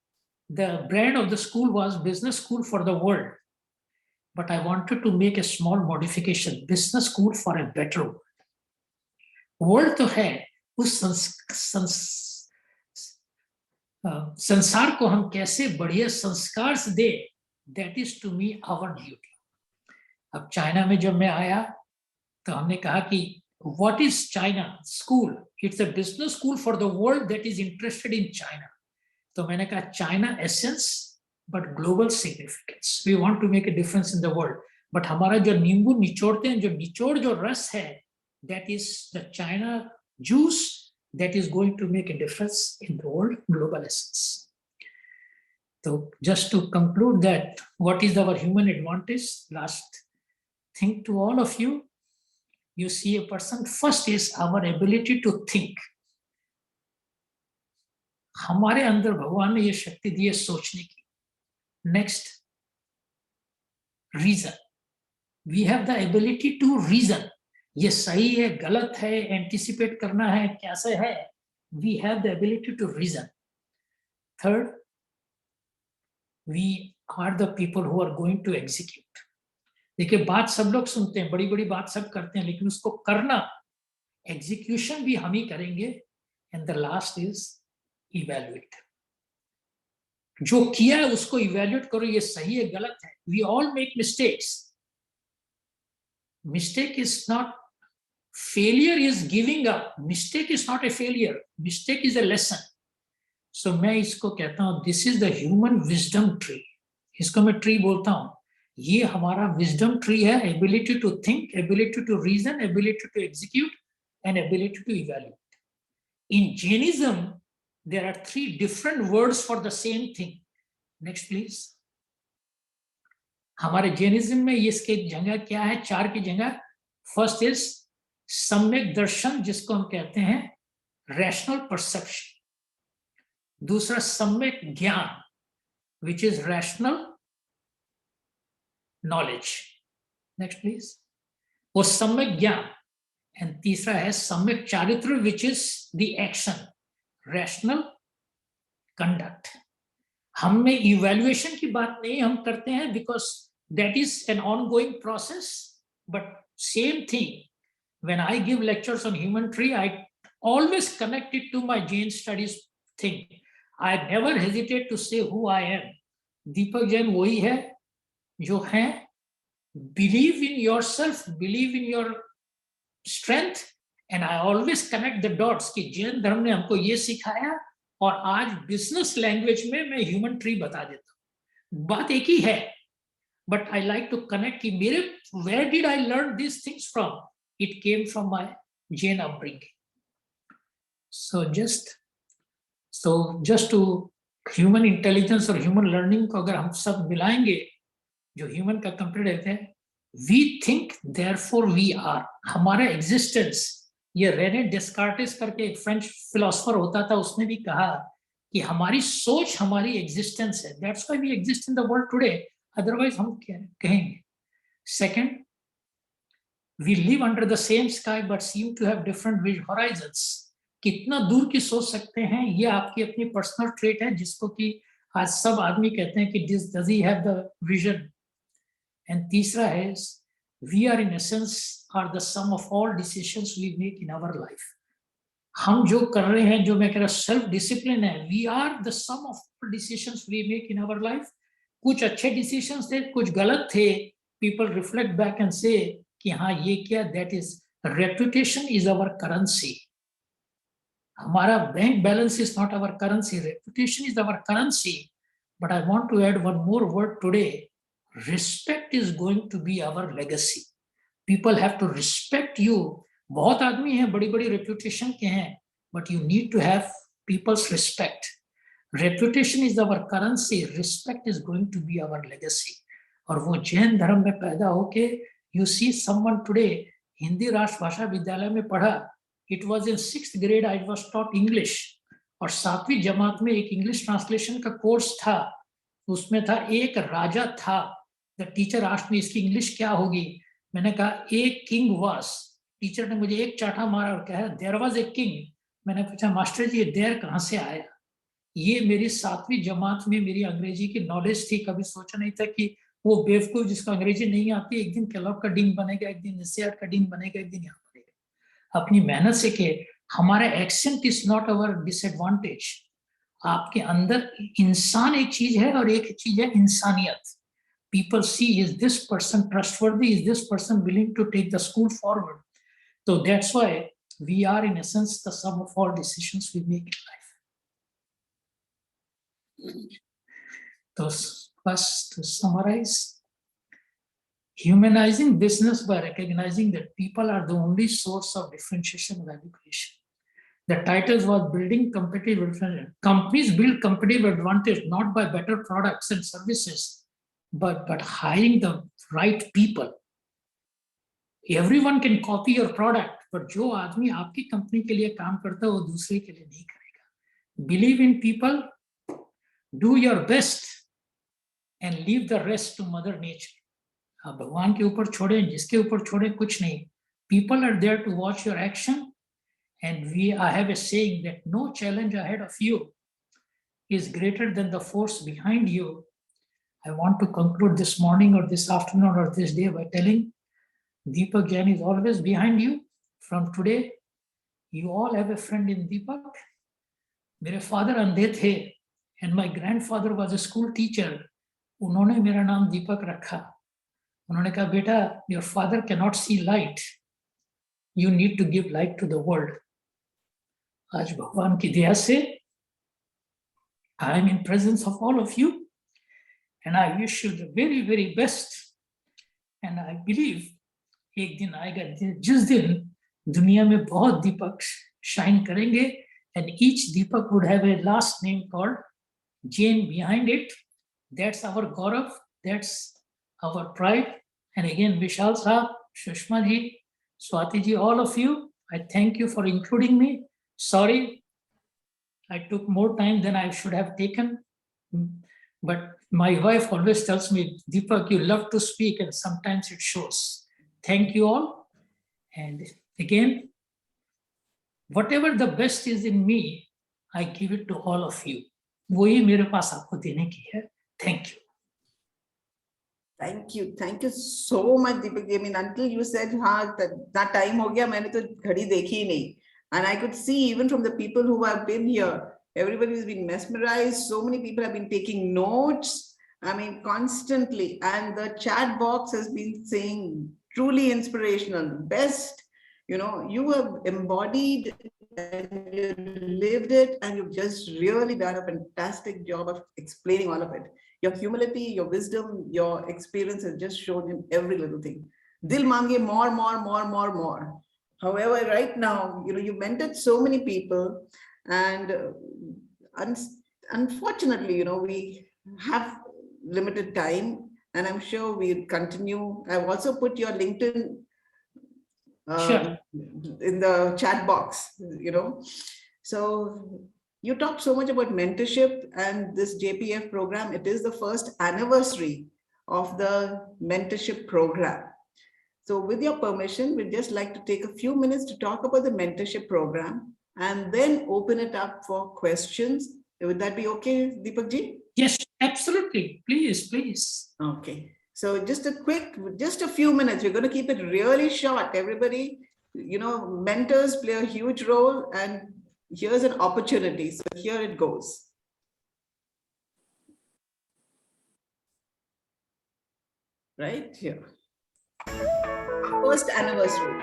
Speaker 4: the brand of the school was Business School for the World. But I wanted to make a small modification, Business School for a Better World. World तो है, उस संसार को हम कैसे बढ़िया संस्कार से दे, that is to me our duty. अब चाइना में जब मैं आया तो हमने कहा कि what is China school? It's a business school for the world that is interested in China. तो मैंने कहा China essence but global significance. We want to make a difference in the world. But हमारा जो नींबू निचोड़ते हैं, जो निचोड़ जो रस है, that is the China juice that is going to make a difference in the world, global essence. So just to conclude that, what is our human advantage? Last thing to all of you, you see a person, first is our ability to think. हमारे अंदर भगवान ने ये शक्ति दी है सोचने की. Next, reason. We have the ability to reason. ये सही है, गलत है, एंटिसिपेट करना है, कैसे है. We have the ability to reason. Third, we are the people who are going to execute. देखिए बात सब लोग सुनते हैं, बड़ी बड़ी बात सब करते हैं, लेकिन उसको करना, एग्जीक्यूशन भी हम ही करेंगे. And the last is evaluate. जो किया है उसको evaluate करो, ये सही है, गलत है. We all make mistakes. Mistake is not failure is giving up. Mistake is not a failure. Mistake is a lesson. So मैं इसको कहता हूँ, this is the human wisdom tree. इसको मैं tree बोलता हूँ. ये हमारा wisdom tree है. Ability to think, ability to reason, ability to execute, and ability to evaluate. In Jainism, there are 3 different words for the same thing. Next, please. हमारे Jainism में इसके जगह क्या है? 4 की जगह. फर्स्ट इज सम्यक दर्शन, जिसको हम कहते हैं रैशनल परसेप्शन. दूसरा सम्यक ज्ञान, which is rational knowledge. Next please. वो सम्यक ज्ञान. एंड तीसरा है सम्यक चारित्र, which is the action, rational conduct. हम में इवैल्यूएशन की बात नहीं हम करते हैं, because that is an ongoing process. But same thing, when I give lectures on human tree, I always connect it to my Jain studies thing. I never hesitate to say who I am. Dipak Jain वही है जो है. Believe in yourself, believe in your strength, and I always connect the dots कि जैन धर्म ने हमको ये सिखाया, और आज बिजनेस लैंग्वेज में मैं ह्यूमन ट्री बता देता हूँ. बात एक ही है, but I like to connect कि मेरे where did I learn this things from. It came from my Jain upbringing. So just to human intelligence और human learning को अगर हम सब मिलाएंगे, जो human का कंप्लीट रहते हैं, we think therefore we are. हमारा existence, ये रेने डेस्कार्टेस करके एक फ्रेंच फिलोसोफर होता था, उसने भी कहा कि हमारी सोच हमारी existence है. That's why we exist in the world today. Otherwise हम क्या कहेंगे. Second, we live under the same sky but seem to have different horizons. कितना दूर की सोच सकते हैं, ये आपकी अपनी पर्सनल ट्रेट है, जिसको कि आज सब आदमी कहते हैं कि does he have the vision. And तीसरा है, we are in essence are the sum of all decisions we make in our life. हम जो कर रहे हैं, जो मैं कह रहा हूँ सेल्फ डिसिप्लिन है, we are the sum of all decisions we make in our life. कुछ अच्छे डिसीजंस थे, कुछ गलत थे. People reflect back and say कि हाँ ये क्या, that is reputation is our currency. Hamara bank balance is not our currency. Reputation is our currency. But I want to add one more word today. Respect is going to be our legacy. People have to respect you. बहुत आदमी हैं बड़ी बड़ी reputation के हैं, but you need to have people's respect. Reputation is our currency. Respect is going to be our legacy. और वो जैन धर्म में पैदा होके, you see someone today Hindi राष्ट्र भाषा विद्यालय में पढ़ा. It was in 6th grade I was taught English. और 7वीं जमात में एक इंग्लिश ट्रांसलेशन का कोर्स था. उसमें था एक राजा था. द टीचर आस्क्ड मी इसकी इंग्लिश क्या होगी. मैंने कहा एक किंग वाज. टीचर ने मुझे एक चाटा मारा और कहा देयर वाज ए किंग. मैंने पूछा मास्टर जी ये देयर कहाँ से आया. ये मेरी 7वीं जमात में मेरी अंग्रेजी की नॉलेज थी. कभी सोचा नहीं था कि वो बेवकूफ जिसको अंग्रेजी नहीं आती एक दिन केलॉग का डीन बनेगा, एक दिन एससीआर का डीन बनेगा, एक दिन यहाँ बनेगा. अपनी मेहनत से के हमारा accent is not our disadvantage. आपके अंदर इंसान एक चीज है और एक चीज है इंसानियत. People see, is this person trustworthy? Is this person willing to take the school forward? So that's why we are in essence the sum of all decisions we make in life. So first to summarize, humanizing business by recognizing that people are the only source of differentiation and value creation. The titles was building competitive advantage. Companies build competitive advantage not by better products and services, but hiring the right people. Everyone can copy your product, but जो आदमी आपकी company के लिए काम करता है वो दूसरे के लिए नहीं करेगा. Believe in people, do your best, and leave the rest to Mother Nature. आप भगवान के ऊपर छोड़े, जिसके ऊपर छोड़े कुछ नहीं. People are there to watch your action, and I have a saying that no challenge ahead of you is greater than the force behind you. I want to conclude this morning or this afternoon or this day by telling Dipak Jain is always behind you. From today, you all have a friend in Dipak. मेरे father अंधे थे and my grandfather was a school teacher. उन्होंने मेरा नाम दीपक रखा. उन्होंने कहा बेटा your father cannot see light. You need to give light to the world. आज भगवान की दया से I am in presence of all of you. And I wish you the very, very best. And I believe एक दिन आएगा जिस दिन दुनिया में बहुत दीपक शाइन करेंगे, and each Deepak would have a last name called Jain behind it. That's our Gaurav, that's our pride. And again, Vishal Saab, Shushma ji, Swati ji, all of you, I thank you for including me. Sorry, I took more time than I should have taken. But my wife always tells me, Deepak, you love to speak and sometimes it shows. Thank you all. And again, whatever the best is in me, I give it to all of you. वही मेरे पास आपको देने की है. Thank you.
Speaker 1: Thank you. Thank you so much, Dipak. I mean, until you said, हाँ, that time हो गया, मैंने तो घड़ी देखी ही नहीं. And I could see even from the people who have been here, everybody has been mesmerized. So many people have been taking notes. I mean, constantly. And the chat box has been saying truly inspirational, best. You know, you have embodied and you lived it, and you've just really done a fantastic job of explaining all of it. Your humility, your wisdom, your experience has just shown in every little thing. Dil mange more, more, more, more, more. However, right now, you know, you mentored so many people, and unfortunately, you know, we have limited time, and I'm sure we'll continue. I've also put your LinkedIn
Speaker 4: Sure.
Speaker 1: in the chat box, you know. So you talked so much about mentorship and this JPF program. It is the first anniversary of the mentorship program. So with your permission, we'd just like to take a few minutes to talk about the mentorship program and then open it up for questions. Would that be okay, Deepak ji?
Speaker 4: Yes, absolutely. Please, please.
Speaker 1: Okay. So just a few minutes. We're going to keep it really short. Everybody, you know, mentors play a huge role, and here's an opportunity. So here it goes. Right here. First anniversary.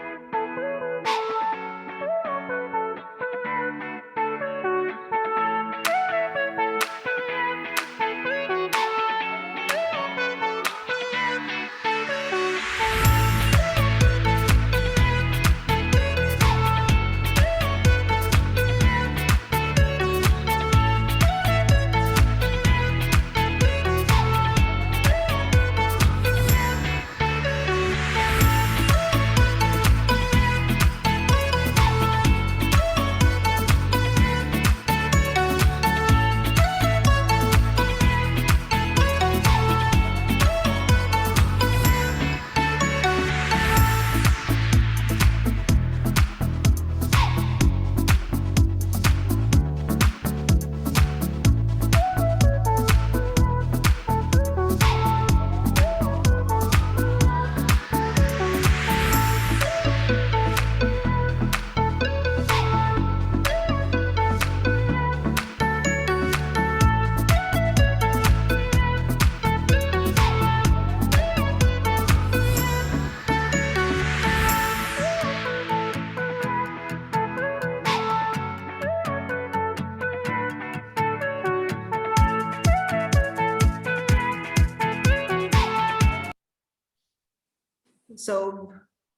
Speaker 1: So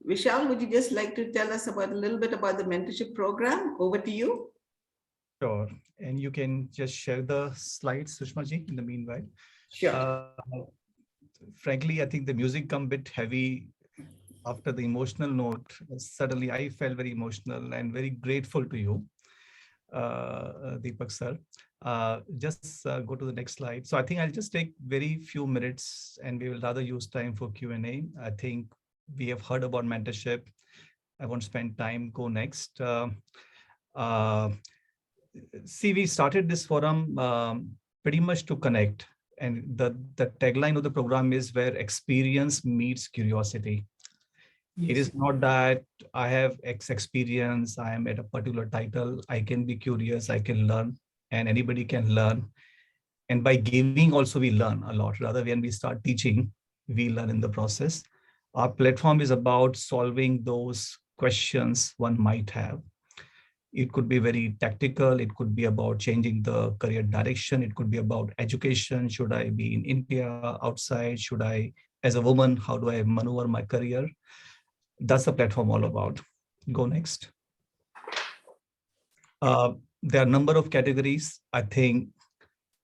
Speaker 1: Vishal, would you just like to tell us about a little bit about the mentorship program? Over to you.
Speaker 2: Sure. And you can just share the slides, Sushma ji, in the meanwhile.
Speaker 1: Sure.
Speaker 2: Frankly, I think the music come a bit heavy after the emotional note. Suddenly, I felt very emotional and very grateful to you, Dipak sir. Just go to the next slide. So I think I'll just take very few minutes and we will rather use time for Q&A. I think we have heard about mentorship. I won't spend time. Go next. See, we started this forum pretty much to connect. And the tagline of the program is where experience meets curiosity.
Speaker 4: Yes.
Speaker 2: It is not that I have X experience, I am at a particular title, I can be curious, I can learn, and anybody can learn. And by giving also we learn a lot. Rather, when we start teaching, we learn in the process. Our platform is about solving those questions one might have. It could be very tactical. It could be about changing the career direction. It could be about education. Should I be in India, outside? Should I, as a woman, how do I maneuver my career? That's the platform all about. Go next. There are a number of categories. I think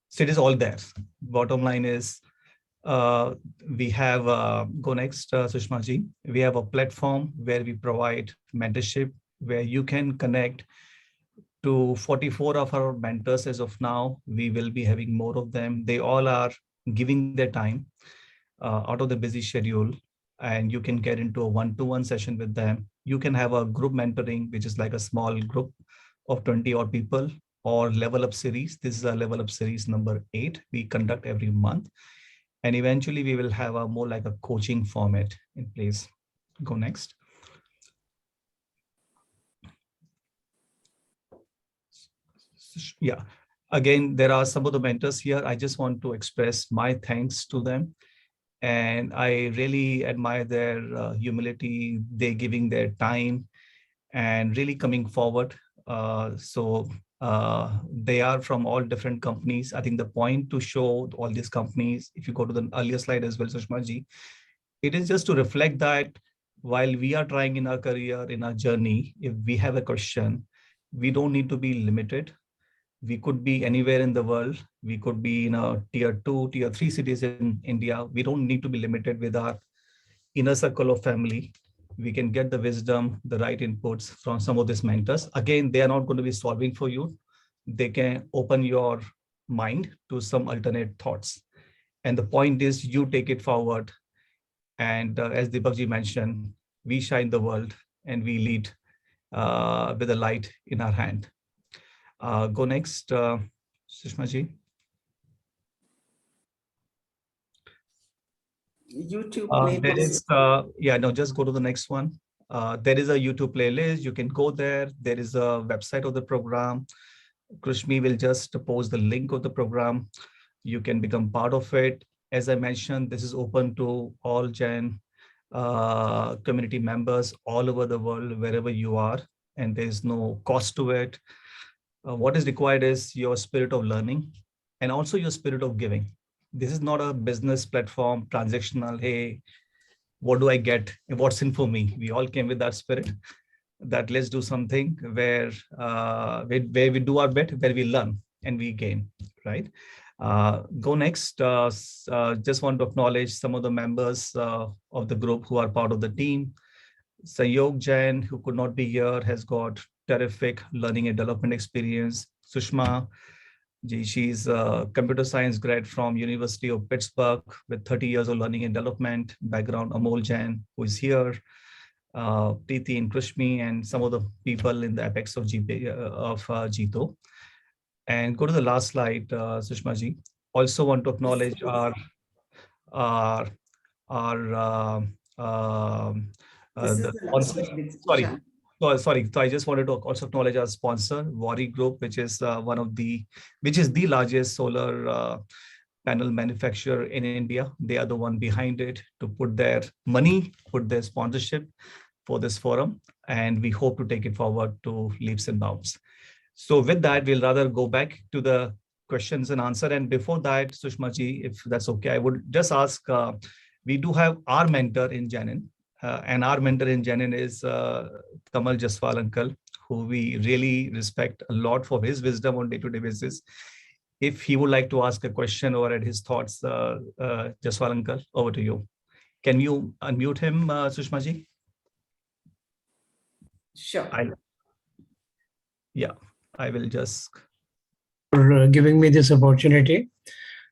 Speaker 2: so it is all there. Bottom line is we have, go next, Sushma ji. We have a platform where we provide mentorship, where you can connect to 44 of our mentors as of now. We will be having more of them. They all are giving their time out of the busy schedule, and you can get into a one-to-one session with them. You can have a group mentoring, which is like a small group of 20 odd people, or level up series. This is a level up series number 8 we conduct every month. And eventually we will have a more like a coaching format in place. Go next. Yeah, again, there are some of the mentors here. I just want to express my thanks to them. And I really admire their humility, they giving their time and really coming forward. They are from all different companies. I think the point to show all these companies, if you go to the earlier slide as well, Sushma ji, it is just to reflect that while we are trying in our career, in our journey, if we have a question, we don't need to be limited. We could be anywhere in the world. We could be in a tier 2, tier 3 cities in India. We don't need to be limited with our inner circle of family. We can get the wisdom, the right inputs from some of these mentors. Again, they are not going to be solving for you. They can open your mind to some alternate thoughts. And the point is you take it forward. And as Dipak ji mentioned, we shine the world and we lead with a light in our hand. Go next, Sushma ji.
Speaker 1: YouTube
Speaker 2: There is, just go to the next one. There is a YouTube playlist. You can go there. There is a website of the program. Krishmi will just post the link of the program. You can become part of it. As I mentioned, this is open to all Jain community members all over the world, wherever you are, and there's no cost to it. What is required is your spirit of learning and also your spirit of giving. This is not a business platform, transactional, hey, what do I get? What's in for me? We all came with that spirit that let's do something where we do our bit, where we learn and we gain, right? Go next. Just want to acknowledge some of the members of the group who are part of the team. Sayog Jain, who could not be here, has got terrific learning and development experience. Sushma, she's a computer science grad from University of Pittsburgh with 30 years of learning and development background. Amol Jain, who is here. Preeti and Krishmi, and some of the people in the apex of JITO. And go to the last slide, Sushma ji. Also want to acknowledge sorry. So I just wanted to also acknowledge our sponsor, Wari Group, which is the largest solar panel manufacturer in India. They are the one behind it to put their money, put their sponsorship for this forum, and we hope to take it forward to leaps and bounds. So with that, we'll rather go back to the questions and answer. And before that, Sushma ji, if that's okay, I would just ask, we do have our mentor in Jainin, And our mentor in Jainin is Kamal Jaswal uncle, who we really respect a lot for his wisdom on day-to-day basis. If he would like to ask a question or add his thoughts, Jaswal uncle, over to you. Can you unmute him, Sushma ji?
Speaker 1: Sure.
Speaker 2: Yeah, I will just.
Speaker 6: For giving me this opportunity.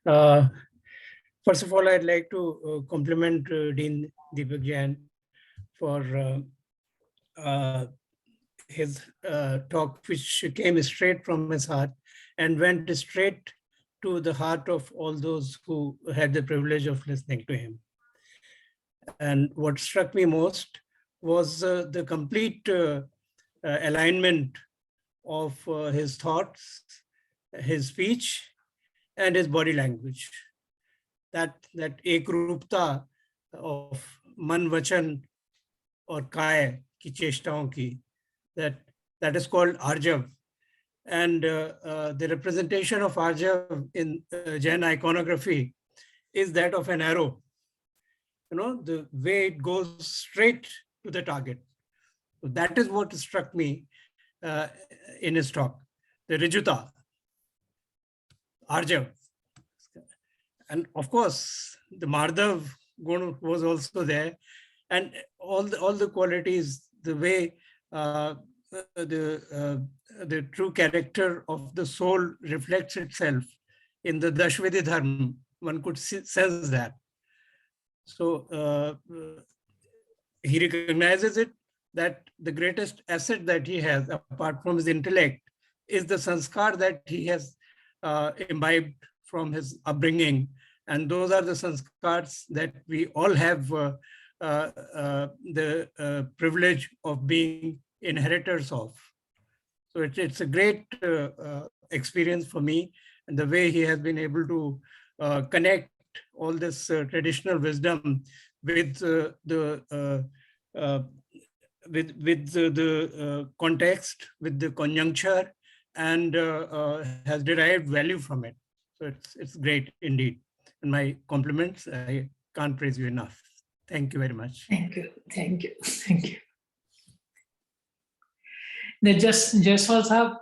Speaker 6: First of all, I'd like to compliment Dean Dipak Jain for his talk, which came straight from his heart and went straight to the heart of all those who had the privilege of listening to him. And what struck me most was the complete alignment of his thoughts, his speech, and his body language. That ekrupta of man, vachan, or kaya ki cheshtaon ki, that is called Arjav. And the representation of Arjav in Jain iconography is that of an arrow. You know, the way it goes straight to the target. So that is what struck me in his talk. The Rijuta, Arjav. And of course, the Mardhav Gun was also there. And all the qualities, the way the true character of the soul reflects itself in the Dashvidhi Dharma, one could sense that. So he recognizes it, that the greatest asset that he has, apart from his intellect, is the sanskar that he has imbibed from his upbringing. And those are the sanskars that we all have the privilege of being inheritors of. So it's a great experience for me, and the way he has been able to connect all this traditional wisdom with the context, with the conjuncture, and has derived value from it. So it's great indeed. And my compliments, I can't praise you enough. Thank you very much.
Speaker 4: Thank you. Thank you. Thank you. Now, Jaiswal Sahab,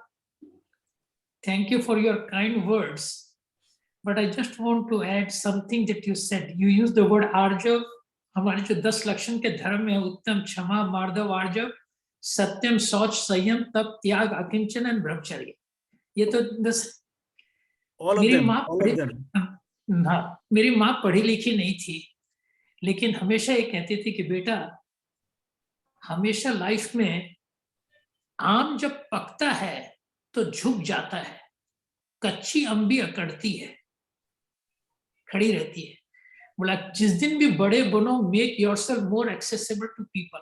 Speaker 4: thank you for your kind words. But I just want to add something that you said. You used the word Arjav. हमारे जो 10 लक्षण के धर्म में उत्तम, क्षमा, मार्दव, आर्जव, सत्यम, शौच, संयम, तप, त्याग, अकिंचन और ब्रह्मचर्य. ये तो 10. मेरी माँ पढ़ी लिखी नहीं थी, लेकिन हमेशा ये कहती थी कि बेटा, हमेशा लाइफ में आम जब पकता है तो झुक जाता है, कच्ची अम्बी अकड़ती है, खड़ी रहती है. बोला जिस दिन भी बड़े बनो, make yourself more accessible to people,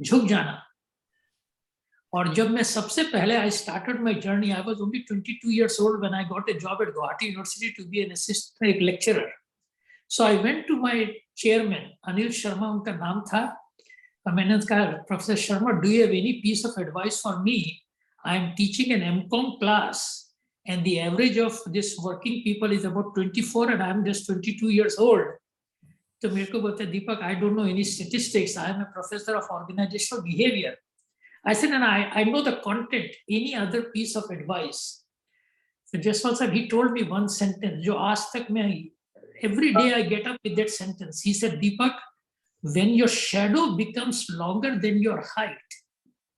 Speaker 4: झुक जाना. और जब मैं सबसे पहले I started my journey, I was only 22 years old when I got a job at Guwahati University to be an assistant lecturer. So I went to my chairman, Anil Sharma उनका नाम था. मैंने कहा, Professor Sharma, do you have any piece of advice for me? I am teaching an MCOM class, and the average of this working people is about 24, and I am just 22 years old. तो मेरे को बोलते, Deepak, I don't know any statistics. I am a professor of organizational behavior. I said, and I know the content. Any other piece of advice? So Jaiswal sir, he told me one sentence. जो आज तक मैं, every day I get up with that sentence. He said, Deepak, when your shadow becomes longer than your height,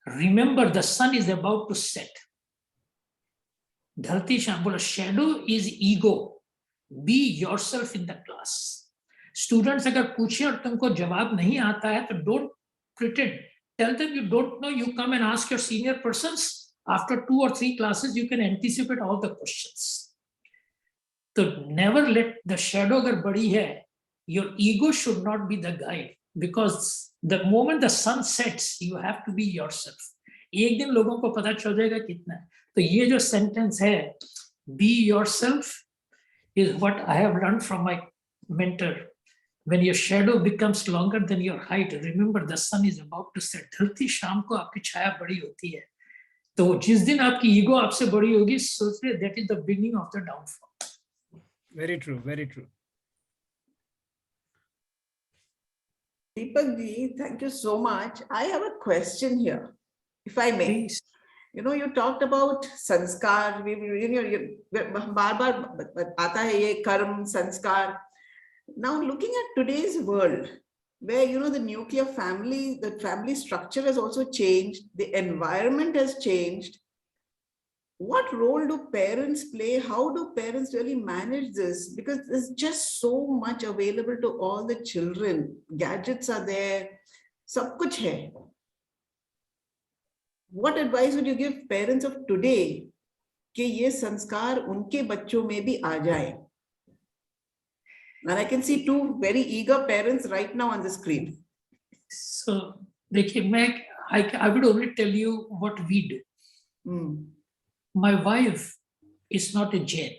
Speaker 4: remember the sun is about to set. Dharti Sham bola, shadow is ego. Be yourself in the class. Students अगर पूछे और तुमको जवाब नहीं आता है, तो don't pretend. Tell them you don't know. You come and ask your senior persons. After 2 or 3 classes, you can anticipate all the questions. So never let the shadow agar badi hai, your ego should not be the guide, because the moment the sun sets, you have to be yourself. एक दिन लोगों को पता चल जाएगा कितना है. तो ये जो sentence है, be yourself, is what I have learned from my mentor. When your shadow becomes longer than your height, remember the sun is about to set. धरती शाम को आपकी छाया बड़ी होती है. तो जिस दिन आपकी ईगो आपसे बड़ी होगी, सोच ले, that is the beginning of the downfall.
Speaker 6: Very true, very true.
Speaker 1: Dipak ji, thank you so much. I have a question here, if I may.
Speaker 4: Please.
Speaker 1: You know, you talked about sanskar. बार-बार आता है ये कर्म, संस्कार. Now, looking at today's world, where, you know, the nuclear family, the family structure has also changed, the environment has changed. What role do parents play? How do parents really manage this? Because there's just so much available to all the children. Gadgets are there. Sab kuch hai. What advice would you give parents of today कि ये संस्कार उनके बच्चों में भी आ जाए? And I can see two very eager parents right now on the screen.
Speaker 4: So, देखिए, I would only tell you what we do. My wife is not a Jain.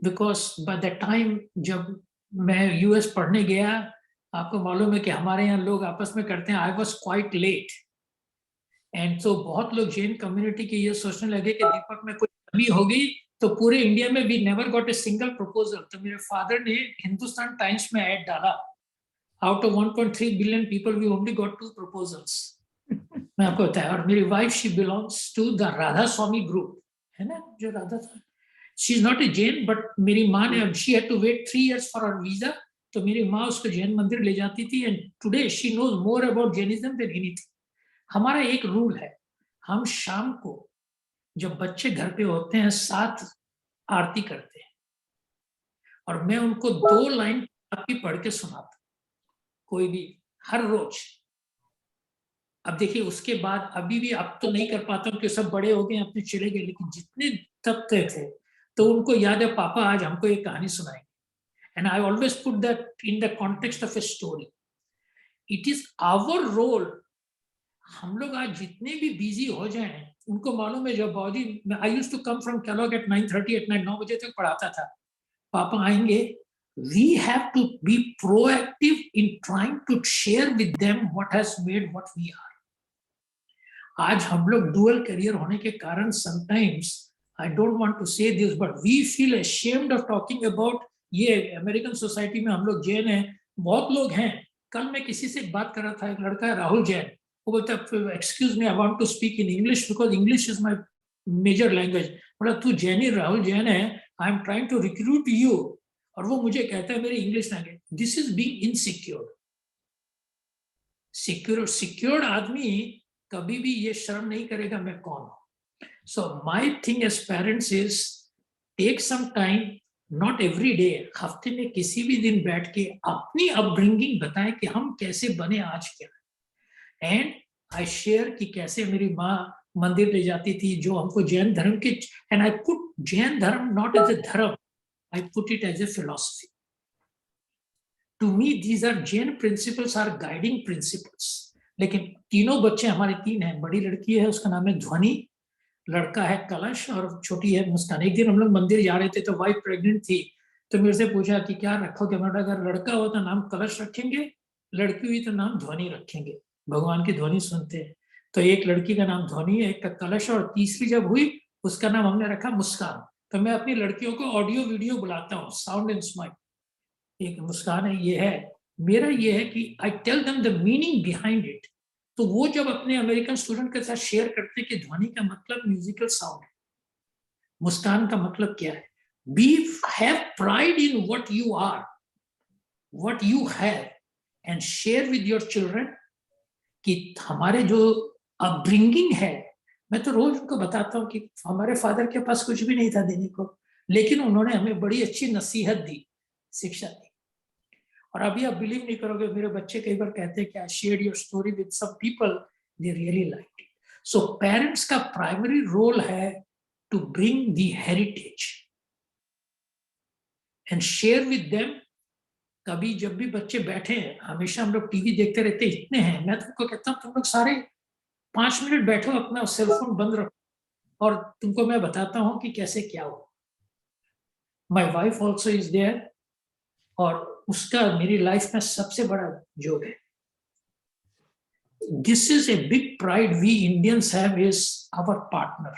Speaker 4: Because by the time जब मैं US पढ़ने गया, आपको मालूम है कि हमारे यहाँ लोग आपस में करते हैं, I was quite late. And so बहुत लोग जैन कम्युनिटी के ये सोचने लगे कि दीपक में कोई कमी होगी, तो पूरे इंडिया में we never got a single proposal. तो मेरे फादर ने हिंदुस्तान टाइम्स में ऐड डाला, out of 1.3 billion people we only got 2 proposals. मैं आपको बताया. और मेरी wife she belongs to the Radha Swami group, है ना, जो राधा स्वामी. She is not a Jain, but मेरी माँ ने, she had to wait 3 years for her visa, तो मेरी माँ उसको जैन मंदिर ले जाती थी. And today she knows more about Jainism than anything. हमारा एक रूल है, हम शाम को जब बच्चे घर पे होते हैं 7 आरती करते हैं और मैं उनको 2 लाइन आरती पढ़ के सुनाता, कोई भी, हर रोज. अब देखिए, उसके बाद अभी भी अब तो नहीं कर पाता हूँ कि सब बड़े हो गए, अपने चले गए, लेकिन जितने तब तक थे तो उनको याद है, पापा आज हमको एक कहानी सुनाएंगे. And I always put that in the context of a story. It is our role. हम लोग आज जितने भी बिजी हो जाएं, उनको मालूम है, जब बॉडी, I used to come from Kellogg at 9:30 at night, 9 बजे तक पढ़ाता था. पापा आएंगे. We have to be proactive in trying to share with them what has made what we are. आज हम लोग dual career होने के कारण sometimes, I don't want to say this, but we feel ashamed of talking about ये American society में हम लोग जैन हैं, बहुत लोग हैं. कल मैं किसी से बात कर रहा था, एक लड़का है राहुल जैन, वो बोलता है excuse me, I want to speak in English because English is my major language. बोला तू जैनी राहुल जैन है, I am trying to recruit you, और वो मुझे कहता है मेरी English language. This is being insecure. Secured आदमी कभी भी ये शर्म नहीं करेगा मैं कौन हूं. So my thing as parents is take some time, not every day, हफ्ते में किसी भी दिन बैठ के अपनी अपब्रिंगिंग बताएं कि हम कैसे बने आज क्या. एंड आई शेयर कि कैसे मेरी माँ मंदिर ले जाती थी, जो हमको जैन धर्म के, एंड आई पुट जैन धर्म not as a dharma, I put it as a philosophy. To me these are Jain principles are guiding principles. लेकिन तीनों बच्चे हमारे 3 हैं. बड़ी लड़की है, उसका नाम है ध्वनि, लड़का है कलश, और छोटी है मुस्कान. एक दिन हम लोग मंदिर जा रहे थे तो वाइफ प्रेग्नेंट थी, तो मेरे से पूछा कि क्या रखोगे. मैंने कहा अगर लड़का हो तो नाम कलश रखेंगे, लड़की हुई तो नाम ध्वनि रखेंगे, भगवान की ध्वनि सुनते हैं. तो एक लड़की का नाम ध्वनि है, एक का कलश, और तीसरी जब हुई उसका नाम हमने रखा मुस्कान. तो मैं अपनी लड़कियों को ऑडियो वीडियो बुलाता हूँ, साउंड एंड स्माइल. एक मुस्कान है, ये है मेरा, ये है कि I tell them the meaning behind it. तो वो जब अपने अमेरिकन स्टूडेंट के साथ शेयर करते कि ध्वनि का मतलब म्यूजिकल साउंड है, मुस्कान का मतलब क्या है. Be have pride in what you are, what you have, and share with your children कि हमारे जो अपब्रिंगिंग है. मैं तो रोज उनको बताता हूँ कि हमारे फादर के पास कुछ भी नहीं था देने को, लेकिन उन्होंने हमें बड़ी अच्छी नसीहत दी, शिक्षा दी. और अभी आप बिलीव नहीं करोगे, मेरे बच्चे कई बार कहते हैं कि I share your story with some people, they really like it. So parents का प्राइमरी रोल है to bring the heritage and share with them. कभी जब भी बच्चे बैठे हैं, हमेशा हम लोग टीवी देखते रहते इतने हैं, मैं तुमको कहता हूँ तुम लोग सारे 5 मिनट बैठो, अपना सेलफोन बंद रखो और तुमको मैं बताता हूँ कि कैसे क्या हो. My wife also is there, और उसका मेरी लाइफ में सबसे बड़ा जोग है. This is a big pride we Indians have is our partner,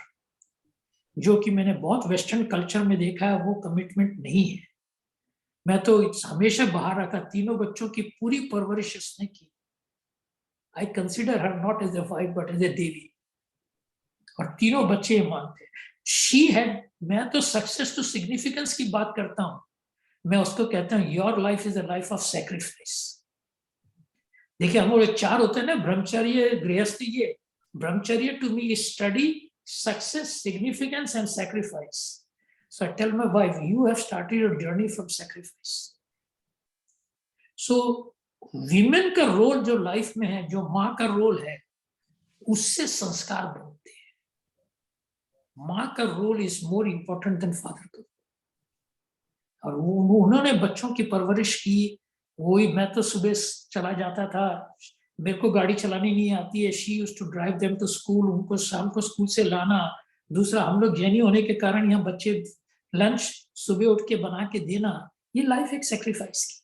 Speaker 4: जो कि मैंने बहुत वेस्टर्न कल्चर में देखा है, वो कमिटमेंट नहीं है. मैं तो हमेशा बाहर रखा, तीनों बच्चों की पूरी परवरिश उसने की। I consider her not as a wife but as a devi, और तीनों बच्चे मानते। शी हैड, मैं तो सक्सेस टू सिग्निफिकेंस की बात करता हूं, मैं उसको कहता हूं your life is a life of sacrifice. देखिए हम लोग चार होते हैं ना, ब्रह्मचर्य, गृहस्थी। ये ब्रह्मचर्य to me is study, success, significance and sacrifice. So I tell my wife you have started your journey from sacrifice. So women का रोल जो लाइफ में है, जो माँ का रोल है, उससे संस्कार बनते हैं। माँ का role is more important than father का। और उन्होंने बच्चों की परवरिश की। वही, मैं तो सुबह चला जाता था, मेरे को गाड़ी चलानी नहीं आती है। She used to drive them to school, उनको शाम को स्कूल से लाना। दूसरा, हम लोग जैनी होने के कारण यहाँ बच्चे लंच सुबह उठ के बना के देना, ये लाइफ एक सेक्रीफाइस की।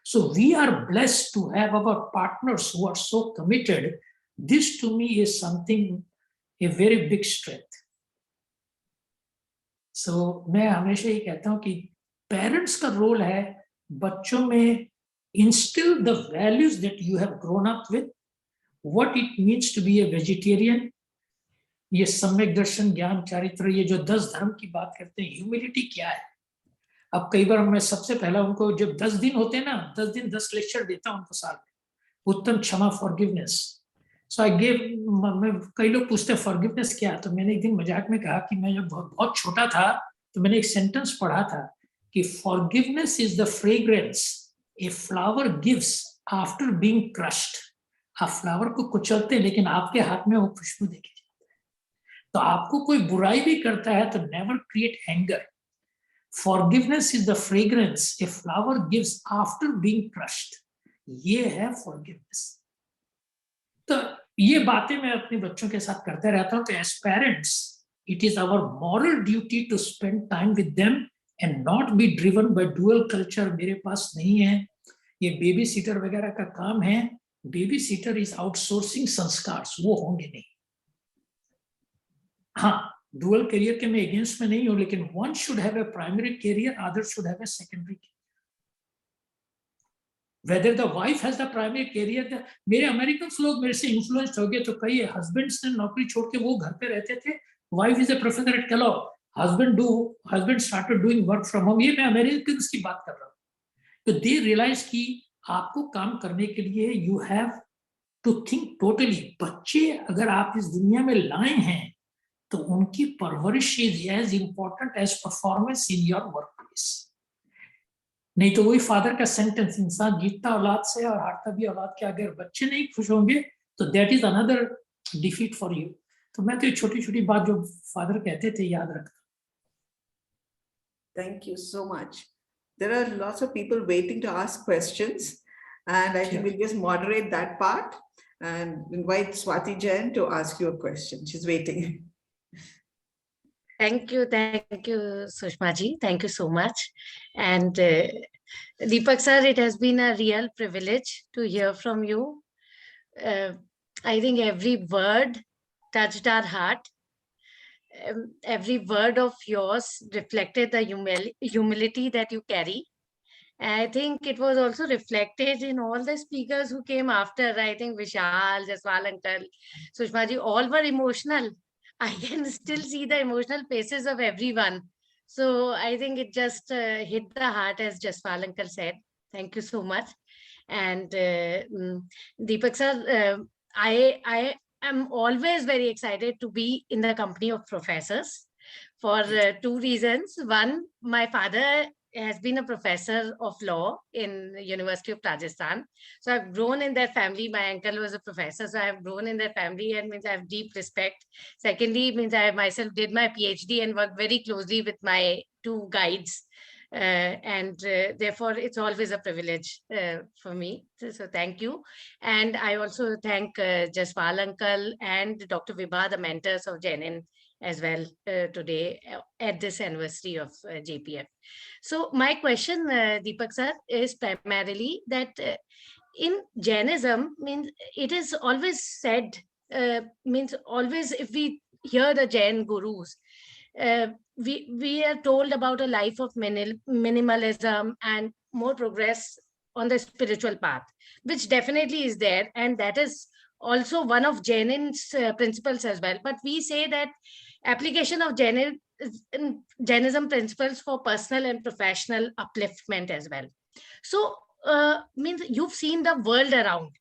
Speaker 4: So we are blessed to have our partners who are so committed. This to me is something, a very big strength. So मैं हमेशा ये कहता हूँ कि पेरेंट्स का रोल है बच्चों में instill the values that you have grown up with, what it means to be a vegetarian, ये सम्यक दर्शन, ज्ञान, चारित्र, ये जो 10 धर्म की बात करते हैं, ह्यूमिलिटी क्या है। अब कई बार मैं सबसे पहला उनको, जब 10 दिन होते हैं ना, 10 दिन 10 लेक्चर देता हूं उनको साल में, उत्तम क्षमा, फॉरगिवनेस। सो आई गिव, कई लोग पूछते हैं फॉरगिवनेस क्या, तो मैंने एक दिन मजाक में कहा कि मैं जब बहुत छोटा था तो मैंने एक सेंटेंस पढ़ा था कि forgiveness is the fragrance a flower gives after being crushed। आप फ्लावर को कुचलते हैं लेकिन आपके हाथ में वो खुशबू देके जाता है। तो आपको कोई बुराई भी करता है तो never create anger। Forgiveness is the fragrance a flower gives after being crushed। ये है forgiveness। तो ये बातें मैं अपने बच्चों के साथ करते रहता हूँ। तो as parents, it is our moral duty to spend time with them and not be driven by dual culture। मेरे पास नहीं है, ये बेबी सीटर वगैरह का काम है। बेबी सीटर इज आउटसोर्सिंग संस्कार, वो होंगे नहीं। हाँ, डुअल करियर के मैं अगेंस्ट में नहीं हूं, लेकिन one should have a primary career, other should have a secondary career. Whether the wife has the primary career, मेरे अमेरिकन लोग मेरे से इन्फ्लुएंस्ड हो गए, तो कई हस्बैंड्स ने नौकरी छोड़ के वो घर पे रहते थे। Wife is a professor at Kellogg, husband started doing work from home. ये मैं अमेरिकन की बात कर रहा हूँ। तो दे रियलाइज कि आपको काम करने के लिए you have to think totally. बच्चे अगर आप इस दुनिया में लाए हैं तो उनकी परवरिश is as important as performance in your workplace. नहीं तो वही फादर का सेंटेंस, इंसान जीतता औलाद से और हारता भी औलाद के। अगर बच्चे नहीं खुश होंगे तो that is another defeat for you. तो मैं तो ये छोटी छोटी बात जो फादर कहते थे याद रखता।
Speaker 1: Thank you so much. There are lots of people waiting to ask questions, and I think we'll just moderate that part and invite Swati Jain to ask you a question. She's waiting.
Speaker 7: Thank you, Sushma ji. Thank you so much. And Dipak sir, it has been a real privilege to hear from you. I think every word touched our heart. Every word of yours reflected the humility that you carry. And I think it was also reflected in all the speakers who came after. I think Vishal, Jaswal uncle, Sushma ji, all were emotional. I can still see the emotional faces of everyone. So I think it just hit the heart, as Jaswal uncle said. Thank you so much. And Dipak sir, I am always very excited to be in the company of professors for two reasons. One, my father has been a professor of law in University of Rajasthan. So I've grown in that family. My uncle was a professor, so I've grown in that family, and means I have deep respect. Secondly, means I myself did my PhD and worked very closely with my two guides. Therefore, it's always a privilege for me. So thank you. And I also thank Jaswal uncle and Dr. Vibha, the mentors of Jainism as well today at this anniversary of JPF. So my question, Dipak sir, is primarily that in Jainism, means it is always said, means always if we hear the Jain gurus, we are told about a life of minimalism and more progress on the spiritual path, which definitely is there, and that is also one of Jainism's principles as well. But we say that application of Jainism principles for personal and professional upliftment as well. So, means you've seen the world around.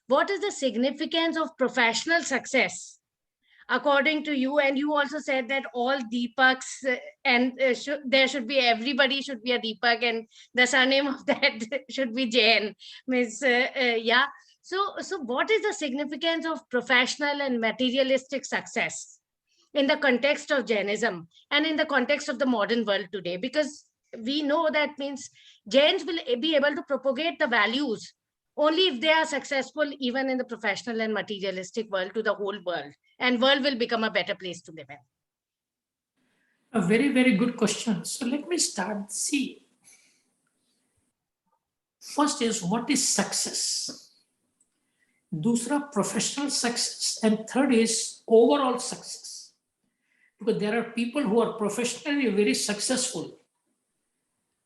Speaker 7: What is the significance of professional success according to you? And you also said that all Dipaks and there should be, everybody should be a Dipak, and the surname of that should be Jain. Means, yeah. So what is the significance of professional and materialistic success in the context of Jainism and in the context of the modern world today? Because we know that means Jains will be able to propagate the values only if they are successful even in the professional and materialistic world to the whole world, and world will become a better place to live in.
Speaker 4: A very, very good question. So let me start. See, first is, what is success? Dusra, professional success, and third is overall success. Because there are people who are professionally very successful,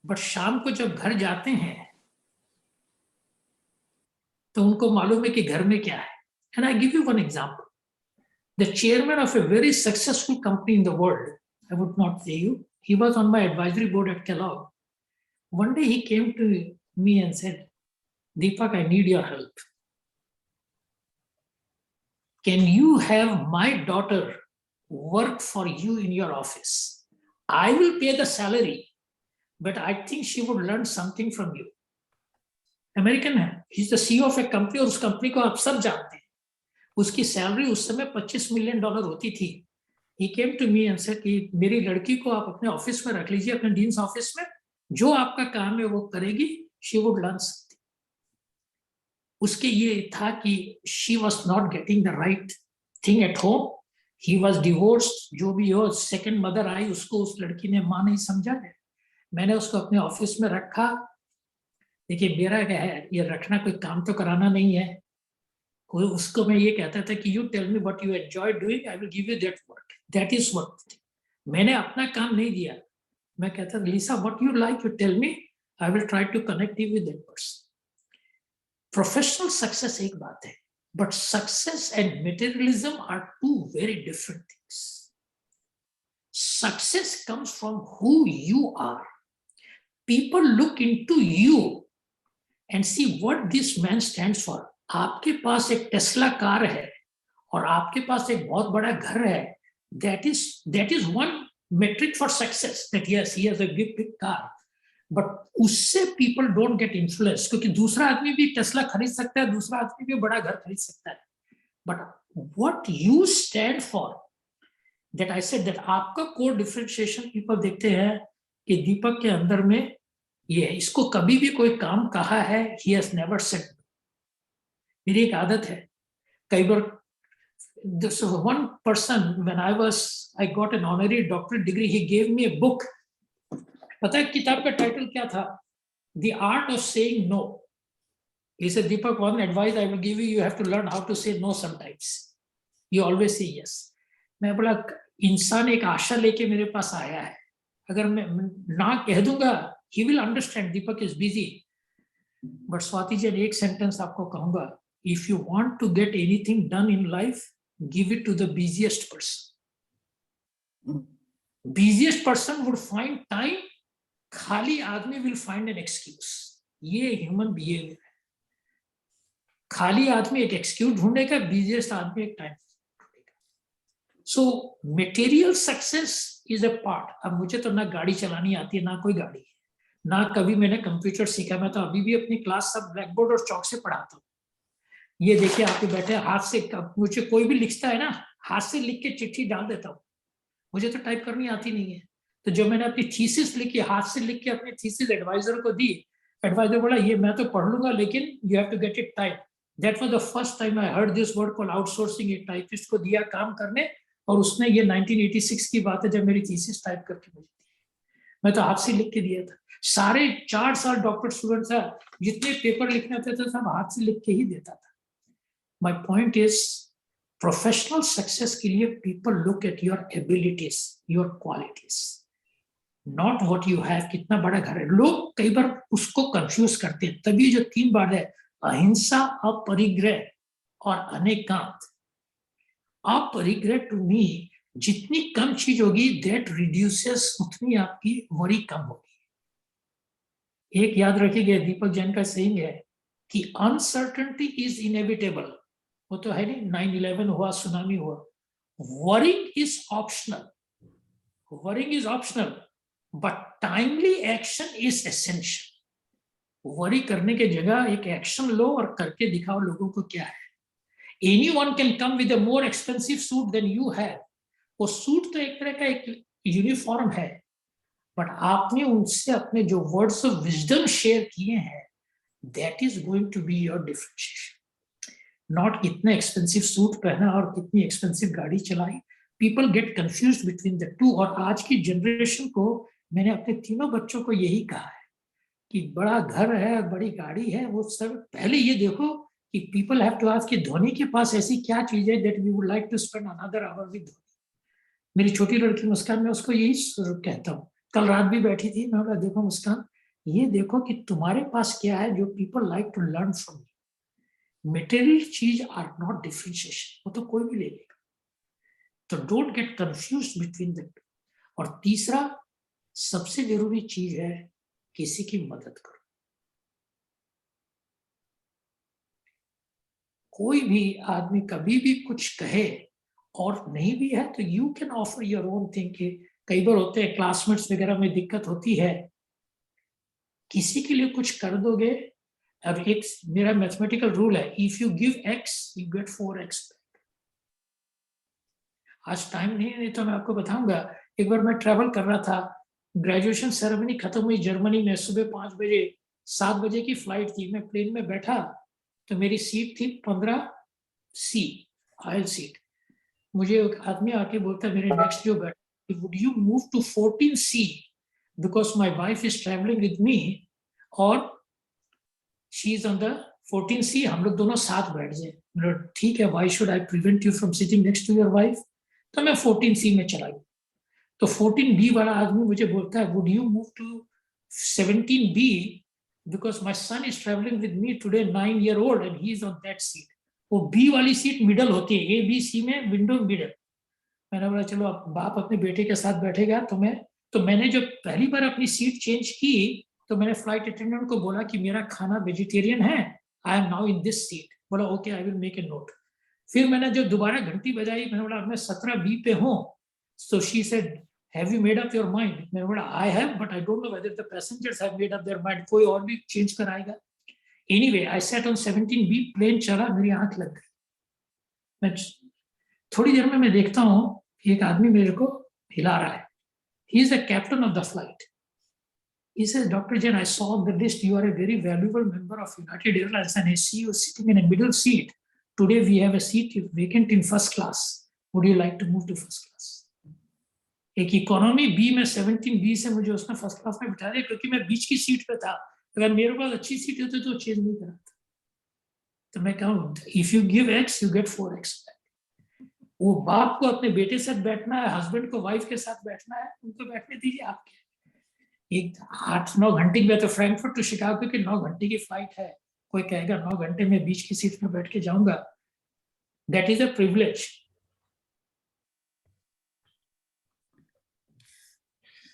Speaker 4: but शाम को जब घर जाते हैं तो उनको मालूम है कि घर में क्या है. And I give you one example. The chairman of a very successful company in the world, I would not say you, he was on my advisory board at Kellogg. One day he came to me and said, Dipak, I need your help. Can you have my daughter work for you in your office? I will pay the salary, but I think she would learn something from you. American है, he's the CEO of a company, और उस company को आप सब जानते हैं. उसकी salary उस समय $25 million होती थी. He came to me and said कि मेरी लड़की को आप अपने ऑफिस में रख लीजिए, अपने डीन्स ऑफिस में, जो आपका काम है वो करेगी, she would learn something. उसके ये था कि she was not getting the right thing at home. He was divorced, जो भी हो, second mother आई, उसको उस लड़की ने माँ नहीं समझा. मैंने उसको अपने ऑफिस में रखा. देखिए मेरा क्या है, ये रखना कोई काम तो कराना नहीं है. उसको मैं ये कहता था कि you tell me what you enjoy doing, I will give you that work. That is what. मैंने अपना काम नहीं दिया. मैं कहता था, Lisa, what you like, you tell me, I will try to connect you with that person. Professional success एक बात है, but success and materialism are two very different things. Success comes from who you are. People look into you and see what this man stands for. आपके पास एक Tesla car है और आपके पास एक बहुत बड़ा घर है. That is one metric for success. That yes, he has a big car. But उससे people don't get influenced, क्योंकि दूसरा आदमी भी टेस्ला खरीद सकता है, दूसरा आदमी भी बड़ा घर खरीद सकता है. But what you stand for, that I said that आपका core differentiation people देखते हैं कि दीपक के अंदर में ये है. इसको कभी भी कोई काम कहा है, he has never said. मेरी एक आदत है, कई बार this one person, when I got an honorary doctorate degree, he gave me a book. पता है किताब का टाइटल क्या था? The Art of Saying No. He said, Dipak, one advice I will give you, you have to learn how to say no sometimes. You always say yes. मैं बोला, इंसान एक आशा लेके मेरे पास आया है, अगर मैं ना कह दूंगा, he will understand Dipak is busy. But Swati ji, एक सेंटेंस आपको कहूंगा, if you want to get anything done in life, give it to the busiest person. Busiest person would find time, खाली आदमी will find an excuse. ये human behavior है. खाली आदमी एक excuse ढूंढेगा, busiest आदमी एक time ढूंढेगा. So material success is a part. अब मुझे तो ना गाड़ी चलानी आती है, ना कोई गाड़ी है, ना कभी मैंने कंप्यूटर सीखा. मैं तो अभी भी अपनी क्लास सब ब्लैक बोर्ड और चौक से पढ़ाता हूँ. ये देखिए आपके बैठे हाथ से, मुझे कोई भी लिखता है ना, हाथ से लिख के चिट्ठी डाल देता हूँ. मुझे तो टाइप करनी आती नहीं है. तो जब मैंने अपनी थीसिस लिखी, हाथ से लिख के अपनी थीसिस एडवाइजर को दी, एडवाइजर बोला ये मैं तो पढ़ लूंगा, लेकिन you have to get it type. That was the first time I heard this word called outsourcing. एक टाइपिस्ट को दिया काम करने, और उसने, ये 1986 की बात है जब मेरी थीसिस टाइप करके मुझे दी. मैं तो हाथ से लिख के दिया था. सारे 4 साल डॉक्टर स्टूडेंट था, जितने पेपर लिखने होते थे सब हाथ से लिख के ही देता था. My point is, professional success के लिए people look at your abilities, your qualities, not what you have. कितना बड़ा घर है, लोग कई बार उसको कंफ्यूज करते हैं। तभी जो 3 बार है, अहिंसा, अपरिग्रह और अनेकांत। अपरिग्रह टू मी, जितनी कम चीज होगी दैट रिड्यूसेस, उतनी आपकी वरी कम होगी। एक याद रखिएगा, दीपक जैन का सेइंग है कि अनसर्टेनिटी इज इनएविटेबल। वो तो है नहीं, 9/11 हुआ, सुनामी हुआ। Worrying is optional, worrying is optional, but timely action is essential. Worry करने के जगह एक एक्शन लो और करके दिखाओ लोगों को क्या है। Anyone can come with a more expensive suit than you have. वो सूट तो एक तरह का एक यूनिफॉर्म है, बट आपने उनसे अपने जो वर्ड्स ऑफ विजडम शेयर किए हैं, that is going to be your differentiation. Not कितने एक्सपेंसिव सूट पहना और कितनी एक्सपेंसिव गाड़ी चलाई। People get confused between the two. और आज की जनरेशन को मैंने अपने तीनों बच्चों को यही कहा है कि बड़ा घर है, बड़ी गाड़ी है, वो सब पहले ये देखो कि पीपल हैव टू आस्क कि धोनी के पास ऐसी क्या चीज है that we would like to spend another hour with Dhoni. मेरी छोटी लड़की मुस्कान, मैं उसको यही कहता हूँ, कल रात भी बैठी थी, मैं बोला देखो मुस्कान, ये देखो कि तुम्हारे पास क्या है जो people like to learn from you. Material चीज आर नॉट डिफरेंशिएशन, वो तो कोई भी ले लेगा। तो don't get confused between the two. और तीसरा सबसे जरूरी चीज है, किसी की मदद करो। कोई भी आदमी कभी भी कुछ कहे और नहीं भी है तो you can offer your own thing. कई बार होते हैं क्लासमेट्स वगैरह में दिक्कत होती है, किसी के लिए कुछ कर दोगे। अब एक मेरा मैथमेटिकल रूल है, if you give x you get 4x। आज टाइम नहीं तो मैं आपको बताऊंगा। एक बार मैं ट्रैवल कर रहा था, ग्रेजुएशन सेरेमनी खत्म हुई जर्मनी में, सुबह 5 बजे, 7 बजे की फ्लाइट थी। मैं प्लेन में बैठा तो मेरी सीट थी 15C, आयल सीट। मुझे एक आदमी आके बोलता है मेरे नेक्स्ट जो बैठा, would you move to 14C because my wife is travelling with me और she is on the 14C, हम लोग दोनों साथ बैठ जाए। ठीक है, why should I prevent you from sitting next to your wife. तो मैं 14C में चला गया। तो 14B वाला आदमी मुझे बोलता है would you move to 17B because my son is traveling with me today, 9-year-old, and he is on that seat. वो B वाली सीट मिडल होती है, A B C में विंडो मिडल। मैंने बोला चलो अब बाप अपने बेटे के साथ बैठेगा। तो मैंने जब पहली बार अपनी सीट चेंज की तो मैंने फ्लाइट अटेंडेंट को बोला कि मेरा खाना वेजिटेरियन है, I am now in this seat. बोला okay, I will make a note. फिर मैंने जब दोबारा घंटी बजाई, मैंने बोला मैं 17B पे हूँ। So she said, have you made up your mind? मैंने बोला I have, but I don't know whether the passengers have made up their mind. कोई और भी चेंज कराएगा। Anyway, I sat on 17B, plane चला, मेरी आंख लग गई। मैं थोड़ी देर में मैं देखता हूँ एक आदमी मेरे को हिला रहा है। He is the captain of the flight. He says, Dr. Jain, I saw on the list you are a very valuable member of United Airlines and I see you sitting in a middle seat. Today we have a seat vacant in first class. Would you like to move to first class? एक economy B में 17B से मुझे उसने first class में बिठा दिया क्योंकि मैं बीच की सीट पे था। अगर मेरे पास अच्छी सीट होती तो चेंज नहीं कराता। तो मैं कहूँ if you give X you get 4X। वो बाप को अपने बेटे साथ बैठना है, हस्बैंड को वाइफ के साथ बैठना है, उनको बैठने दीजिए। आपके एक 8-9 घंटे की, तो फ्रैंकफर्ट टू शिकागो की 9 घंटे की फ्लाइट है। कोई कहेगा 9 घंटे में बीच की सीट में बैठ के जाऊंगा, that is a privilege.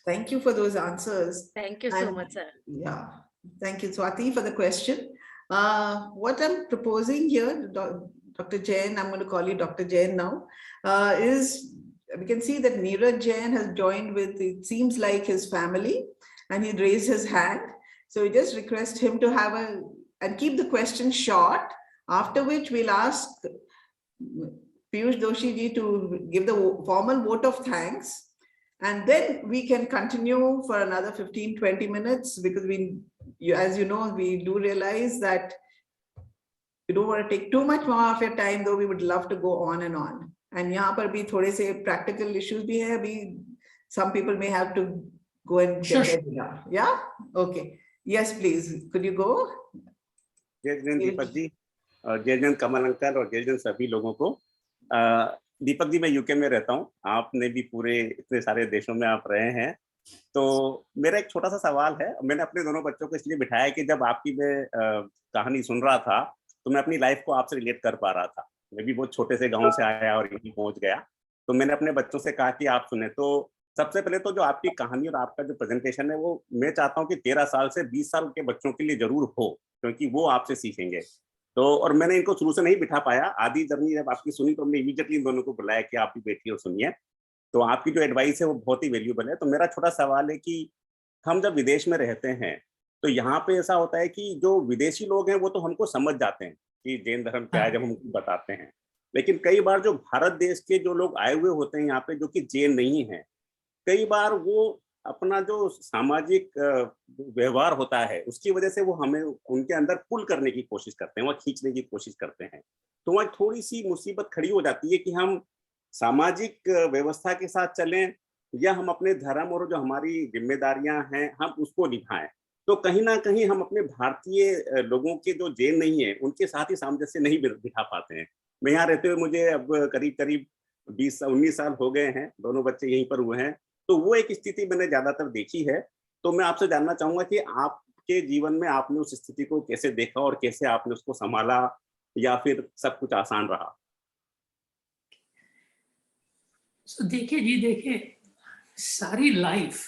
Speaker 1: Thank you for those answers.
Speaker 7: Thank you so much, sir.
Speaker 1: Yeah, thank you, Swati, for the question. What I'm proposing here, Dr. Jain, I'm going to call you Dr. Jain now, is we can see that Neeraj Jain has joined with, it seems like, his family, and he raised his hand. So we just request him to have and keep the question short, after which we'll ask Piyush Doshi ji to give the formal vote of thanks. And then we can continue for another 15-20 minutes because as you know, we do realize that we don't want to take too much more of your time, though we would love to go on and on. And यहाँ पर भी थोड़े से practical issues भी है अभी. Some people may have to go and get their dinner. Yeah? Okay. Yes, please. Could you go?
Speaker 8: जय जैन दीपक जी, जय जैन कमल अंकल और जय जैन सभी लोगों को। दीपक जी, मैं यूके में रहता हूँ, आपने भी पूरे इतने सारे देशों में आप रहे हैं, तो मेरा एक छोटा सा सवाल है। मैंने अपने दोनों बच्चों को इसलिए बिठाया कि जब आपकी मैं कहानी सुन रहा था तो मैं अपनी लाइफ को आपसे रिलेट कर पा रहा था। मैं भी बहुत छोटे से गांव से आया और यहीं पहुंच गया, तो मैंने अपने बच्चों से कहा कि आप सुने। तो सबसे पहले तो जो आपकी कहानी और आपका जो प्रेजेंटेशन है वो मैं चाहता हूँ कि 13 साल से 20 साल के बच्चों के लिए जरूर हो, क्योंकि वो आपसे सीखेंगे। तो और मैंने इनको शुरू से नहीं बिठा पाया, आधी जर्नी जब आपकी सुनी तो हमने इमीडिएटली इन दोनों को बुलाया कि आप भी बैठिए और सुनिए। तो आपकी जो एडवाइस है वो बहुत ही वैल्यूएबल है। तो मेरा छोटा सवाल है कि हम जब विदेश में रहते हैं तो यहाँ पे ऐसा होता है कि जो विदेशी लोग हैं वो तो हमको समझ जाते हैं कि जैन धर्म क्या है जब हम बताते हैं, लेकिन कई बार जो भारत देश के जो लोग आए हुए होते हैं यहाँ पे जो कि जैन नहीं है, कई बार वो अपना जो सामाजिक व्यवहार होता है उसकी वजह से वो हमें उनके अंदर पुल करने की कोशिश करते हैं, वह खींचने की कोशिश करते हैं। तो वहाँ थोड़ी सी मुसीबत खड़ी हो जाती है कि हम सामाजिक व्यवस्था के साथ चलें या हम अपने धर्म और जो हमारी जिम्मेदारियां हैं हम उसको निभाएं। तो कहीं ना कहीं हम अपने भारतीय लोगों के जो जैन नहीं है उनके साथ ही सामंजस्य नहीं बिठा पाते हैं। मैं यहाँ रहते हुए मुझे अब करीब करीब 20-19 साल हो गए हैं, दोनों बच्चे यहीं पर हुए हैं, तो वो एक स्थिति मैंने ज्यादातर देखी है। तो मैं आपसे जानना चाहूंगा कि आपके जीवन में आपने उस स्थिति को कैसे देखा और कैसे आपने उसको संभाला, या फिर सब कुछ आसान रहा?
Speaker 4: देखिए जी, देखिए सारी लाइफ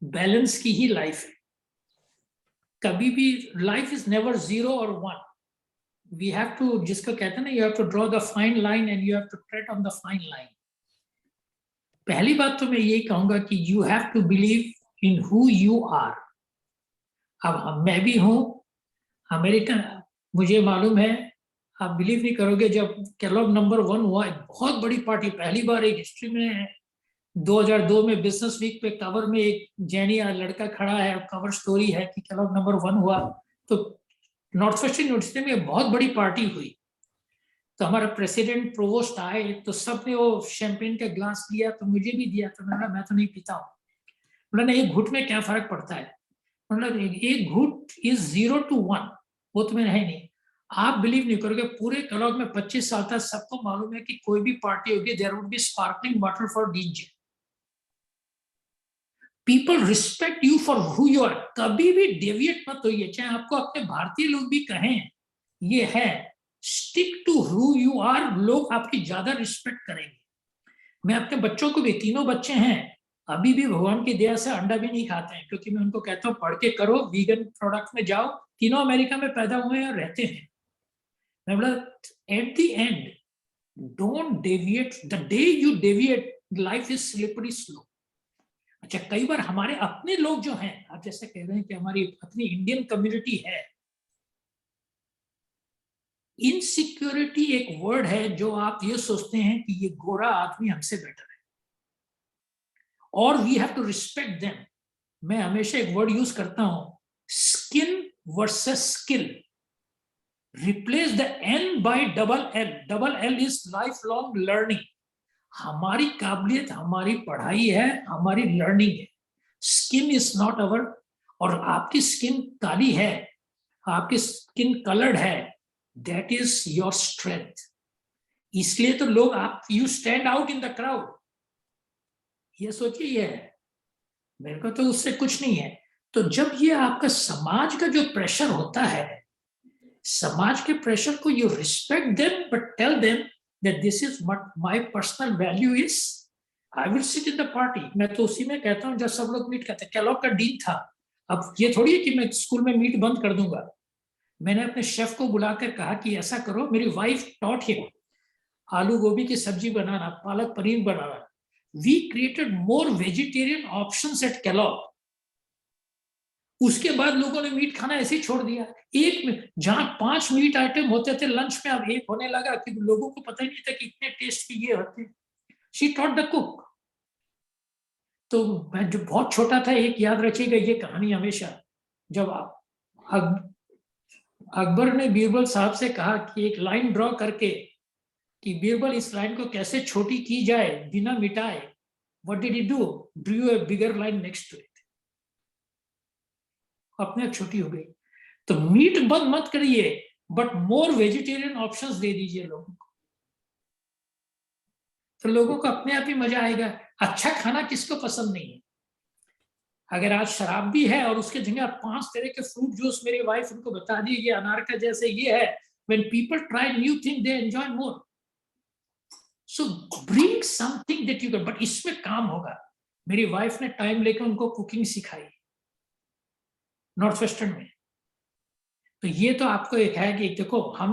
Speaker 4: बैलेंस की ही लाइफ है। कभी भी लाइफ इज नेवर 0 और 1। वी हैव टू, जिसको कहते हैं ना, you have to draw the fine line and you have to tread on the fine line. पहली बात तो मैं यही कहूंगा कि you have to believe in who you are. अब मैं भी हूं अमेरिकन, मुझे मालूम है, आप बिलीव नहीं करोगे, जब केलॉग नंबर 1 हुआ, बहुत बड़ी पार्टी, पहली बार एक हिस्ट्री में 2002 में बिजनेस वीक पे कवर में एक जैनी लड़का खड़ा है, कवर स्टोरी है कि केलॉग नंबर 1 हुआ। तो नॉर्थ वेस्टर्न यूनिवर्सिटी में बहुत बड़ी पार्टी हुई, तो हमारा प्रेसिडेंट प्रोवोस्ट आए, तो सबने वो शैंपेन का ग्लास लिया, तो मुझे भी दिया। तो मैंने, मैं तो नहीं पीता हूँ। उन्होंने एक घुट में क्या फर्क पड़ता है, उन्होंने एक घुट इज 0 to 1, वो तो मैं है नहीं। आप बिलीव नहीं करोगे, पूरे केलॉग में 25 साल तक सबको मालूम है कि कोई भी पार्टी होगी, there would be sparkling water for DJ. People respect you for who you are. कभी भी डेविएट मत होइए, चाहे आपको अपने भारतीय लोग भी कहें, ये है, stick to who you are, लोग आपकी ज्यादा रिस्पेक्ट करेंगे। मैं अपने बच्चों को भी, तीनों बच्चे हैं, अभी भी भगवान की दया से अंडा भी नहीं खाते हैं, क्योंकि मैं उनको कहता हूँ पढ़ के करो, वीगन प्रोडक्ट में जाओ। तीनों अमेरिका में पैदा हुए हैं और रहते हैं। मैं बोला, at the end don't deviate. The day you deviate, life is slippery slow. अच्छा, कई बार हमारे अपने लोग जो हैं, आप जैसे कह रहे हैं कि हमारी अपनी इंडियन कम्युनिटी है, इनसिक्योरिटी एक वर्ड है जो आप ये सोचते हैं कि ये गोरा आदमी हमसे बेटर है, और we have to respect them. मैं हमेशा एक वर्ड यूज करता हूं, skin versus skill. Replace the N by double L. Double L is life long learning. हमारी काबिलियत, हमारी पढ़ाई है, हमारी लर्निंग है। Skin is not our. और आपकी स्किन काली है, आपकी स्किन कलर्ड है, दैट इज योर स्ट्रेंथ। इसलिए तो लोग, आप, you stand out in the crowd. ये सोचिए, ये है, मेरे को तो उससे कुछ नहीं है। तो जब ये आपका समाज का जो प्रेशर होता है, समाज के प्रेशर को, you respect them but tell them that this is what my personal value is. I will sit in the party. मैं तो उसी में कहता हूँ जब सब लोग मीट करते हैं। केलॉग का डीन था। अब ये थोड़ी है कि मैं स्कूल में मीट बंद कर दूंगा। मैंने अपने शेफ को बुलाकर कहा कि ऐसा करो, मेरी वाइफ टॉट हिम आलू गोभी की सब्जी बनाना, पालक पनीर बनाना। We created more vegetarian options at Kellogg. उसके बाद लोगों ने मीट खाना ऐसे ही छोड़ दिया। एक, जहां 5 मीट आइटम होते थे लंच में, अब 1 होने लगा, कि लोगों को पता ही नहीं था कि इतने टेस्ट भी ये होते। She taught the cook. तो मैं जो बहुत छोटा था, एक याद रखिएगा ये कहानी हमेशा, जब अकबर ने बीरबल साहब से कहा कि एक लाइन ड्रॉ करके कि बीरबल इस लाइन को कैसे छोटी की जाए बिना मिटाए। What did he do? Drew a bigger line next to it. अपने आप छोटी हो गई। तो मीट बंद मत करिए, बट मोर वेजिटेरियन ऑप्शंस दे दीजिए लोगों को। तो लोगों को अपने आप ही मजा आएगा। अच्छा खाना किसको पसंद नहीं है? अगर आज शराब भी है और उसके जगह 5 तरह के फ्रूट जूस मेरी वाइफ उनको बता दी ये अनार का जैसे ये है, when people try new thing they enjoy more. So bring something that you can, but इसमें काम होगा। मेरी वाइफ ने टाइम लेकर उनको कुकिंग सिखाई नॉर्थ वेस्टर्न में। तो ये तो आपको एक है कि देखो हम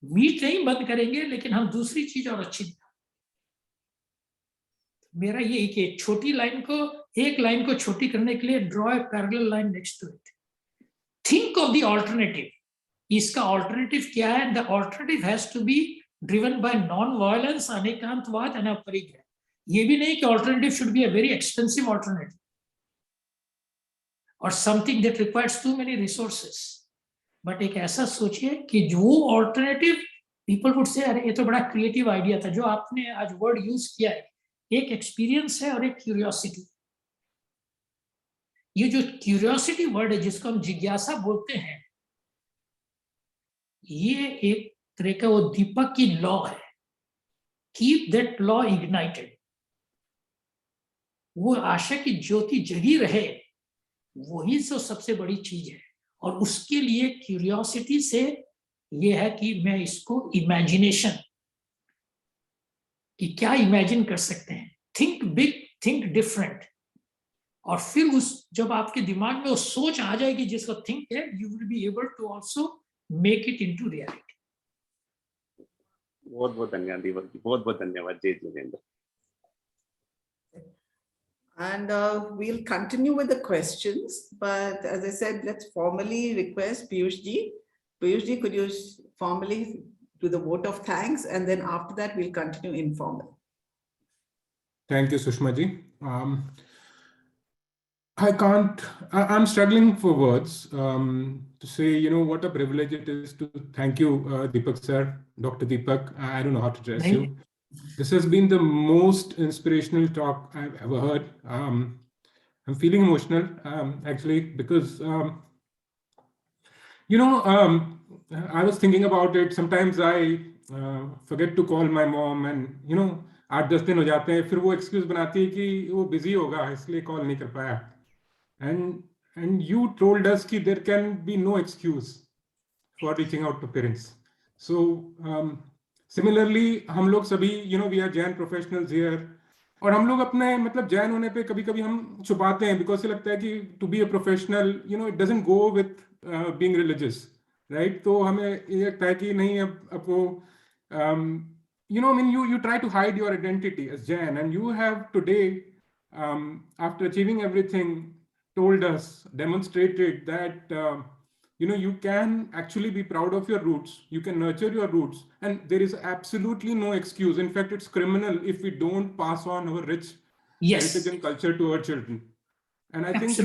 Speaker 4: मीट नहीं बंद करेंगे लेकिन हम दूसरी चीज और अच्छी। मेरा ये कि छोटी लाइन को, एक लाइन को छोटी करने के लिए draw a parallel line next to it, think of the alternative. इसका ऑल्टरनेटिव क्या है? The alternative has to be driven by non violence, anekantavada and aparigraha. ये भी नहीं कि alternative should be a very expensive alternative और something that requires too many resources, but एक ऐसा सोचिए कि जो ऑल्टरनेटिव पीपल वुड से अरे ये तो बड़ा क्रिएटिव आइडिया था। जो आपने आज वर्ड यूज किया है, एक एक्सपीरियंस है और एक क्यूरियोसिटी। ये जो क्यूरियोसिटी वर्ड है जिसको हम जिज्ञासा बोलते हैं, ये एक तरह का वो दीपक की लॉ है, कीप दैट लॉ इग्नाइटेड। वो आशा की ज्योति जगी रहे, वही तो सबसे बड़ी चीज है। और उसके लिए क्यूरियोसिटी से ये है कि मैं इसको इमेजिनेशन, कि क्या इमेजिन कर सकते हैं, थिंक बिग, थिंक डिफरेंट। और फिर उस जब आपके दिमाग में वो सोच आ जाएगी जिसको थिंक है, you will be able to also make it into reality.
Speaker 8: बहुत बहुत धन्यवाद दीपक जी, बहुत बहुत धन्यवाद जय Jitendra.
Speaker 1: And we'll continue with the questions, but as I said, let's formally request Piyush ji. Piyush ji, could you formally do the vote of thanks, and then after that we'll continue informal.
Speaker 9: Thank you, Sushma ji. I'm struggling for words to say, what a privilege it is to thank you, Dipak sir, Dr. Dipak. I don't know how to address you. This has been the most inspirational talk I've ever heard. I'm feeling emotional, actually, because, I was thinking about it. Sometimes I forget to call my mom and, 8-10 दिन हो जाते हैं, फिर वो excuse बनाती है कि वो busy होगा इसलिए call नहीं कर पाया. And you told us कि there can be no excuse for reaching out to parents. So similarly, हम लोग सभी, we are Jain professionals here, और हम लोग अपने मतलब जैन होने पे कभी-कभी हम छुपाते हैं because से लगता है कि to be a professional, it doesn't go with being religious, right? तो हमें ये लगता है कि नहीं अब वो you try to hide your identity as Jain, and you have today, after achieving everything, told us, demonstrated that you can actually be proud of your roots, you can nurture your roots, and there is absolutely no excuse. In fact, it's criminal if we don't pass on our rich heritage and culture to our children. And I think,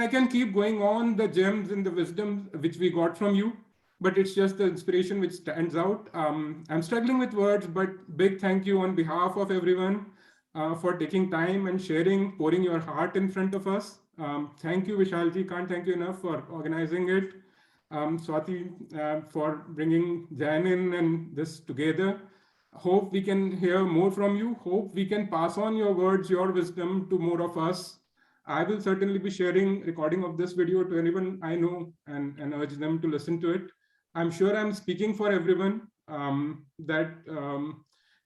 Speaker 9: I can keep going on the gems and the wisdom which we got from you, but it's just the inspiration which stands out. I'm struggling with words, but big thank you on behalf of everyone for taking time and sharing, pouring your heart in front of us. Thank you, Vishal ji. Can't thank you enough for organizing it. Swati, for bringing Jain in and this together. Hope we can hear more from you. Hope we can pass on your words, your wisdom to more of us. I will certainly be sharing recording of this video to anyone I know and urge them to listen to it. I'm sure I'm speaking for everyone that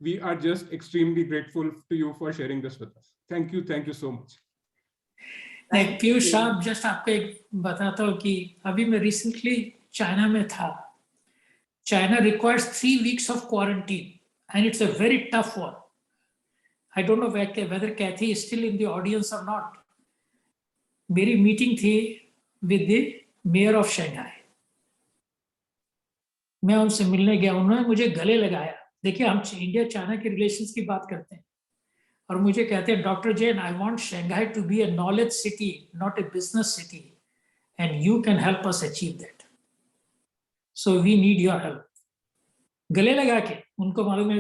Speaker 9: we are just extremely grateful to you for sharing this with us. Thank you so much.
Speaker 4: Piyush साहब, just आपको एक बताता हूँ कि अभी मैं recently China में था. China requires 3 weeks of quarantine, and it's a very tough one. I don't know whether Kathy is still in the audience or not. मेरी मीटिंग थी with the mayor of Shanghai. मैं उनसे मिलने गया, उन्होंने मुझे गले लगाया. देखिए, हम इंडिया चाइना के रिलेशंस की बात करते हैं और मुझे कहते हैं, doctor Jain, I want Shanghai to be a knowledge city, not a business city, and you can help us achieve that. So we need your help. गले लगा के उनको मालूम है,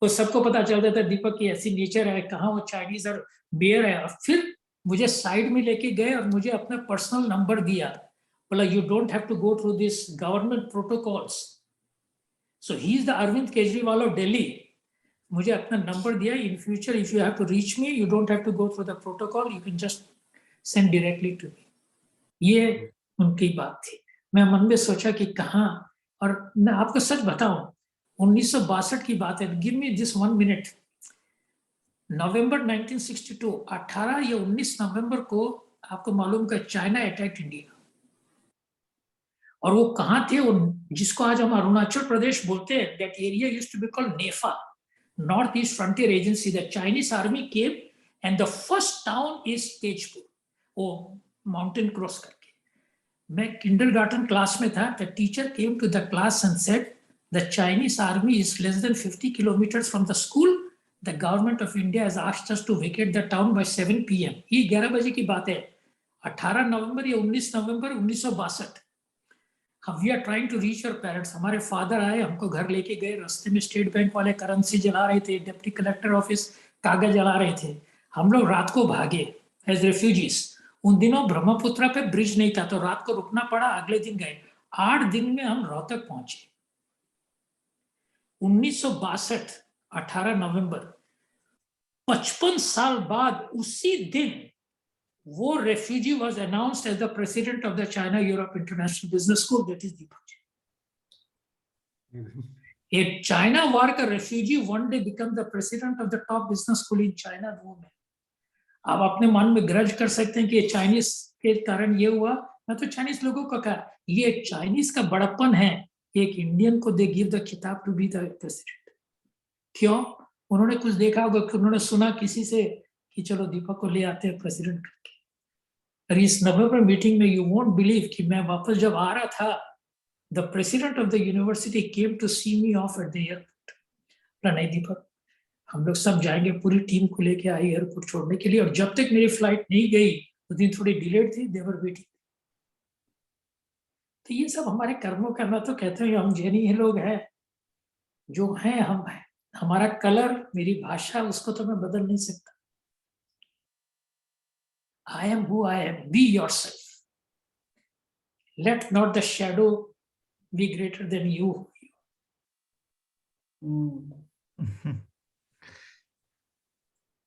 Speaker 4: वो सबको पता चल जाता है दीपक की ऐसी नेचर है, कहाँ वो चाइनीज और मेयर है. और फिर मुझे साइड में लेके गए और मुझे अपना पर्सनल नंबर दिया. बोला, you don't have to go through this government protocols. So he is the Arvind Kejriwal of Delhi. मुझे अपना नंबर दिया, in future if you have to reach me you don't have to go through the protocol, you can just send directly to me. ये उनकी बात थी। मैं मन में सोचा कि कहाँ, और मैं आपको सच बताऊं 1962 की बात है, गिव मी दिस 1 मिनट। नवंबर 1962 18 या 19 नवंबर को आपको मालूम का चाइना अटैक इंडिया, और वो कहाँ थे, वो जिसको आज हम अरुणाचल प्रदेश बोलते हैं, that area used to be called NEFA, north east frontier agency. The Chinese army came and the first town is Tezpur, वो माउंटेन क्रॉस करके। मैं किंडरगार्टन क्लास में था, the teacher came to the class and said the Chinese army is less than 50 kilometres from the school, the government of India has asked us to vacate the town by 7 PM। ये 11 बजे की बात है, 18 नवंबर या 19 नवंबर 1962। We are trying to reach your parents. हमारे father आए, हमको घर लेके गए, रास्ते में स्टेट बैंक वाले करेंसी जला रहे थे, डिप्टी कलेक्टर ऑफिस कागज जला रहे थे, हम लोग रात को भागे एज रेफ्यूजीज। उन दिनों ब्रह्मपुत्र पे ब्रिज नहीं था तो रात को रुकना पड़ा, अगले दिन गए। 8 दिन में हम रोहतक पहुंचे। 1962 18 नवंबर, 55 साल बाद उसी दिन वो refugee was announced as the president of the China Europe International Business School, that is Dipak Jain. A China war का refugee one day become the president of the top business school in China. वो में आप अपने मन में grudge कर सकते हैं कि ये चाइनीज के कारण ये हुआ। मैं तो चाइनीज लोगों को कहा ये चाइनीज का बड़प्पन है, एक इंडियन को दे गिव द खिताब टू बी द प्रेसिडेंट। क्यों? उन्होंने कुछ देखा होगा कि उन्होंने सुना किसी से कि चलो दीपक को ले आते हैं प्रेसिडेंट करके। और इस नवंबर मीटिंग में यू वोंट बिलीव कि मैं वापस जब आ रहा था, the president of the university came to see me off at the airport. नहीं दीपक, हम लोग सब जाएंगे, पूरी टीम को लेके आई एयरपोर्ट छोड़ने के लिए, और जब तक मेरी फ्लाइट नहीं गई तो दिन थोड़ी डिलेड थी, देवर वेटिंग। तो ये सब हमारे कर्मों का, मैं तो कहता हूँ हम जैनी लोग हैं जो हैं, हम हैं, हमारा कलर, मेरी भाषा, उसको तो मैं बदल नहीं सकता। I am who I am. Be yourself. Let not the shadow be greater than you.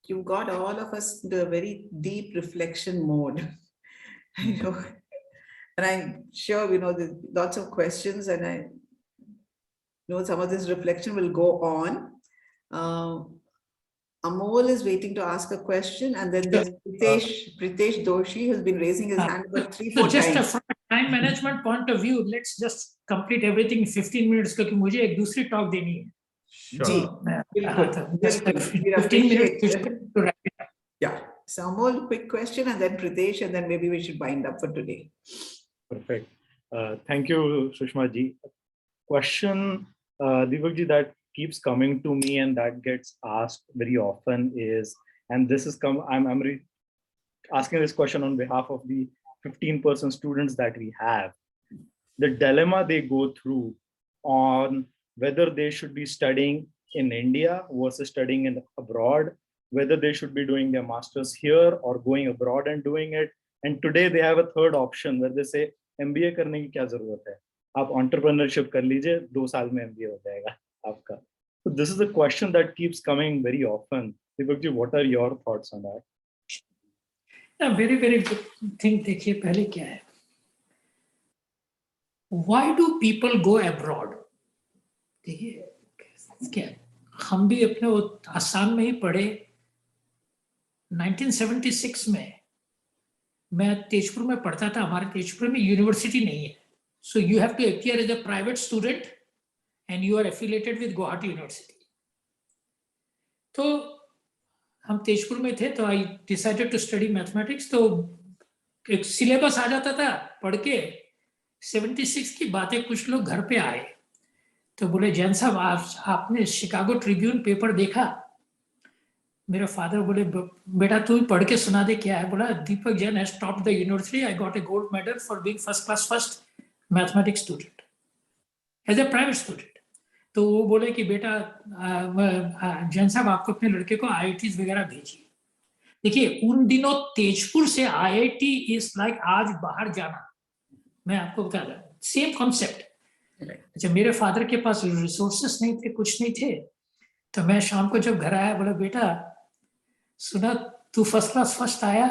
Speaker 1: You got all of us in a very deep reflection mode. You know, and I'm sure we know there's lots of questions, and I know some of this reflection will go on. Amol is waiting to ask a question, and then there's Pritesh Doshi, who's been raising his hand about 3-4
Speaker 4: just
Speaker 1: times.
Speaker 4: from a time management point of view, let's just complete everything in 15 minutes क्योंकि मुझे एक दूसरी talk देनी है।
Speaker 1: जी,
Speaker 4: just 15 minutes to wrap it up.
Speaker 1: Yeah. So Amol, quick question, and then Pritesh, and then maybe we should wind up for today.
Speaker 10: Perfect. Thank you, Sushma ji. Question, Dipak ji, that keeps coming to me and that gets asked very often is, and this is I'm asking this question on behalf of the 15% students that we have, the dilemma they go through on whether they should be studying in India versus studying in abroad, whether they should be doing their masters here or going abroad and doing it. And today they have a third option where they say MBA करने की क्या जरूरत है, आप entrepreneurship कर लीजिए, 2 साल में MBA हो जाएगा आपका. So this is a question that keeps coming very often. Dipak ji, what are your thoughts on that?
Speaker 4: Very, very good thing. देखिए पहले क्या है, why do people go abroad? देखिए क्या, हम भी अपने आसाम में ही पढ़े। 1976 में मैं तेजपुर में पढ़ता था, हमारे तेजपुर में यूनिवर्सिटी नहीं है, so you have to appear as a private student and you are affiliated with Guwahati University. तो हम तेजपुर में थे, तो I decided to study mathematics. तो एक सिलेबस आ जाता था पढ़ के। 76 की बातें, कुछ लोग घर पे आए तो बोले जैन साहब आपने शिकागो ट्रिब्यून पेपर देखा? मेरे फादर बोले बेटा तू पढ़ के सुना दे क्या है। बोला Deepak Jain has topped the university, I got a gold medal for being first class first mathematics student as a private student. तो वो बोले कि बेटा जैन साहब आपको अपने लड़के को IITs वगैरह भेजिए। देखिए उन दिनों तेजपुर से IIT इज लाइक आज बाहर जाना। मैं आपको बता रहा हूँ सेम कॉन्सेप्ट। अच्छा, मेरे फादर के पास रिसोर्सेस नहीं थे, कुछ नहीं थे, तो मैं शाम को जब घर आया, बोला बेटा सुना तू फर्स्ट क्लास फर्स्ट आया।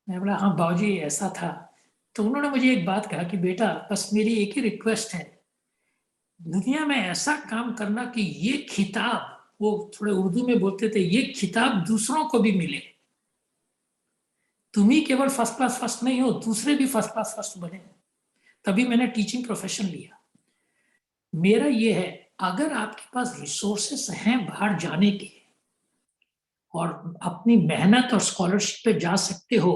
Speaker 4: मैं बोला हाँ बाबूजी ऐसा था। तो उन्होंने मुझे एक बात कहा कि बेटा बस मेरी एक ही रिक्वेस्ट है, दुनिया में ऐसा काम करना कि ये खिताब, वो थोड़े उर्दू में बोलते थे, ये खिताब दूसरों को भी मिले। तुम ही केवल फर्स्ट क्लास फर्स्ट नहीं हो, दूसरे भी फर्स्ट क्लास फर्स्ट बने। तभी मैंने टीचिंग प्रोफेशन लिया। मेरा ये है, अगर आपके पास रिसोर्सेस हैं बाहर जाने के और अपनी मेहनत और स्कॉलरशिप पे जा सकते हो,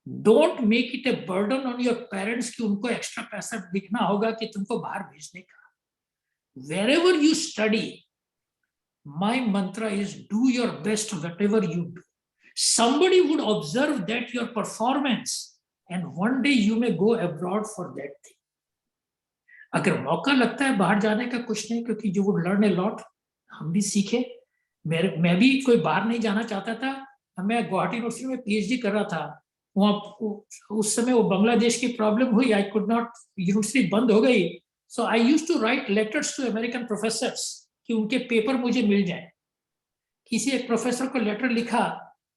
Speaker 4: don't make it a burden on your parents कि उनको एक्स्ट्रा पैसा दिखना होगा कि तुमको बाहर भेजने का। Wherever you study, my mantra is do your best whatever you do. Somebody would observe that your performance and one day you may go abroad for that thing. अगर मौका लगता है बाहर जाने का, कुछ नहीं, क्योंकि you would learn a lot, हम भी सीखे। मैं भी कोई बाहर नहीं जाना चाहता था। मैं गुवाहाटी यूनिवर्सिटी में पीएचडी कर रहा था, वहाँ उस समय वो बांग्लादेश की प्रॉब्लम हुई, आई कुड नॉट, यूनिवर्सिटी बंद हो गई। So I used to write letters to American professors कि उनके पेपर मुझे मिल जाए। किसी एक प्रोफेसर को लेटर लिखा,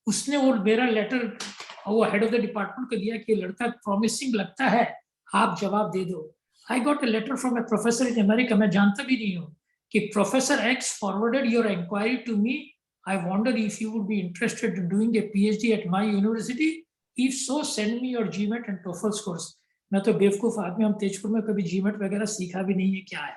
Speaker 4: उसने वो मेरा लेटर वो हेड ऑफ द डिपार्टमेंट को दिया कि लड़का प्रॉमिसिंग लगता है, आप जवाब दे दो। I got a letter from a professor in America, मैं जानता भी नहीं हूँ, कि Professor X forwarded your inquiry to me. I wonder if you would be interested in doing a PhD at my university. If so, send me your GMAT and TOEFL scores. मैं तो बेवकूफ आदमी, हम तेजपुर में कभी जीमेट वगैरह सीखा भी नहीं है क्या है।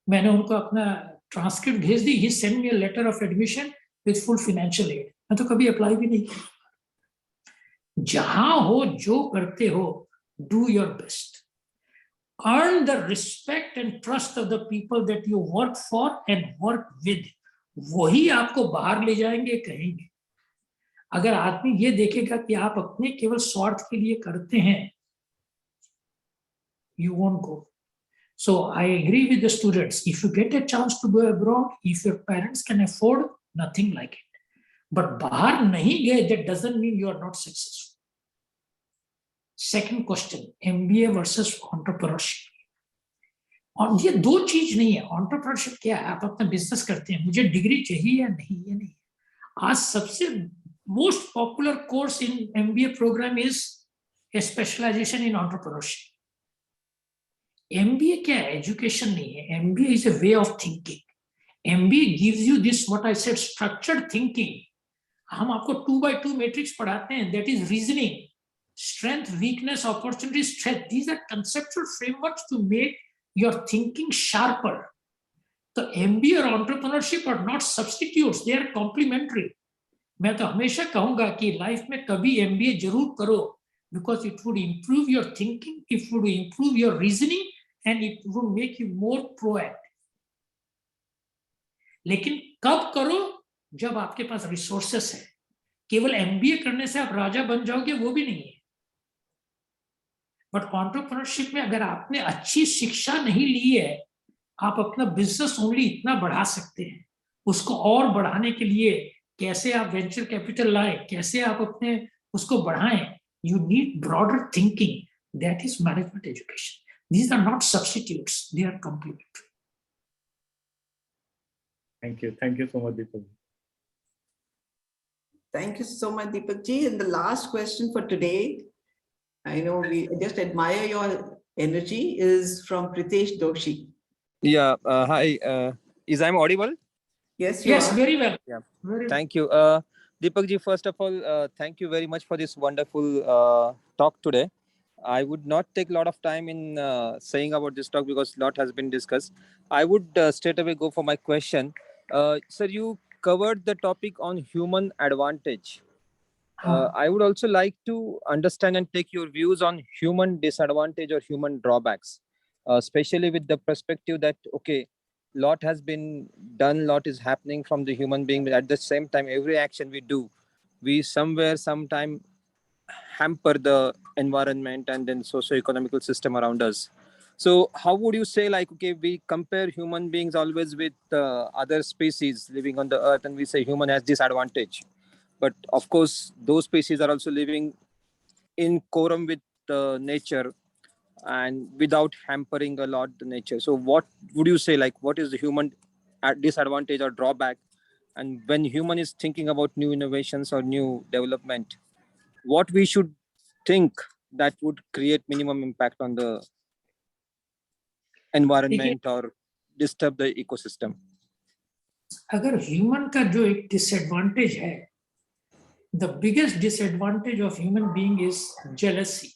Speaker 4: मैंने उनको अपना ट्रांसक्रिप्ट भेज दी, he send me a letter of admission with full financial aid. मैं तो कभी अप्लाई भी नहीं किया। जहां हो जो करते हो, do your best, earn the respect and trust of the people that you work for and work with. वही आपको बाहर ले जाएंगे, कहेंगे। अगर आदमी ये देखेगा कि आप अपने केवल स्वार्थ के लिए करते हैं, you won't go. So I agree with the students. If you get a chance to go abroad, if your parents can afford, nothing like it. But bahar nahi gaye, that doesn't mean you are not successful. Second question, MBA versus entrepreneurship. और ये दो चीज नहीं है। entrepreneurship क्या है? आप अपना बिजनेस करते हैं, मुझे डिग्री चाहिए या नहीं, ये नहीं। आज सबसे most popular course in MBA program is a specialization in entrepreneurship. MBA क्या है? एजुकेशन नहीं है। MBA is a way of thinking. MBA gives you this, what I said, structured thinking. हम आपको 2x2 मैट्रिक्स पढ़ाते हैं, that is reasoning, strength, weakness, opportunity, strength. These are conceptual frameworks to make your thinking sharper. तो MBA और entrepreneurship are not substitutes, they are complementary. मैं तो हमेशा कहूंगा कि लाइफ में कभी MBA जरूर करो, because it would improve your thinking, it would improve your reasoning, and it would make you more proactive. लेकिन कब करो? जब आपके पास रिसोर्सेस है। केवल MBA करने से आप राजा बन जाओगे, वो भी नहीं है। बट एंटरप्रेन्योरशिप में अगर आपने अच्छी शिक्षा नहीं ली है, आप अपना बिजनेस ओनली इतना बढ़ा सकते हैं। उसको और बढ़ाने के लिए कैसे आप वेंचर कैपिटल लाए, कैसे आप अपने उसको बढ़ाएं, you need broader thinking. That is management education. These are not substitutes, they are complementary.
Speaker 10: Thank you so much, Dipak.
Speaker 1: Thank you so much, Dipak ji. And the last question for today, I know we just admire your energy, is from Pritesh Doshi.
Speaker 11: Yeah, hi. Is I'm audible?
Speaker 1: Yes, you
Speaker 4: Yes,
Speaker 1: are.
Speaker 4: very well.
Speaker 11: Yeah.
Speaker 4: Very
Speaker 11: Thank you. Dipak ji, first of all, thank you very much for this wonderful talk today. I would not take a lot of time in saying about this talk because a lot has been discussed. I would straight away go for my question. Sir, you covered the topic on human advantage. I would also like to understand and take your views on human disadvantage or human drawbacks, especially with the perspective that, okay, lot has been done, lot is happening from the human being, but at the same time, every action we do, we somewhere, sometime hamper the environment and then socio-economical system around us. So how would you say, like, okay, we compare human beings always with other species living on the earth, and we say human has this advantage, but of course those species are also living in quorum with nature and without hampering a lot the nature. So what would you say, like, what is the human disadvantage or drawback. And when human is thinking about new innovations or new development, what we should think that would create minimum impact on the environment or disturb the ecosystem.
Speaker 4: अगर human का जो एक disadvantage है, the biggest disadvantage of human being is jealousy.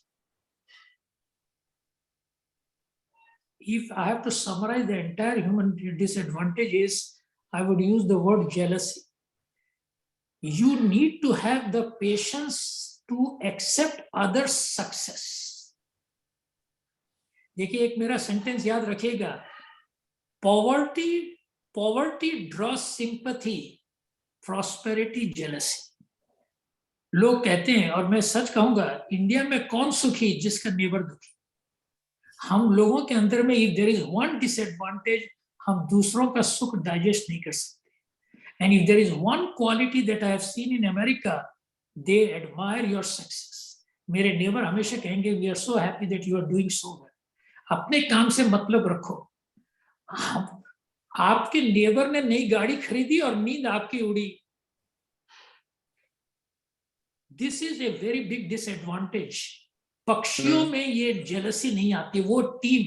Speaker 4: If I have to summarize the entire human disadvantage is, I would use the word jealousy. You need to have the patience to accept others' success. देखिए, एक मेरा sentence याद रखिएगा, poverty draws sympathy, prosperity jealousy. लोग कहते हैं, और मैं सच कहूंगा, इंडिया में कौन सुखी जिसका नेबर दुखी. हम लोगों के अंदर में if there is one disadvantage, हम दूसरों का सुख डाइजेस्ट नहीं कर सकते. And if there is one quality that I have seen in America, they admire your success. मेरे नेबर हमेशा कहेंगे, we are so happy that you are doing so well. अपने काम से मतलब रखो. आपके नेबर ने नई गाड़ी खरीदी और नींद आपकी उड़ी. This is a very big disadvantage. पक्षियों में ये जेलसी नहीं आती. वो टीम,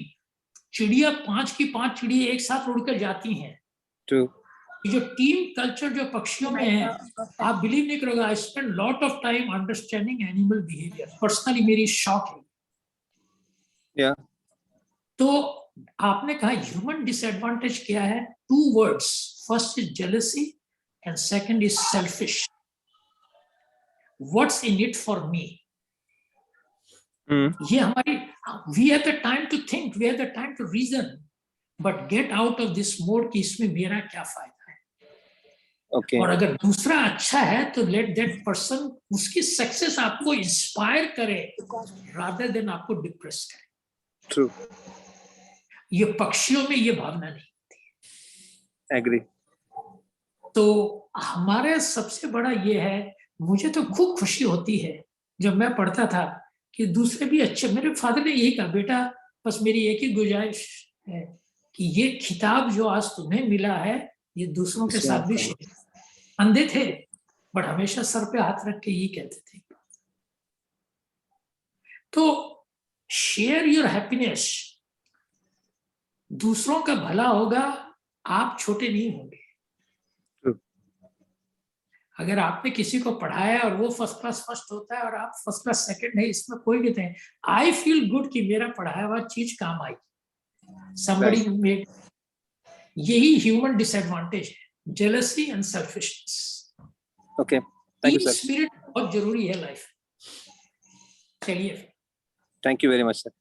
Speaker 4: चिड़िया 5 की 5 चिड़िया एक साथ उड़कर जाती हैं.
Speaker 11: True.
Speaker 4: जो टीम कल्चर जो पक्षियों में है, आप बिलीव नहीं करोगे, I spend lot of time understanding animal behaviour. Personally मेरी शौक है.
Speaker 11: Yeah.
Speaker 4: तो आपने कहा ह्यूमन डिसएडवांटेज क्या है? 2 words. First is jealousy and second is selfish. What's in it for me. ये हमारी, we have the time to think, we have the time to reason, but get out of this mode कि इसमें मेरा क्या फायदा है.
Speaker 11: Okay.
Speaker 4: और अगर दूसरा अच्छा है तो लेट दैट पर्सन, उसकी सक्सेस आपको इंस्पायर करे रादर देन आपको डिप्रेस करे.
Speaker 11: True.
Speaker 4: ये पक्षियों में ये भावना नहीं होती.
Speaker 11: Agree.
Speaker 4: तो हमारे सबसे बड़ा ये है, मुझे तो खूब खुशी होती है जब मैं पढ़ता था कि दूसरे भी अच्छे. मेरे फादर ने यही कहा, बेटा बस मेरी एक ही गुजारिश है कि ये खिताब जो आज तुम्हें मिला है, ये दूसरों के साथ भी शेयर. अंधे थे बट हमेशा सर पे हाथ रख के यही कहते थे. तो शेयर योर हैप्पीनेस. दूसरों का भला होगा, आप छोटे नहीं होंगे. अगर आपने किसी को पढ़ाया और वो फर्स्ट क्लास फर्स्ट होता है और आप फर्स्ट क्लास सेकंड है, इसमें कोई नहीं है. आई फील गुड कि मेरा पढ़ाया हुआ चीज काम आई. somebody made. यही ह्यूमन डिसएडवांटेज है, jealousy and selfishness.
Speaker 11: Okay. Thank you, sir.
Speaker 4: Spirit बहुत जरूरी है लाइफ. चलिए.
Speaker 11: Thank you very much, sir.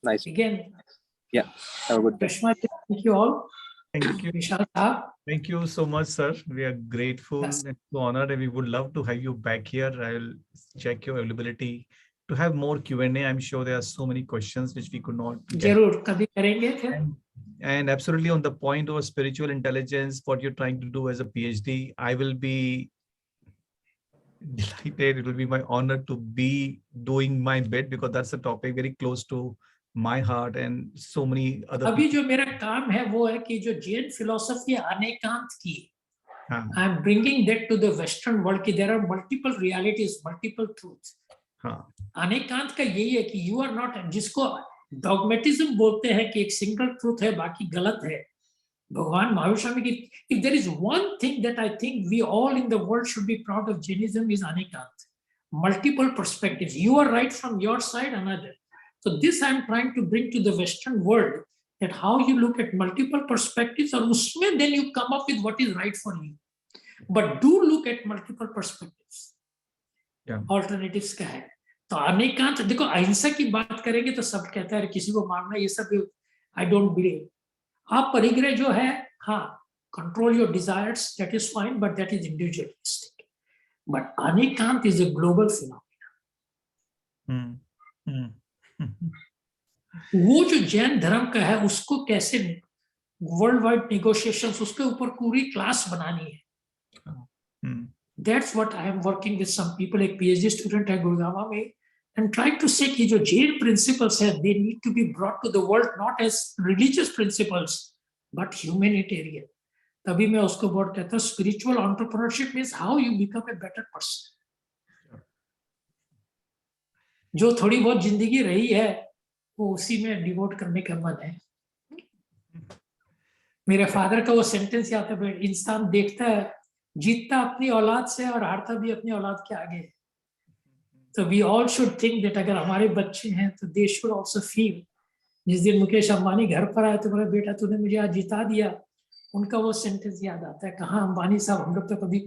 Speaker 11: Nice.
Speaker 4: Again.
Speaker 11: Yeah. Have a good day.
Speaker 4: Thank you all.
Speaker 2: Thank you.
Speaker 4: Vishal Saab.
Speaker 2: Thank you so much, sir. We are grateful
Speaker 4: Yes.
Speaker 2: and honored, and we would love to have you back here. I will check your availability to have more Q&A. I'm sure there are so many questions which we could not get.
Speaker 4: जरूर कभी करेंगे फिर.
Speaker 2: And absolutely on the point of spiritual intelligence, what you're trying to do as a PhD, I will be delighted. It will be my honor to be doing my bit, because that's a topic very close to my heart and so many other.
Speaker 4: अभी जो मेरा काम है वो है कि जो Jain philosophy anekanta की, I am bringing that to the western world कि there are multiple realities, multiple truths. Anekanta का यही है कि यू आर नॉट, जिसको डॉगमेटिज्म बोलते हैं कि एक सिंगल ट्रूथ है बाकी गलत है. भगवान महावीर स्वामी की, if there is one thing that I think we all in the world should be proud of Jainism is Anekant. Multiple perspectives. You are right from your side, another. So this I am trying to bring to the Western world, that how you look at multiple perspectives, और उसमें then you come up with what is right for you. But do look at multiple perspectives.
Speaker 2: Yeah.
Speaker 4: Alternatives क्या है? तो अनेकांत, देखो अहिंसा की बात करेंगे तो सब कहता है किसी को मारना ये सब I don't believe. आप परिग्रह जो है, हाँ, control your desires, that is fine, but that is individualistic. But अनेकांत is a global phenomenon. वो जो जैन धर्म का है उसको कैसे वर्ल्ड वाइड नेगोशिएशंस, उसके ऊपर पूरी क्लास बनानी है. That's what I am working with some people. एक पीएचडी स्टूडेंट है गुड़गांव में, एंड ट्राइंग टू से कि जो जैन प्रिंसिपल्स है, they need to be brought to the world, not as religious principles but humanitarian. तभी मैं उसको बहुत कहता हूँ spiritual entrepreneurship means how you become a better person. जो थोड़ी बहुत जिंदगी रही है वो उसी में डिवोट करने का मन है। मेरे फादर का वो सेंटेंस याद है, इंसान देखता है जीतता अपनी औलाद से और हारता भी अपनी औलाद के आगे। तो we all should think that अगर हमारे बच्चे हैं तो दे शुड आल्सो फील। जिस दिन मुकेश अंबानी घर पर आए तो बोला बेटा तूने मुझे आज जिता दिया, उनका वो सेंटेंस याद आता है, कहाँ अंबानी साहब हम लोग तो कभी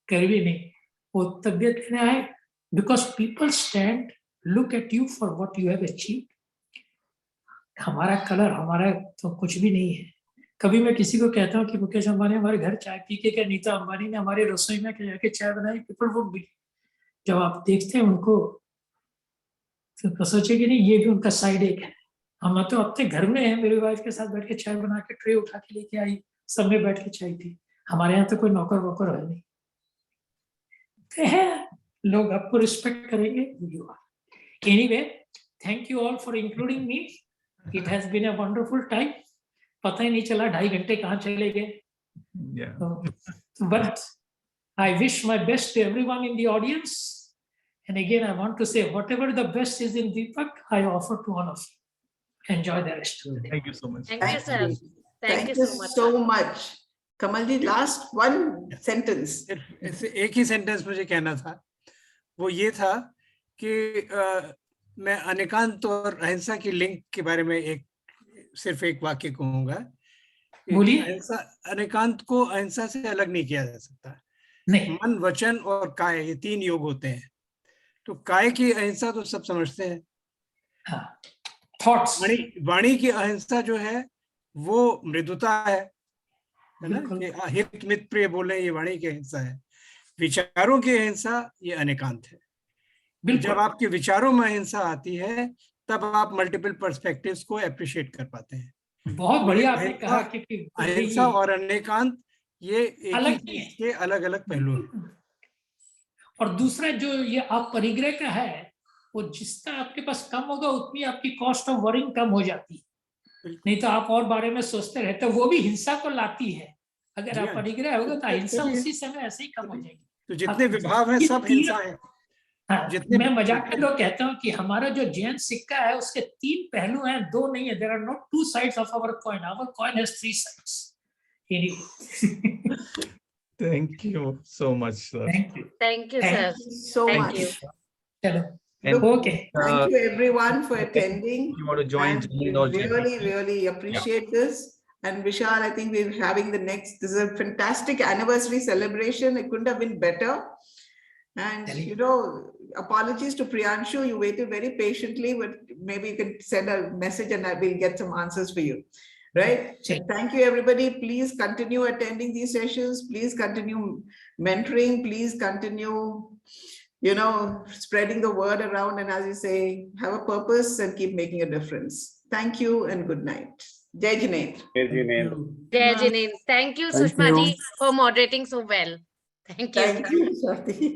Speaker 4: कर भी नहीं। वो तबियत लेने आए because people stand look at you for what you have achieved. हमारा कलर हमारा तो कुछ भी नहीं है। कभी मैं किसी को कहता हूँ कि मुकेश अंबानी हमारे घर चाय पी के क्या नीता अंबानी ने हमारे रसोई में जाके चाय बनाई, पीपल वुड बी, जब आप देखते हैं उनको तो सोचे कि नहीं ये भी उनका साइड एक है। हम तो अपने घर में है, मेरी वाइफ के साथ बैठ के चाय बना के ट्रे उठा के लेके आई, सब में बैठ के चाय पी। हमारे यहाँ तो कोई नौकर वोकर है नहीं, तो है लोग आपको रिस्पेक्ट करेंगे। Anyway, thank you all for including me. It has been a wonderful time. पता ही नहीं चला 2.5 घंटे कहाँ चले गए। But I wish my best to everyone in the audience. And again, I want to say, whatever the best is in Dipak, I offer to all of you. Enjoy the rest of the day.
Speaker 2: Thank you so much.
Speaker 7: Thank you, sir.
Speaker 1: Thank you so much. Kamalji, last one sentence.
Speaker 6: एक ही sentence मुझे कहना था, वो ये था कि मैं अनेकांत और अहिंसा की लिंक के बारे में सिर्फ एक वाक्य कहूंगा। अनेकांत को अहिंसा से अलग नहीं किया जा सकता।
Speaker 4: नहीं।
Speaker 6: मन, वचन और काय, ये 3 योग होते हैं। तो काय की अहिंसा तो सब समझते हैं।
Speaker 4: थॉट्स,
Speaker 6: वाणी की अहिंसा जो है वो मृदुता है ना, कि हित मित प्रिय बोले, ये वाणी की अहिंसा है। विचारों की अहिंसा ये अनेकांत है। जब आपके विचारों में अहिंसा आती है तब आप मल्टीपल पर्सपेक्टिव्स को अप्रिशिएट कर पाते हैं।
Speaker 4: बहुत बढ़िया आपने कहा कि
Speaker 6: अहिंसा और अनेकांत ये एक ही चीज के अलग अलग पहलू हैं।
Speaker 4: और दूसरा जो ये आप परिग्रह का है, वो जितना आपके पास कम होगा उतनी आपकी कॉस्ट ऑफ वरिंग कम हो जाती है। नहीं तो आप और बारे में सोचते रहते, वो भी हिंसा को लाती है। अगर आप परिग्रह होगा तो हिंसा उसी समय ऐसे ही कम हो जाएगी।
Speaker 6: तो जितने विभाव हैं सब हिंसा है।
Speaker 4: हाँ, मैं मजाक में तो कहता हूँ कि हमारा जो जैन सिक्का है उसके 3 पहलू हैं, 2 नहीं है। There are not 2 sides of our coin, our coin has 3 sides.
Speaker 2: Thank you so much, sir.
Speaker 7: Thank you, sir.
Speaker 1: Thank you so much.
Speaker 2: And,
Speaker 4: okay.
Speaker 1: Thank you everyone for attending.
Speaker 2: You want to join?
Speaker 1: Really appreciate this. And Vishal, I think we're having this is a fantastic anniversary celebration. It couldn't have been better. And you know, apologies to Priyanshu, you waited very patiently, but maybe you can send a message and I will get some answers for you. Right? Thank you, everybody. Please continue attending these sessions. Please continue mentoring. Please continue, you know, spreading the word around. And as you say, have a purpose and keep making a difference. Thank you and good night. Jai Jinet.
Speaker 8: Jai Jinet.
Speaker 7: Jai Jinet. Thank you, Sushma ji, for moderating so well. Thank you.
Speaker 1: Thank you, Shakti.